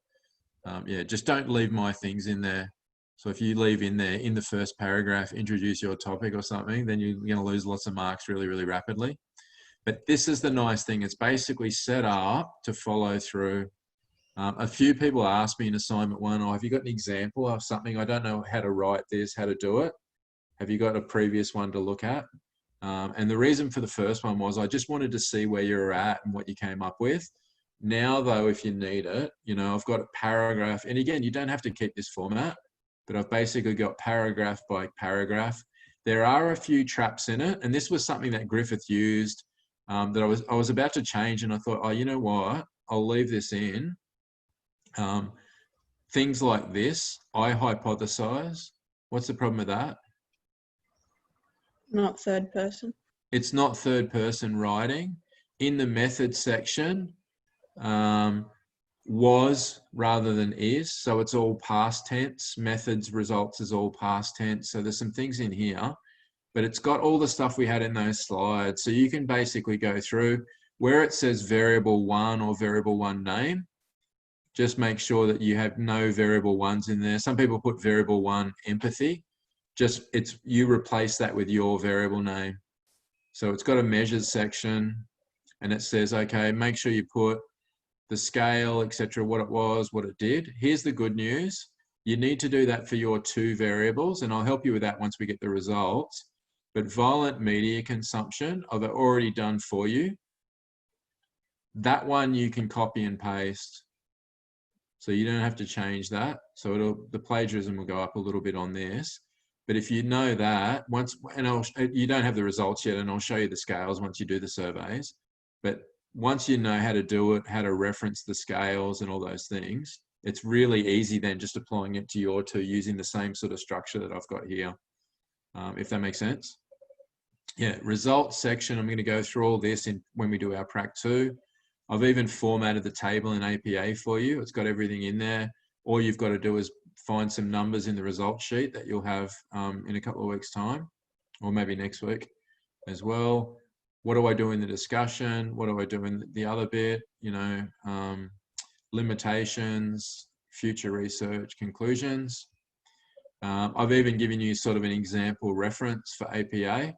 Yeah, just don't leave my things in there. So if you leave in there, in the first paragraph, introduce your topic or something, then you're going to lose lots of marks really, really rapidly. But this is the nice thing. It's basically set up to follow through. A few people asked me in assignment 1, oh, have you got an example of something? I don't know how to write this, how to do it. Have you got a previous one to look at? And the reason for the first one was I just wanted to see where you're at and what you came up with. Now, though, if you need it, you know, I've got a paragraph. And again, you don't have to keep this format, but I've basically got paragraph by paragraph. There are a few traps in it. And this was something that Griffith used that I was about to change. And I thought, oh, you know what? I'll leave this in. Things like this, I hypothesize. What's the problem with that? Not third person. It's not third person writing. In the method section, was rather than is. So it's all past tense. Methods results is all past tense. So there's some things in here, but it's got all the stuff we had in those slides. So you can basically go through where it says variable 1 or variable 1 name. Just make sure that you have no variable 1s in there. Some people put variable 1 empathy. Just you replace that with your variable name. So it's got a measures section and it says, okay, make sure you put the scale, etc., what it was, what it did. Here's the good news. You need to do that for your 2 variables, and I'll help you with that once we get the results. But violent media consumption, I've already done for you. That one you can copy and paste. So you don't have to change that. So the plagiarism will go up a little bit on this. But if you know that, you don't have the results yet, and I'll show you the scales once you do the surveys. But once you know how to do it, how to reference the scales and all those things, it's really easy then just applying it to your 2 using the same sort of structure that I've got here, if that makes sense. Yeah, results section, I'm going to go through all this when we do our Prac 2. I've even formatted the table in APA for you. It's got everything in there. All you've got to do is find some numbers in the results sheet that you'll have in a couple of weeks' time, or maybe next week as well. What do I do in the discussion? What do I do in the other bit? You know, limitations, future research, conclusions. I've even given you sort of an example reference for APA.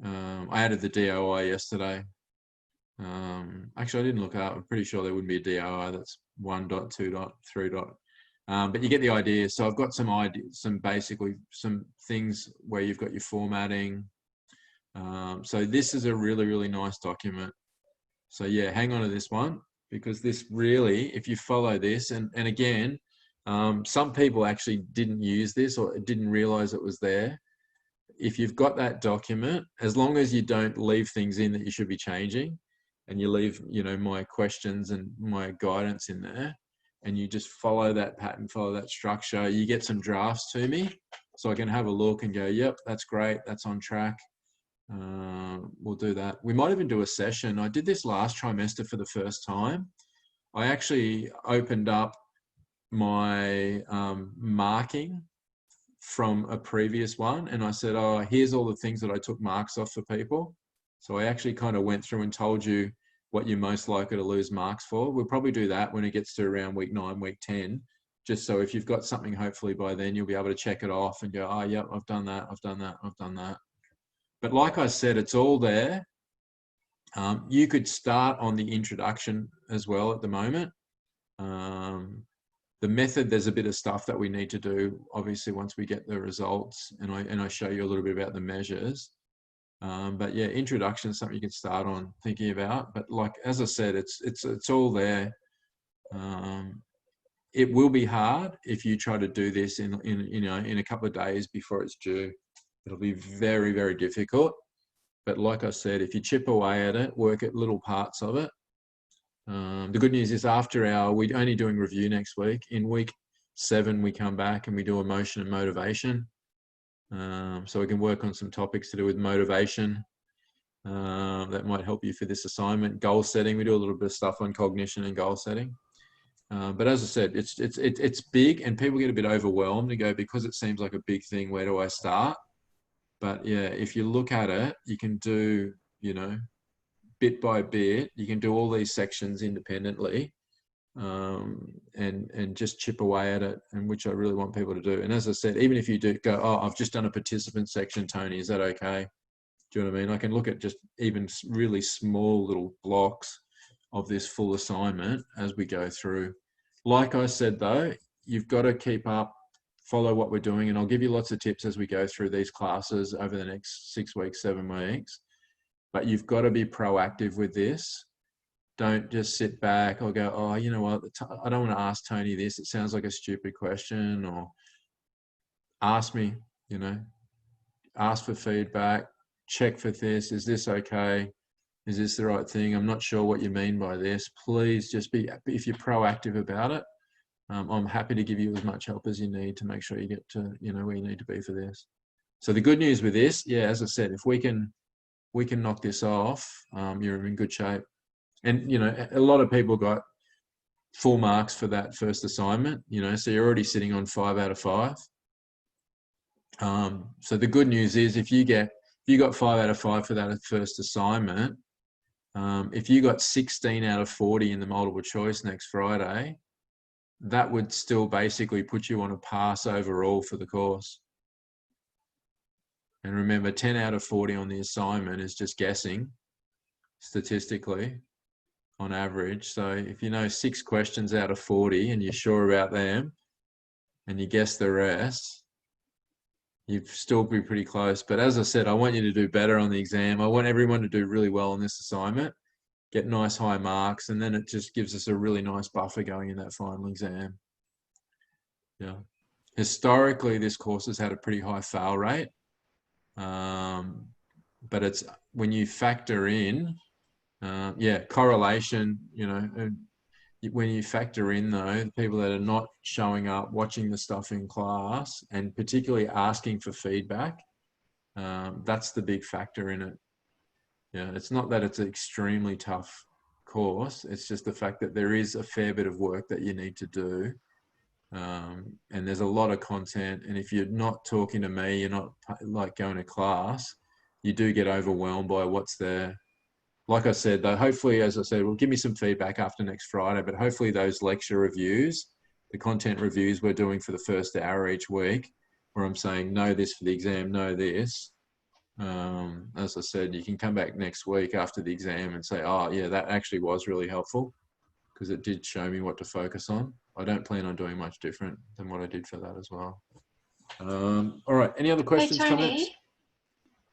I added the DOI yesterday. Actually, I didn't look up. I'm pretty sure there wouldn't be a DOI that's 1.2.3. But you get the idea. So I've got some ideas, basically some things where you've got your formatting. So this is a really, really nice document. So yeah, hang on to this one, because this really, if you follow this, and again, some people actually didn't use this or didn't realize it was there. If you've got that document, as long as you don't leave things in that you should be changing, and you leave, you know, my questions and my guidance in there, and you just follow that pattern, follow that structure, you get some drafts to me so I can have a look and go, yep, that's great, that's on track. We'll do that. We might even do a session. I did this last trimester for the first time. I actually opened up my marking from a previous one, and I said, oh, here's all the things that I took marks off for people. So I actually kind of went through and told you what you're most likely to lose marks for. We'll probably do that when it gets to around week 9, week 10, just so if you've got something, hopefully by then you'll be able to check it off and go, oh, yep, I've done that, I've done that, I've done that. But like I said, it's all there. You could start on the introduction as well at the moment. The method, there's a bit of stuff that we need to do, obviously, once we get the results, and I show you a little bit about the measures. But yeah, introduction is something you can start on thinking about. But like, as I said, it's all there. It will be hard if you try to do this in a couple of days before it's due. It'll be very, very difficult. But like I said, if you chip away at it, work at little parts of it. The good news is we're only doing review next week. In week 7, we come back and we do emotion and motivation. So we can work on some topics to do with motivation that might help you for this assignment. Goal setting, we do a little bit of stuff on cognition and goal setting. But as I said, it's big, and people get a bit overwhelmed and go, because it seems like a big thing, where do I start? But yeah, if you look at it, you can do, you know, bit by bit, you can do all these sections independently, and just chip away at it, and which I really want people to do. And as I said, even if you do go, oh, I've just done a participant section, Tony, is that okay? Do you know what I mean? I can look at just even really small little blocks of this full assignment as we go through. Like I said, though, you've got to keep up, follow what we're doing, and I'll give you lots of tips as we go through these classes over the next 6 weeks, 7 weeks. But you've got to be proactive with this. Don't just sit back or go, oh, you know what, I don't want to ask Tony this. It sounds like a stupid question. Or ask me, you know, ask for feedback, check for this. Is this okay? Is this the right thing? I'm not sure what you mean by this. Please just be, if you're proactive about it, I'm happy to give you as much help as you need to make sure you get to, you know, where you need to be for this. So the good news with this, yeah, as I said, if we can knock this off, you're in good shape. And, you know, a lot of people got full marks for that first assignment, you know, so you're already sitting on 5 out of 5. So the good news is if you got 5 out of 5 for that first assignment, if you got 16 out of 40 in the multiple choice next Friday, that would still basically put you on a pass overall for the course. And remember, 10 out of 40 on the assignment is just guessing statistically on average. So if you know 6 questions out of 40 and you're sure about them and you guess the rest, you'd still be pretty close. But as I said, I want you to do better on the exam. I want everyone to do really well on this assignment, get nice high marks, and then it just gives us a really nice buffer going in that final exam. Yeah. Historically, this course has had a pretty high fail rate. But it's when you factor in, correlation, you know, when you factor in though, the people that are not showing up, watching the stuff in class, and particularly asking for feedback, that's the big factor in it. Yeah, it's not that it's an extremely tough course. It's just the fact that there is a fair bit of work that you need to do. And there's a lot of content. And if you're not talking to me, you're not like going to class, you do get overwhelmed by what's there. Like I said, though, hopefully, as I said, well, give me some feedback after next Friday, but hopefully those lecture reviews, the content reviews we're doing for the first hour each week, where I'm saying, know this for the exam, know this. As I said, you can come back next week after the exam and say, oh yeah, that actually was really helpful because it did show me what to focus on. I don't plan on doing much different than what I did for that as well. All right, any other questions, hey, Tony,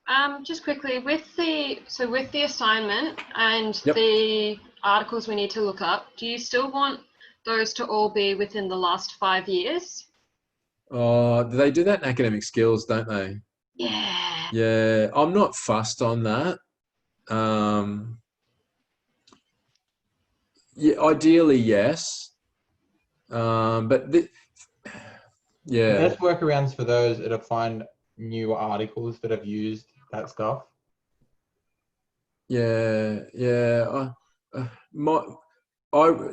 comments? Just quickly, with the assignment and Yep. the articles we need to look up, do you still want those to all be within the last 5 years? They do that in academic skills, don't they? Yeah. Yeah, I'm not fussed on that. Yeah, ideally, yes. But yeah. Best workarounds for those are to find new articles that have used that stuff. Yeah.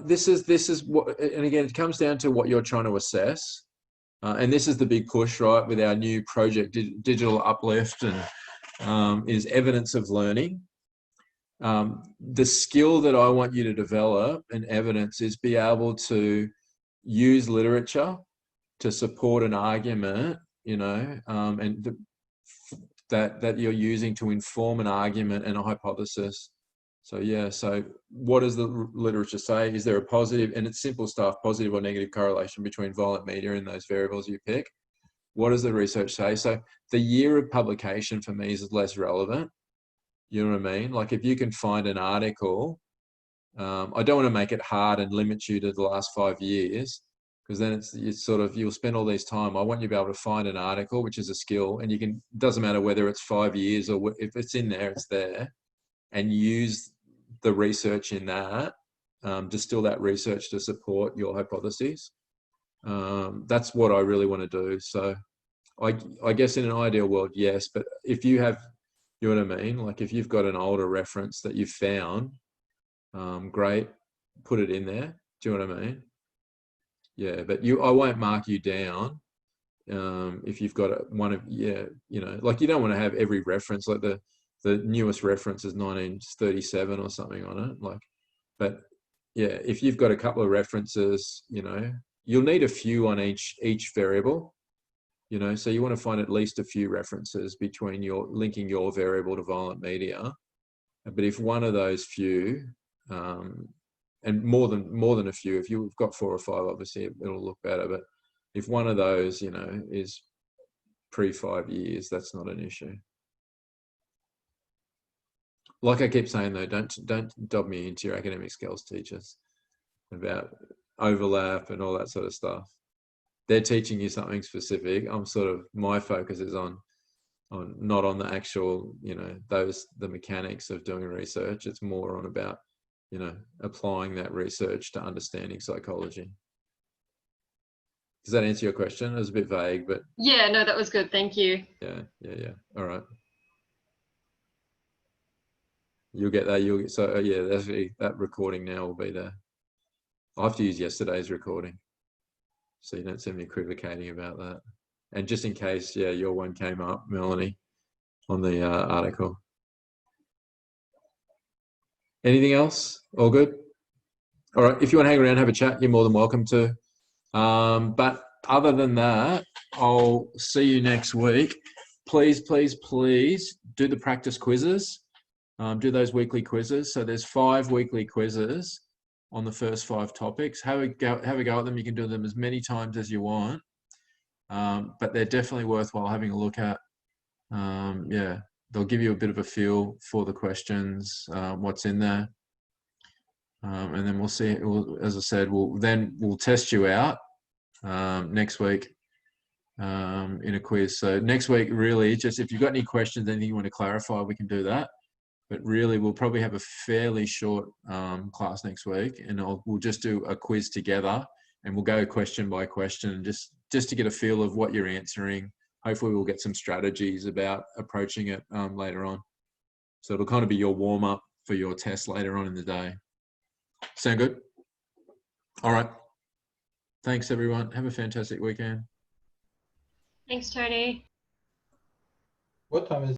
This is what, and again, it comes down to what you're trying to assess. And this is the big push, right, with our new project, Digital Uplift, and is evidence of learning. The skill that I want you to develop in evidence is be able to use literature to support an argument, you know, and that you're using to inform an argument and a hypothesis. So yeah, so what does the literature say? Is there a positive, and it's simple stuff, positive or negative correlation between violent media and those variables you pick? What does the research say? So the year of publication for me is less relevant. You know what I mean? Like if you can find an article, I don't want to make it hard and limit you to the last 5 years, because then it's sort of, you'll spend all this time. I want you to be able to find an article, which is a skill, and you can, doesn't matter whether it's 5 years or if it's in there, it's there, and use the research in that, distill that research to support your hypotheses. That's what I really want to do. So I guess in an ideal world, yes, but if you have, you know what I mean? Like if you've got an older reference that you've found, great, put it in there. Do you know what I mean? Yeah, but I won't mark you down if you've got one of, like you don't want to have every reference, like the newest reference is 1937 or something on it. Like, but yeah, if you've got a couple of references, you'll need a few on each variable. So you want to find at least a few references between linking your variable to violent media. But if one of those few, and more than a few, if you've got 4 or 5, obviously it'll look better. But if one of those, is pre 5 years, that's not an issue. Like I keep saying though, don't dob me into your academic skills teachers about overlap and all that sort of stuff. They're teaching you something specific. My focus is on not on the actual, the mechanics of doing research. It's more on about, applying that research to understanding psychology. Does that answer your question? It was a bit vague, but yeah, no, that was good. Thank you. Yeah. All right. You'll get that. That recording now will be there. I'll have to use yesterday's recording, so you don't see me equivocating about that. And just in case, your one came up, Melanie, on the article. Anything else? All good? All right. If you want to hang around, have a chat, you're more than welcome to. But other than that, I'll see you next week. Please do the practice quizzes. Do those weekly quizzes. So there's 5 weekly quizzes on the first 5 topics. Have a go at them. You can do them as many times as you want. But they're definitely worthwhile having a look at. They'll give you a bit of a feel for the questions, what's in there. And then we'll see, as I said, we'll test you out next week in a quiz. So next week, really, just if you've got any questions, anything you want to clarify, we can do that. But really, we'll probably have a fairly short class next week, and we'll just do a quiz together, and we'll go question by question, just to get a feel of what you're answering. Hopefully we'll get some strategies about approaching it later on. So it'll kind of be your warm up for your test later on in the day. Sound good? All right. Thanks, everyone. Have a fantastic weekend. Thanks, Tony. What time is